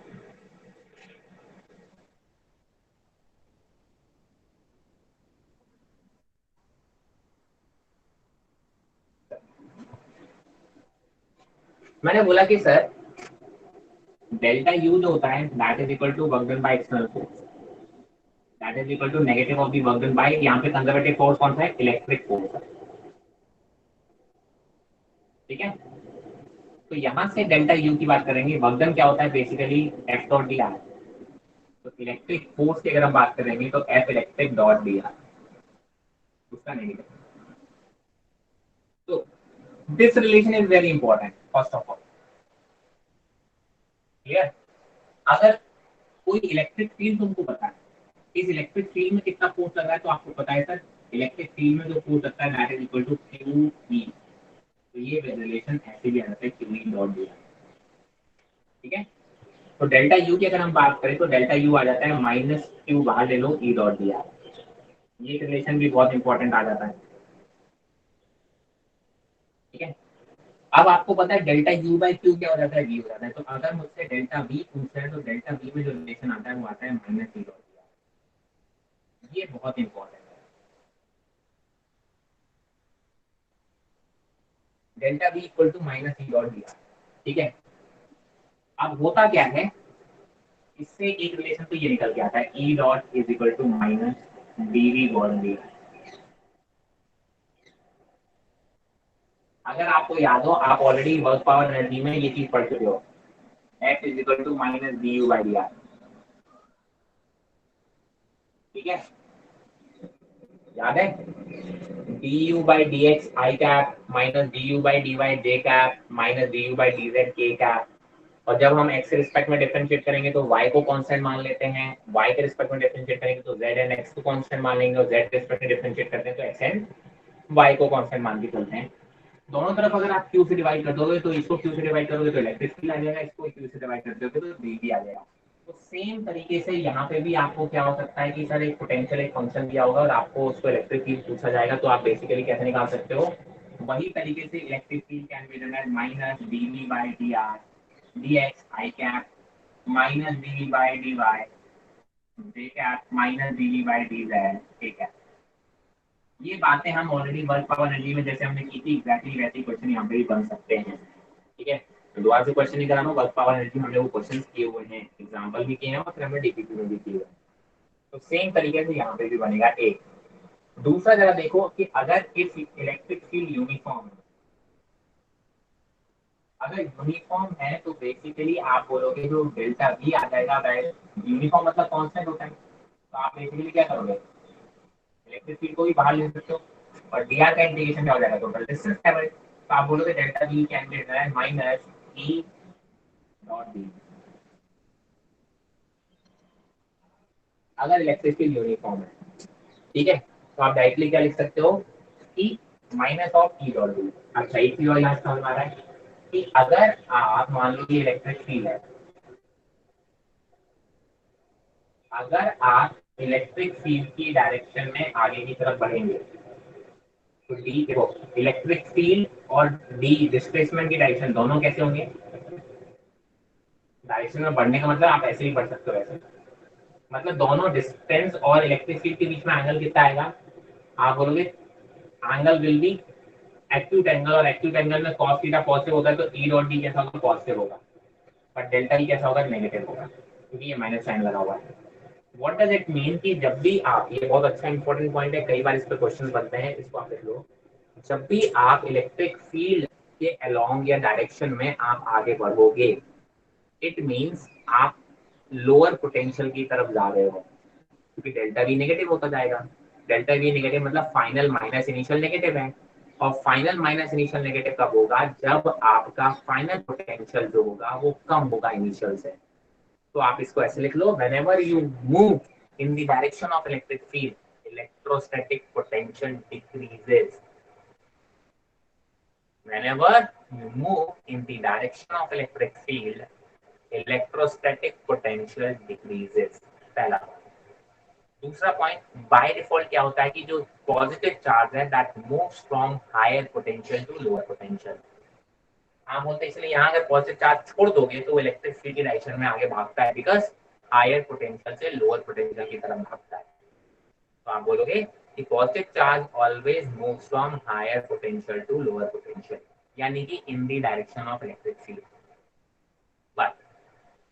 मैंने बोला कि सर डेल्टा यू जो होता है that is equal to work done by external force, that is equal to negative of the work done by, यहाँ पे कंजर्वेटिव फोर्स कौन सा है, इलेक्ट्रिक फोर्स है, ठीक है। तो यहाँ से डेल्टा यू की बात करेंगे, वर्क डन क्या होता है basically F dot D are, तो इलेक्ट्रिक फोर्स की अगर हम बात करेंगे तो F electric dot D are, उसका नेगेटिव। तो this relation is very important first of all, clear. अगर कोई इलेक्ट्रिक फील्ड तुमको पता है, इस इलेक्ट्रिक फील्ड में कितना फोर्स लग रहा है, तो आपको पता है सर इलेक्ट्रिक फील्ड में जो फोर्स लगता है that is equal to Q E, तो ये रिलेशन ऐसे भी आ जाता है Q E dot D R, ठीक है। तो डेल्टा यू की अगर हम बात करें तो डेल्टा यू आ जाता है माइनस क्यू, बाहर ले लो ई डॉट डी आर, ये रिलेशन भी बहुत इंपॉर्टेंट आ जाता है, ठीक है। अब आपको पता है डेल्टा यू बाई क्यू क्या हो जाता है, वी हो जाता है। तो अगर मुझसे डेल्टा वी पूछता है तो डेल्टा वी में जो रिलेशन आता है वो आता है minus E dot D R, ये बहुत इंपॉर्टेंट है। Delta V equal to minus E dot D R, ठीक है। अब होता क्या है, इससे एक रिलेशन तो ये निकल के आता है E dot is equal to minus D V dot D R. अगर आपको याद हो, आप ऑलरेडी वर्क पावर एनर्जी में ये चीज पढ़ चुके हो, F is equal to minus D U by D R, ठीक है, याद है। D U by D X I cap minus D U by D Y J cap minus D U by D Z K cap, और जब हम x के respect में differentiate करेंगे तो y को कांस्टेंट मान लेते हैं, y के रिस्पेक्ट में डिफरेंशिएट करेंगे तो z एंड x को कांस्टेंट मान लेंगे, और z के रिस्पेक्ट में डिफरेंशिएट करते हैं तो x एंड y को कांस्टेंट मान के चलते हैं। दोनों तरफ अगर आप q से डिवाइड कर दोगे तो इसको q से डिवाइड करोगे तो इलेक्ट्रिक फील्ड आ जाएगा, इसको q से डिवाइड कर दोगे तो dv आ जाएगा। तो सेम तरीके से यहाँ पे भी आपको क्या हो सकता है कि सर एक पोटेंशियल एक फंक्शन दिया होगा और आपको उसको इलेक्ट्रिक फील्ड पूछा जाएगा, तो आप बेसिकली कैसे निकाल सकते हो, वही तरीके से electric field can be written as minus dv by dr dx I cap minus dv by dy j cap minus dv by dz k cap। ये बातें हम ऑलरेडी वर्क पावर एनर्जी में जैसे हमने की थी एग्जैक्टली वैसे क्वेश्चन यहाँ पे भी बन सकते हैं, ठीक है। तो दोबारा से क्वेश्चन नहीं कराना, वर्क पावर एनर्जी हमने वो क्वेश्चन किए हुए हैं, एग्जाम्पल भी किए हैं और फिर हमने डीपीपी में भी किए हुए हैं, तो सेम तरीके से यहाँ पे भी बनेगा। एक दूसरा जरा देखो कि अगर इस इलेक्ट्रिक फील्ड यूनिफॉर्म है, अगर यूनिफॉर्म है तो बेसिकली आप बोलोगे जो डेल्टा वी आ जाएगा यूनिफॉर्म मतलब कांस्टेंट होता है, तो आप बेसिकली क्या करोगे, इलेक्ट्रिक फील्ड को भी बाहर ले सकते हो और डीआर का इंटीग्रेशन क्या हो जाएगा, टोटल डिस्टेंस है, तो आप बोलोगे delta V can be written minus E dot D, अगर इलेक्ट्रिक फील्ड यूनिफॉर्म है, ठीक है। तो आप डायरेक्टली क्या लिख सकते हो कि minus of E dot D. अच्छा एक चीज और यहाँ समझ आ रहा है कि अगर आप मान लीजिए इलेक्ट्रिक फील्ड है, अगर आप इलेक्ट्रिक फील्ड की डायरेक्शन में आगे की तरफ बढ़ेंगे तो डी देखो इलेक्ट्रिक फील्ड और डी डिस्प्लेसमेंट की डायरेक्शन दोनों कैसे होंगे, डायरेक्शन में बढ़ने का मतलब आप ऐसे ही बढ़ सकते हो, ऐसे मतलब दोनों डिस्टेंस और इलेक्ट्रिक फील्ड के बीच में एंगल कितना आएगा, आप बोलोगे angle will be acute angle, और एक्यूट एंगल में cos थीटा पॉजिटिव होता है तो ई डॉट डी कैसा होगा, पॉजिटिव होगा, पर डेल्टा ई कैसा होगा, नेगेटिव होगा, क्योंकि ये माइनस साइन लगा हुआ है। व्हाट डज इट मीन कि जब भी आप, ये बहुत अच्छा इंपॉर्टेंट पॉइंट है, कई बार इस पर क्वेश्चन बनते हैं, इसको आप लिख लो, जब भी आप इलेक्ट्रिक फील्ड के अलोंग या डायरेक्शन में आप आगे बढ़ोगे, इट मीन्स आप लोअर पोटेंशियल की तरफ जा रहे हो, क्योंकि डेल्टा वी नेगेटिव होता जाएगा, डेल्टा वी नेगेटिव मतलब फाइनल माइनस इनिशियल नेगेटिव है, और फाइनल माइनस इनिशियल नेगेटिव कब होगा, जब आपका फाइनल पोटेंशियल जो होगा वो कम होगा इनिशियल से। तो आप इसको ऐसे लिख लो, whenever you move in the direction of electric field, electrostatic potential decreases. Whenever you move in the direction of electric field, electrostatic potential decreases. पहला, दूसरा पॉइंट, बाय डिफॉल्ट क्या होता है कि जो पॉजिटिव चार्ज है that moves from higher potential to lower potential. हाँ बोलते हैं, इसलिए यहाँ अगर पॉजिटिव चार्ज छोड़ दोगे तो इलेक्ट्रिक फील्ड की डायरेक्शन में आगे भागता है, बिकॉज हायर पोटेंशियल से लोअर पोटेंशियल की तरफ भागता है। तो आप बोलोगे कि positive charge always moves from higher potential to lower potential, यानी कि in the direction of electric field. But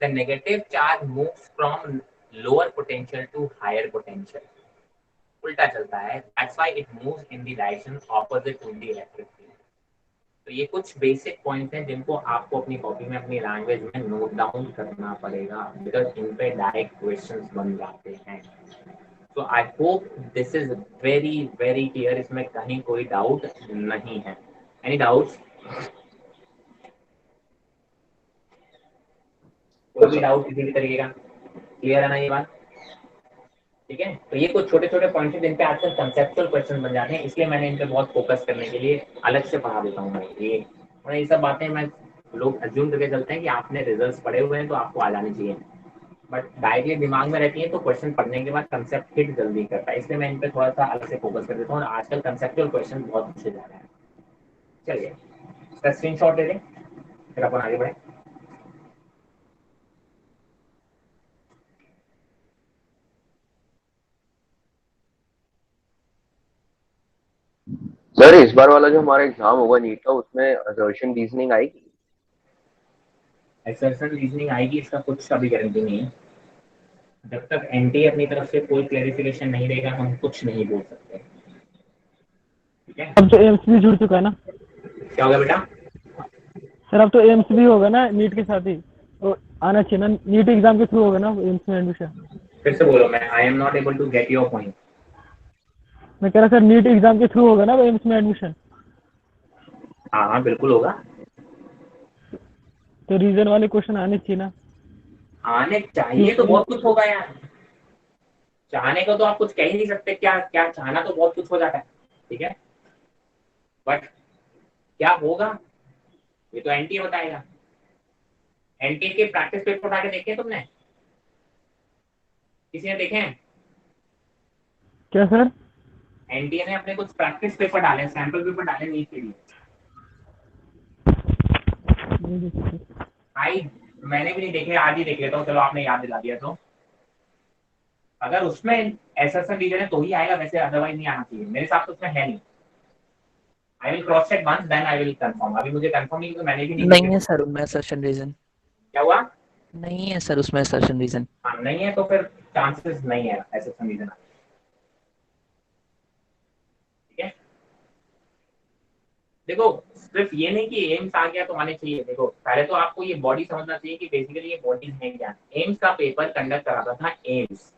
the negative charge moves from lower potential to higher potential, उल्टा चलता है, that's why it moves in the direction opposite to the electric field. तो ये कुछ basic points हैं जिनको आपको अपनी कॉपी में अपनी लैंग्वेज में नोट डाउन करना पड़ेगा, बिकॉज इन पे डायरेक्ट क्वेश्चंस बन जाते हैं। तो आई hope this is very very clear, इसमें कहीं कोई डाउट नहीं है। Any doubts? कोई भी डाउट किसी भी तरीके का? क्लियर है ना ये बात? ठीक है, तो ये कुछ छोटे छोटे पॉइंट्स हैं जिन पे आजकल कंसेप्चुअल क्वेश्चन बन जाते हैं, इसलिए मैंने इन पे बहुत फोकस करने के लिए अलग से पढ़ा देता हूँ मैं ये सब बातें मैं लोग अज्यूम करके चलते हैं कि आपने रिजल्ट्स पढ़े हुए हैं तो आपको आ जानी चाहिए, बट डायरेक्टली दिमाग में रहती है तो क्वेश्चन पढ़ने के बाद कंसेप्ट हिट जल्दी करता है, इसलिए मैं इन पे थोड़ा सा अलग से फोकस कर देता हूँ। और आजकल कंसेप्चुअल क्वेश्चन बहुत पूछे जा रहे हैं। चलिए इसका स्क्रीनशॉट ले लें, फिर अपन आगे बढ़े। सर इस बार वाला जो हमारा एग्जाम होगा नीट का, उसमें असर्शन रीजनिंग आएगी? असर्शन रीजनिंग आएगी, इसका कुछ अभी गारंटी नहीं है। जब तक एनटीए अपनी तरफ से कोई क्लेरिफिकेशन नहीं देगा हम कुछ नहीं बोल सकते। ठीक है, अब तो एम्स भी जुड़ चुका है ना क्या होगा बेटा? सर? अब तो एम्स भी होगा ना नीट के साथ ही, तो आना चाहिए ना, नीट एग्जाम के थ्रू होगा ना एम्स में एडमिशन? फिर से बोलो, मैं I am not able to get your point. मैं कह रहा सर नीट एग्जाम के थ्रू होगा ना एम्स में एडमिशन? हाँ हाँ बिल्कुल होगा। तो रीजन वाले क्वेश्चन आने चाहिए ना। आने चाहिए तो बहुत कुछ होगा यार, चाहने को तो आप कुछ कह ही नहीं सकते, क्या क्या चाहना तो बहुत कुछ हो जाता है। ठीक है, बट क्या होगा ये तो एनटीए बताएगा। एनटीए के प्रैक्टिस पेपर उठा के देखे तुमने? किसी ने देखे हैं? क्या सर? एनटीए ने अपने कुछ प्रैक्टिस पेपर डाले, सैंपल पेपर डाले नीट के लिए। आई मैंने भी नहीं देखे, आज ही देख लेता हूँ, चलो आपने याद दिला दिया। तो अगर उसमें ऐसा रीजन है तो ही आएगा, वैसे अदरवाइज नहीं आना चाहिए मेरे हिसाब से, उसमें है नहीं। I will cross check once then I will confirm, अभी मुझे कंफर्म नहीं, क्योंकि मैंने भी नहीं है सर उनमें असर्शन रीजन। क्या हुआ? नहीं है सर उसमें असर्शन रीजन। हाँ नहीं है तो फिर चांसेस नहीं है ऐसे रीजन। ठीक है, देखो सिर्फ ये नहीं कि एम्स आ गया तो आने चाहिए। देखो पहले तो आपको ये बॉडी समझना चाहिए कि बेसिकली ये बॉडीज हैं क्या। एम्स का पेपर कंडक्ट कराता था एम्स,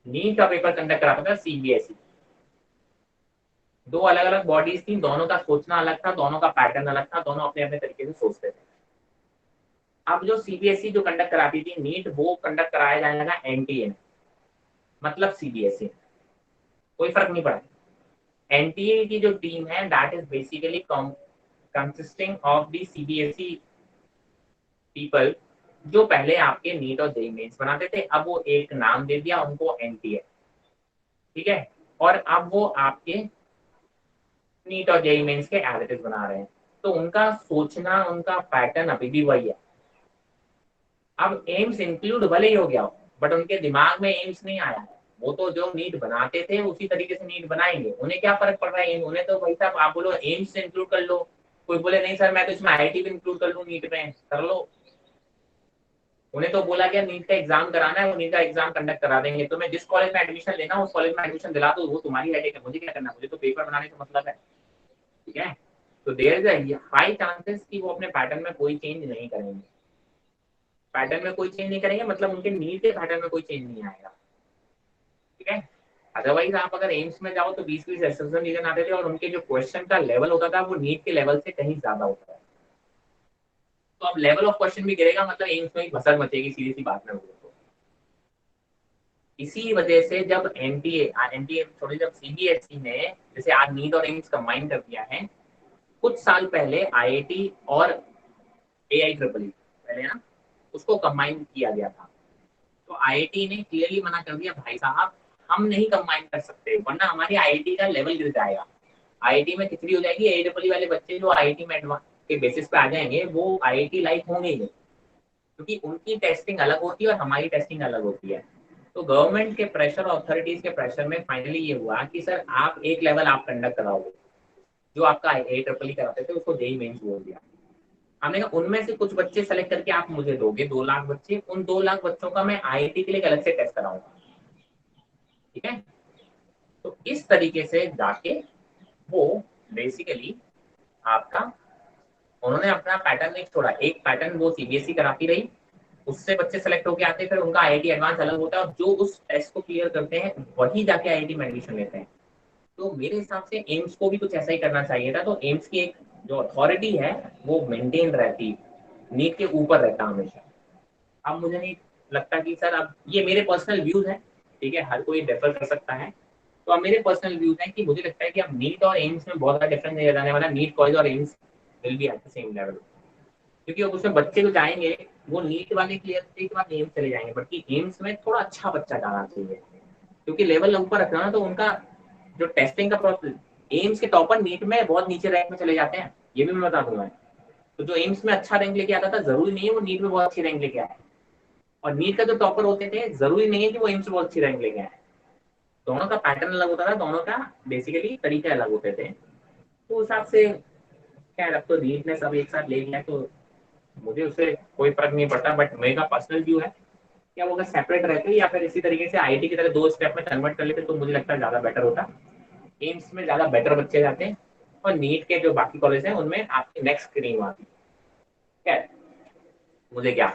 नीट का पेपर कंडक्ट कराता था सीबीएसई। दो अलग अलग बॉडीज थी, दोनों का सोचना अलग था, दोनों का पैटर्न अलग था, दोनों अपने अपने तरीके से सोचते थे। अब जो सीबीएसई जो कंडक्ट कराती थी नीट, वो कंडक्ट कराया जाने लगा एनटीए में, मतलब सीबीएसई। कोई फर्क नहीं पड़ा। एनटीए की जो टीम है that is basically consisting of the CBSE people, जो पहले आपके नीट और जेईई मेंस बनाते थे, अब वो एक नाम दे दिया उनको एनटीए। ठीक है, और अब वो आपके नीट और जेईई मेंस के एज इट इज बना रहे हैं। तो उनका सोचना, उनका पैटर्न अभी भी वही है। अब एम्स इंक्लूड भले ही हो गया हो, बट उनके दिमाग में एम्स नहीं आया है। वो तो जो नीट बनाते थे उसी तरीके से नीट बनाएंगे, उन्हें क्या फर्क पड़ रहा है? उन्हें तो भाई साहब आप बोलो एम्स से इंक्लूड कर लो, कोई बोले नहीं सर मैं तो इसमें आईआईटी भी इंक्लूड कर लूँ नीट में, कर लो। उन्हें तो बोला गया नीट का एग्जाम कराना है, वो नीट का एग्जाम कंडक्ट करा देंगे। तो मैं जिस कॉलेज में एडमिशन लेना उस कॉलेज में एडमिशन दिला दो, वो तुम्हारी हेडेक है, मुझे क्या करना, मुझे तो पेपर बनाने से मतलब है। ठीक है, तो there is a high chances कि वो अपने पैटर्न में कोई चेंज नहीं करेंगे। पैटर्न में कोई चेंज नहीं करेंगे मतलब उनके नीट के पैटर्न में कोई चेंज नहीं आएगा। ठीक है, अदरवाइज आप अगर एम्स में जाओ तो 20-20 एसएसएम रीजन आते थे और उनके जो क्वेश्चन का लेवल होता था वो नीट के लेवल से कहीं ज्यादा होता है। तो अब लेवल ऑफ क्वेश्चन भी गिरेगा, मतलब एम्स में ही भसड़ मचेगी, सीधी सी बात में बोलो तो। इसी वजह से जब एनटीए थोड़ी, जब सीबीएसई ने जैसे आज नीट और एम्स कंबाइन कर दिया है, कुछ साल पहले आईआईटी और एआई ट्रिपल पहले ना उसको कंबाइन किया गया था। तो आईआईटी ने क्लियरली मना कर दिया भाई साहब हम नहीं कंबाइन कर सकते, वरना हमारी आईआईटी का लेवल गिर जाएगा। आईआईटी में खिचड़ी हो जाएगी। एडब्ल्यू वाले बच्चे जो आईआईटी में के बेसिस पे आ जाएंगे वो आईआईटी लाइक होंगे ही नहीं, क्योंकि उनकी टेस्टिंग अलग होती है और हमारी टेस्टिंग अलग होती है। तो गवर्नमेंट के प्रेशर और अथॉरिटीज के प्रेशर में फाइनली ये हुआ कि सर आप एक लेवल आप कंडक्ट कराओगे, जो आपका AEEE कराते थे उसको जेईई मेंस बोल दिया। हमने कहा उनमें से कुछ बच्चे सेलेक्ट करके आप मुझे दोगे, 2 लाख बच्चे, उन 2 लाख बच्चों का मैं आईआईटी के लिए अलग से टेस्ट कराऊंगा, ठीक है। तो इस तरीके से जाके वो बेसिकली आपका उन्होंने अपना पैटर्न नहीं छोड़ा। एक पैटर्न वो सीबीएसई कराती रही, उससे बच्चे सेलेक्ट होकर आते, फिर उनका आईआईटी एडवांस अलग होता है और जो उस टेस्ट को क्लियर करते हैं वही जाके आईआईटी में एडमिशन लेते हैं। तो मेरे हिसाब से एम्स को भी कुछ ऐसा ही करना चाहिए था। तो एम्स की एक जो अथॉरिटी है वो मेंटेन रहती, नीट के ऊपर रहता हमेशा। अब मुझे नहीं लगता कि सर, अब ये मेरे पर्सनल व्यूज हैं, ठीक है, हर कोई डिफर कर सकता है। तो अब मेरे पर्सनल व्यूज हैं कि मुझे लगता है कि अब नीट और एम्स में बहुत ज़्यादा डिफरेंस नहीं जाने वाला। नीट कॉलेज और AIIMS will be at the same level, क्योंकि अब उसमें बच्चे जो जाएंगे वो नीट वाले क्लियर करने के बाद एम्स चले जाएंगे, बल्कि एम्स में थोड़ा अच्छा बच्चा जाना चाहिए, क्योंकि लेवल ऊपर रखना ना, तो उनका जो टेस्टिंग का प्रोसेस, एम्स के टॉपर नीट में बहुत नीचे रैंक में चले जाते हैं, ये भी मैं बता दूंगा। तो जो एम्स में अच्छा रैंक लेके आता था जरूरी नहीं है वो नीट में बहुत अच्छी रैंक लेके आए, और नीट का जो टॉपर होते थे जरूरी नहीं है कि वो एम्स में बहुत अच्छी रैंक लेके आए। दोनों का पैटर्न अलग होता था, दोनों का बेसिकली तरीके अलग होते थे। तो उस हिसाब से खैर अब तो नीट ने सब एक साथ ले लिया, तो मुझे उससे कोई फर्क नहीं पड़ता। बट मेरा पर्सनल व्यू है कि वो अगर सेपरेट रहते या फिर इसी तरीके से आईआईटी की तरह 2 स्टेप में कन्वर्ट कर लेते तो मुझे लगता है ज्यादा बेटर होता। एम्स में ज्यादा बेटर बच्चे जाते हैं और नीट के जो बाकी कॉलेज हैं उनमें आपकी नेक्स्ट स्क्रीनिंग आती है। खैर मुझे क्या,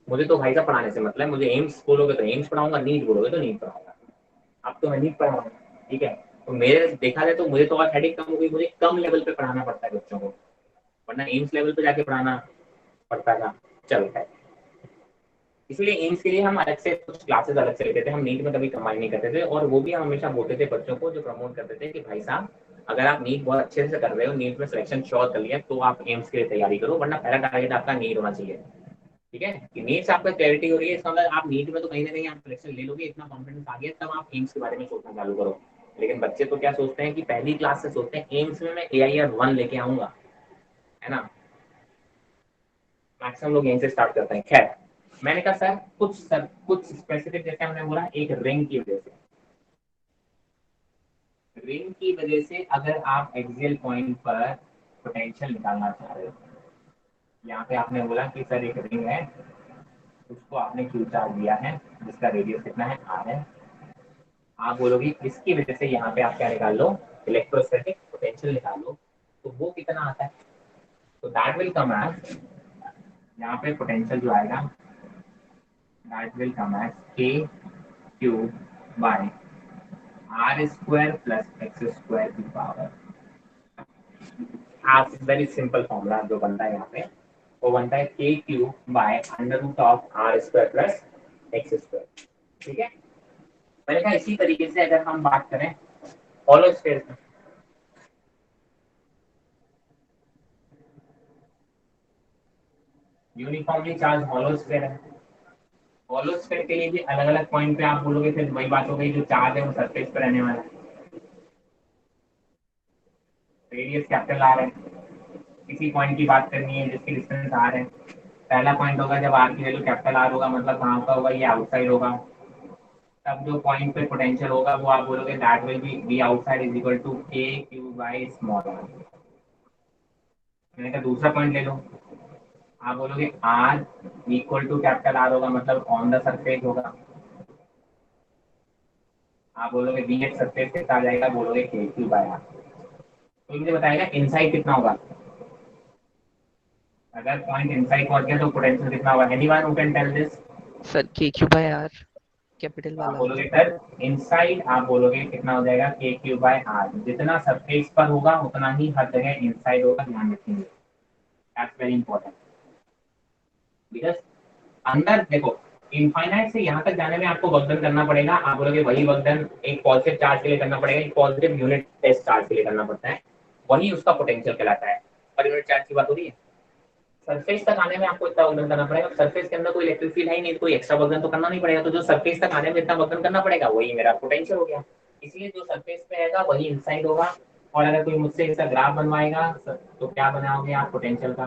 मुझे तो भाई साहब पढ़ाने से मतलब, मुझे एम्स बोलोगे तो एम्स पढ़ाऊंगा, नीट बोलोगे तो नीट पढ़ाऊंगा। अब तो मैं नीट पढ़ाऊंगा, ठीक है। तो मेरे देखा जाए तो मुझे तो और हेडेक कम हो गई, मुझे कम लेवल पे पढ़ाना पड़ता है बच्चों को, वरना एम्स लेवल पे जाके पढ़ाना पड़ता था, चलता है। इसलिए एम्स के लिए हम अलग से कुछ क्लासेस अलग से लेते थे, हम नीट में कभी कंबाइन नहीं करते थे। और वो भी हम हमेशा बोलते थे बच्चों को, जो प्रमोट करते थे कि भाई साहब अगर आप नीट बहुत अच्छे से कर रहे हो, नीट में सिलेक्शन श्योर कर लिया, तो आप एम्स के लिए तैयारी करो, वरना पहला टारगेट आपका नीट होना चाहिए, ठीक है। कि नीट से आपका क्लैरिटी हो रही है, इसका मतलब आप नीट में तो कहीं ना कहीं आप सिलेक्शन ले लोगे, इतना कॉन्फिडेंस आ गया, तब आप एम्स के बारे में सोचना चालू करो। लेकिन बच्चे तो क्या सोचते हैं कि पहली क्लास से सोचते हैं एम्स में मैं AIR 1 लेके आऊंगा, है ना। मैक्सिमम लोग यहीं से स्टार्ट करते हैं। खैर मैंने कहा सर कुछ स्पेसिफिक, जैसे हमने बोला एक रिंग की वजह से, रिंग की वजह से अगर आप एक्सियल पॉइंट पर पोटेंशियल निकालना चाह रहे हो, यहाँ पे आपने बोला कि सर एक रिंग है, उसको आपने Q चार्ज दिया है, जिसका रेडियस कितना है R है। आप बोलोगे इसकी वजह से यहाँ पे आप क्या निकाल लो, इलेक्ट्रोस्टैटिक पोटेंशियल निकाल लो, तो वो कितना आता है। तो दैट विल कम एज, यहाँ पे पोटेंशियल जो आएगा that will come as k cube by r square plus x square की पावर। आप वेरी सिंपल फॉर्मूला जो बनता है यहाँ पे, वो बनता है k cube by under root of r square plus x square, ठीक है। मैंने कहा इसी तरीके से अगर हम बात करें हॉलो स्फीयर में, यूनिफॉर्मली चार्ज हॉलो स्फीयर है, हॉलो स्फीयर के लिए भी अलग अलग पॉइंट पे आप बोलोगे, फिर वही बात हो गई, जो चार्ज है वो सरफेस पर रहने वाला है, रेडियस कैपिटल आर है, किसी पॉइंट की बात करनी है जिसकी डिस्टेंस आर है। पहला पॉइंट होगा जब आर की वैल्यू कैपिटल आर होगा, मतलब कहाँ का होगा, ये आउटसाइड होगा। तब जो पॉइंट पे पोटेंशियल होगा वो आप बोलोगे that will be V outside is equal to k cube by small R. मैंने कहा दूसरा पॉइंट ले लो, आप बोलोगे R equal to capital R होगा, मतलब ऑन द सरफेस होगा। आप बोलोगे वी एट सरफेस कितना आ जाएगा, बोलोगे k क्यूब बाय आर। तो मुझे बताएगा इनसाइड कितना होगा, अगर पॉइंट इनसाइड पहुंच गया तो पोटेंशियल कितना होगा। Anyone who can tell this. Sir KQ/R capital आप वाला। बोलोगे सर इनसाइड, आप बोलोगे कितना हो जाएगा k क्यूब बाय आर। जितना सरफेस पर होगा उतना ही हर जगह इनसाइड होगा, ध्यान रखेंगे, दैट्स वेरी इंपॉर्टेंट। बिकॉज अंदर देखो इनफाइनाइट से यहाँ तक जाने में आपको वर्क डन करना पड़ेगा। आप बोलोगे वही वर्क डन एक पॉजिटिव चार्ज के लिए करना पड़ेगा, एक पॉजिटिव यूनिट टेस्ट चार्ज के लिए करना पड़ता है, वही उसका पोटेंशियल कहलाता है। पर यूनिट चार्ज की बात हो रही है, सरफेस तक आने में आपको इतना वजन करना पड़ेगा, सरफेस के अंदर कोई इलेक्ट्रिक फील्ड है ही नहीं, कोई एक्स्ट्रा वजन तो करना नहीं पड़ेगा, तो जो सरफेस तक आने में इतना वजन करना पड़ेगा वही मेरा पोटेंशियल हो गया। इसलिए जो सरफेस पे आएगा वही इनसाइड होगा। और अगर कोई मुझसे इसका ग्राफ बनवाएगा तो क्या बनाओगे आप पोटेंशियल का?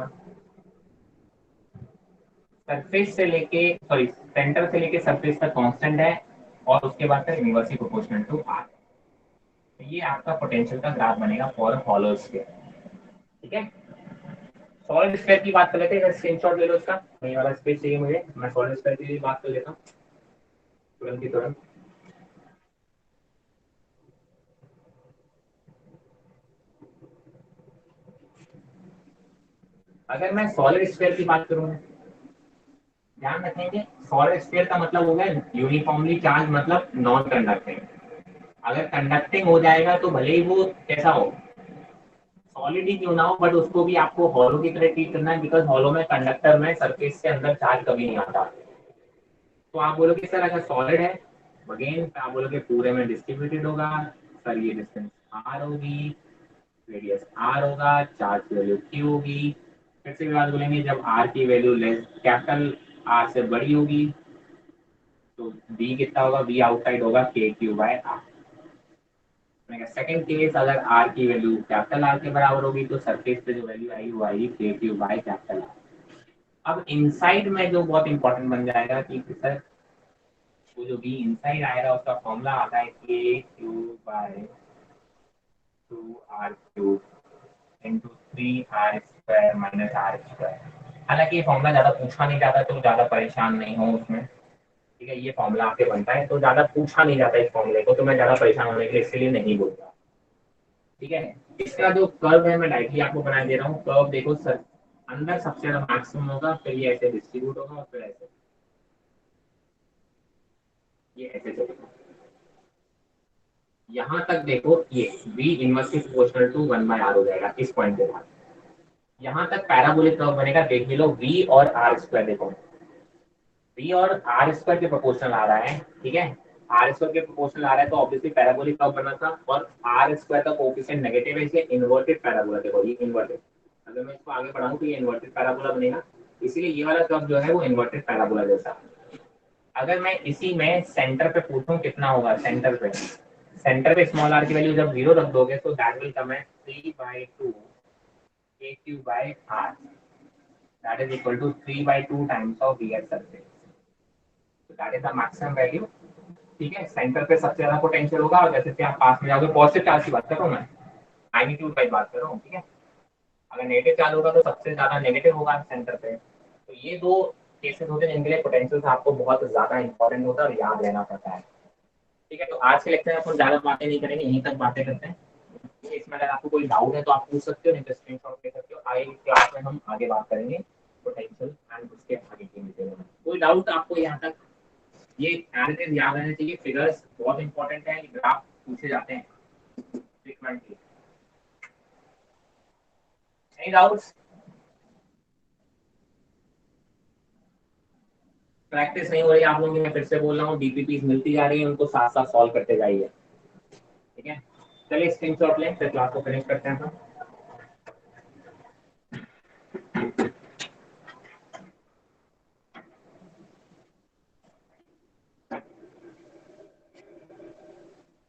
सरफेस से लेके सॉरी सेंटर से लेके सरफेस तक कांस्टेंट है और उसके बाद तक इनवर्सली प्रोपोर्शनल टू आर। तो ये आपका पोटेंशियल का ग्राफ बनेगा फॉर हॉलो स्फीयर। ठीक है, सॉलिड स्फीयर की बात कर लेते हैं, स्क्रीनशॉट ले लो इसका, ये वाला स्पेस चाहिए मुझे, मैं सॉलिड स्फीयर की भी बात कर लेता हूँ तुरंत ही तुरंत। अगर मैं सॉलिड स्फीयर की बात करूँ, ध्यान रखेंगे सॉलिड स्फीयर का मतलब हो गया यूनिफॉर्मली चार्ज, मतलब नॉन कंडक्टिंग। अगर कंडक्टिंग हो जाएगा तो भले ही वो कैसा हो, सॉलिड ही क्यों ना हो, बट उसको भी आपको हॉलो की तरह ट्रीट करना है, बिकॉज हॉलो में कंडक्टर में सरफेस के अंदर चार्ज कभी नहीं आता। तो आप बोलोगे सर अगर सॉलिड है, अगेन आप बोलोगे पूरे में डिस्ट्रीब्यूटेड होगा, सर ये डिस्टेंस आर होगी, रेडियस आर होगा, चार्ज की वैल्यू क्यू होगी। फिर से बात बोलेंगे जब आर की वैल्यू लेस कैपिटल आर से बड़ी होगी तो बी कितना होगा, बी आउटसाइड होगा K Q by R. Second case अगर आर की वैल्यू कैपिटल आर के बराबर होगी तो सरफेस पे जो वैल्यू आएगी वो आएगी के क्यू बाय कैपिटल आर। अब इनसाइड में जो बहुत इंपॉर्टेंट बन जाएगा कि सर वो जो बी इनसाइड आएगा उसका फॉर्मूला आता है K Q bye 2r³ into 3r² minus r²। हालांकि ये फॉर्मूला ज्यादा पूछा नहीं जाता तो ज्यादा परेशान नहीं हो उसमें, ठीक है, ये फॉर्मूला आपके बनता है तो ज्यादा पूछा नहीं जाता इस फॉर्मूले को, तो मैं ज्यादा परेशान होने के लिए इसलिए नहीं बोलता। ठीक है, इसका जो कर्व है मैं डायरेक्टली आपको बना दे रहा हूँ। कर्व देखो सर, अंदर सबसे ज्यादा मैक्सिमम होगा, फिर ये ऐसे डिस्ट्रीब्यूट होगा और फिर ऐसे ये ऐसे चलेगा। यहाँ तक देखो ये v inversely proportional to 1/r हो जाएगा इस पॉइंट के बाद। यहाँ तक पैराबोलिक कर्व बनेगा, देख लो v और r², देखो v और r² के प्रोपोर्शनल आ रहा है, ठीक है, r² के प्रोपोर्शनल आ रहा है तो ऑब्वियसली पैराबोलिक कर्व बना था, और r² का कोएफिशिएंट नेगेटिव है इसलिए इन्वर्टेड पैराबोला, देखो ये इन्वर्टेड, अगर मैं इसको आगे बढ़ाऊं तो ये इन्वर्टेड पैराबोला बनेगा, इसीलिए ये वाला कर्व जो है वो इन्वर्टेड पैराबोला जैसा। अगर मैं इसी में सेंटर पे पूछूं कितना होगा, सेंटर पे स्मॉल r की वैल्यू जब 0 रख दोगे तो that will come at 3/2 a³ by r, that is equal to 3/2 times of v at surface, तो that is the maximum value. ठीक है, सेंटर पे सबसे ज्यादा पोटेंशियल होगा और जैसे कि आप पास में जाओगे, पॉजिटिव चार्ज की बात कर रहा हूँ मैं, मैग्नीट्यूड की बात कर रहा हूँ, ठीक है, अगर नेगेटिव चार्ज होगा तो सबसे ज्यादा नेगेटिव होगा सेंटर पे। तो ये दो केसेस होते हैं जिनके लिए पोटेंशियल आपको बहुत ज्यादा इंपॉर्टेंट होता है और याद रहना पड़ता है। ठीक है, तो आज के लेक्चर में अपन ज्यादा बातें नहीं करेंगे, यहीं तक बातें करते हैं। इसमें अगर आपको कोई डाउट है तो आप पूछ सकते हो, नहीं तो स्क्रीनशॉट ले सकते हो। आगे क्लास में हम आगे बात करेंगे पोटेंशियल एंड उसके आगे की डिटेल में। कोई डाउट आपको यहाँ तक? ये एनालिसिस याद रहना चाहिए, फिगर्स बहुत इंपॉर्टेंट है, ग्राफ पूछे जाते हैं फ्रीक्वेंटली। Any doubts? प्रैक्टिस नहीं हो रही आप लोगों की, मैं फिर से बोल रहा हूँ, डीपीपीज मिलती जा रही है, उनको साथ साथ सॉल्व करते जाइए। ठीक है, चलिए स्क्रीनशॉट लें फिर क्लास को फिनिश करते हैं।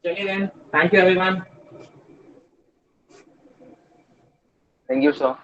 चलिए then, thank you everyone. Thank you, sir.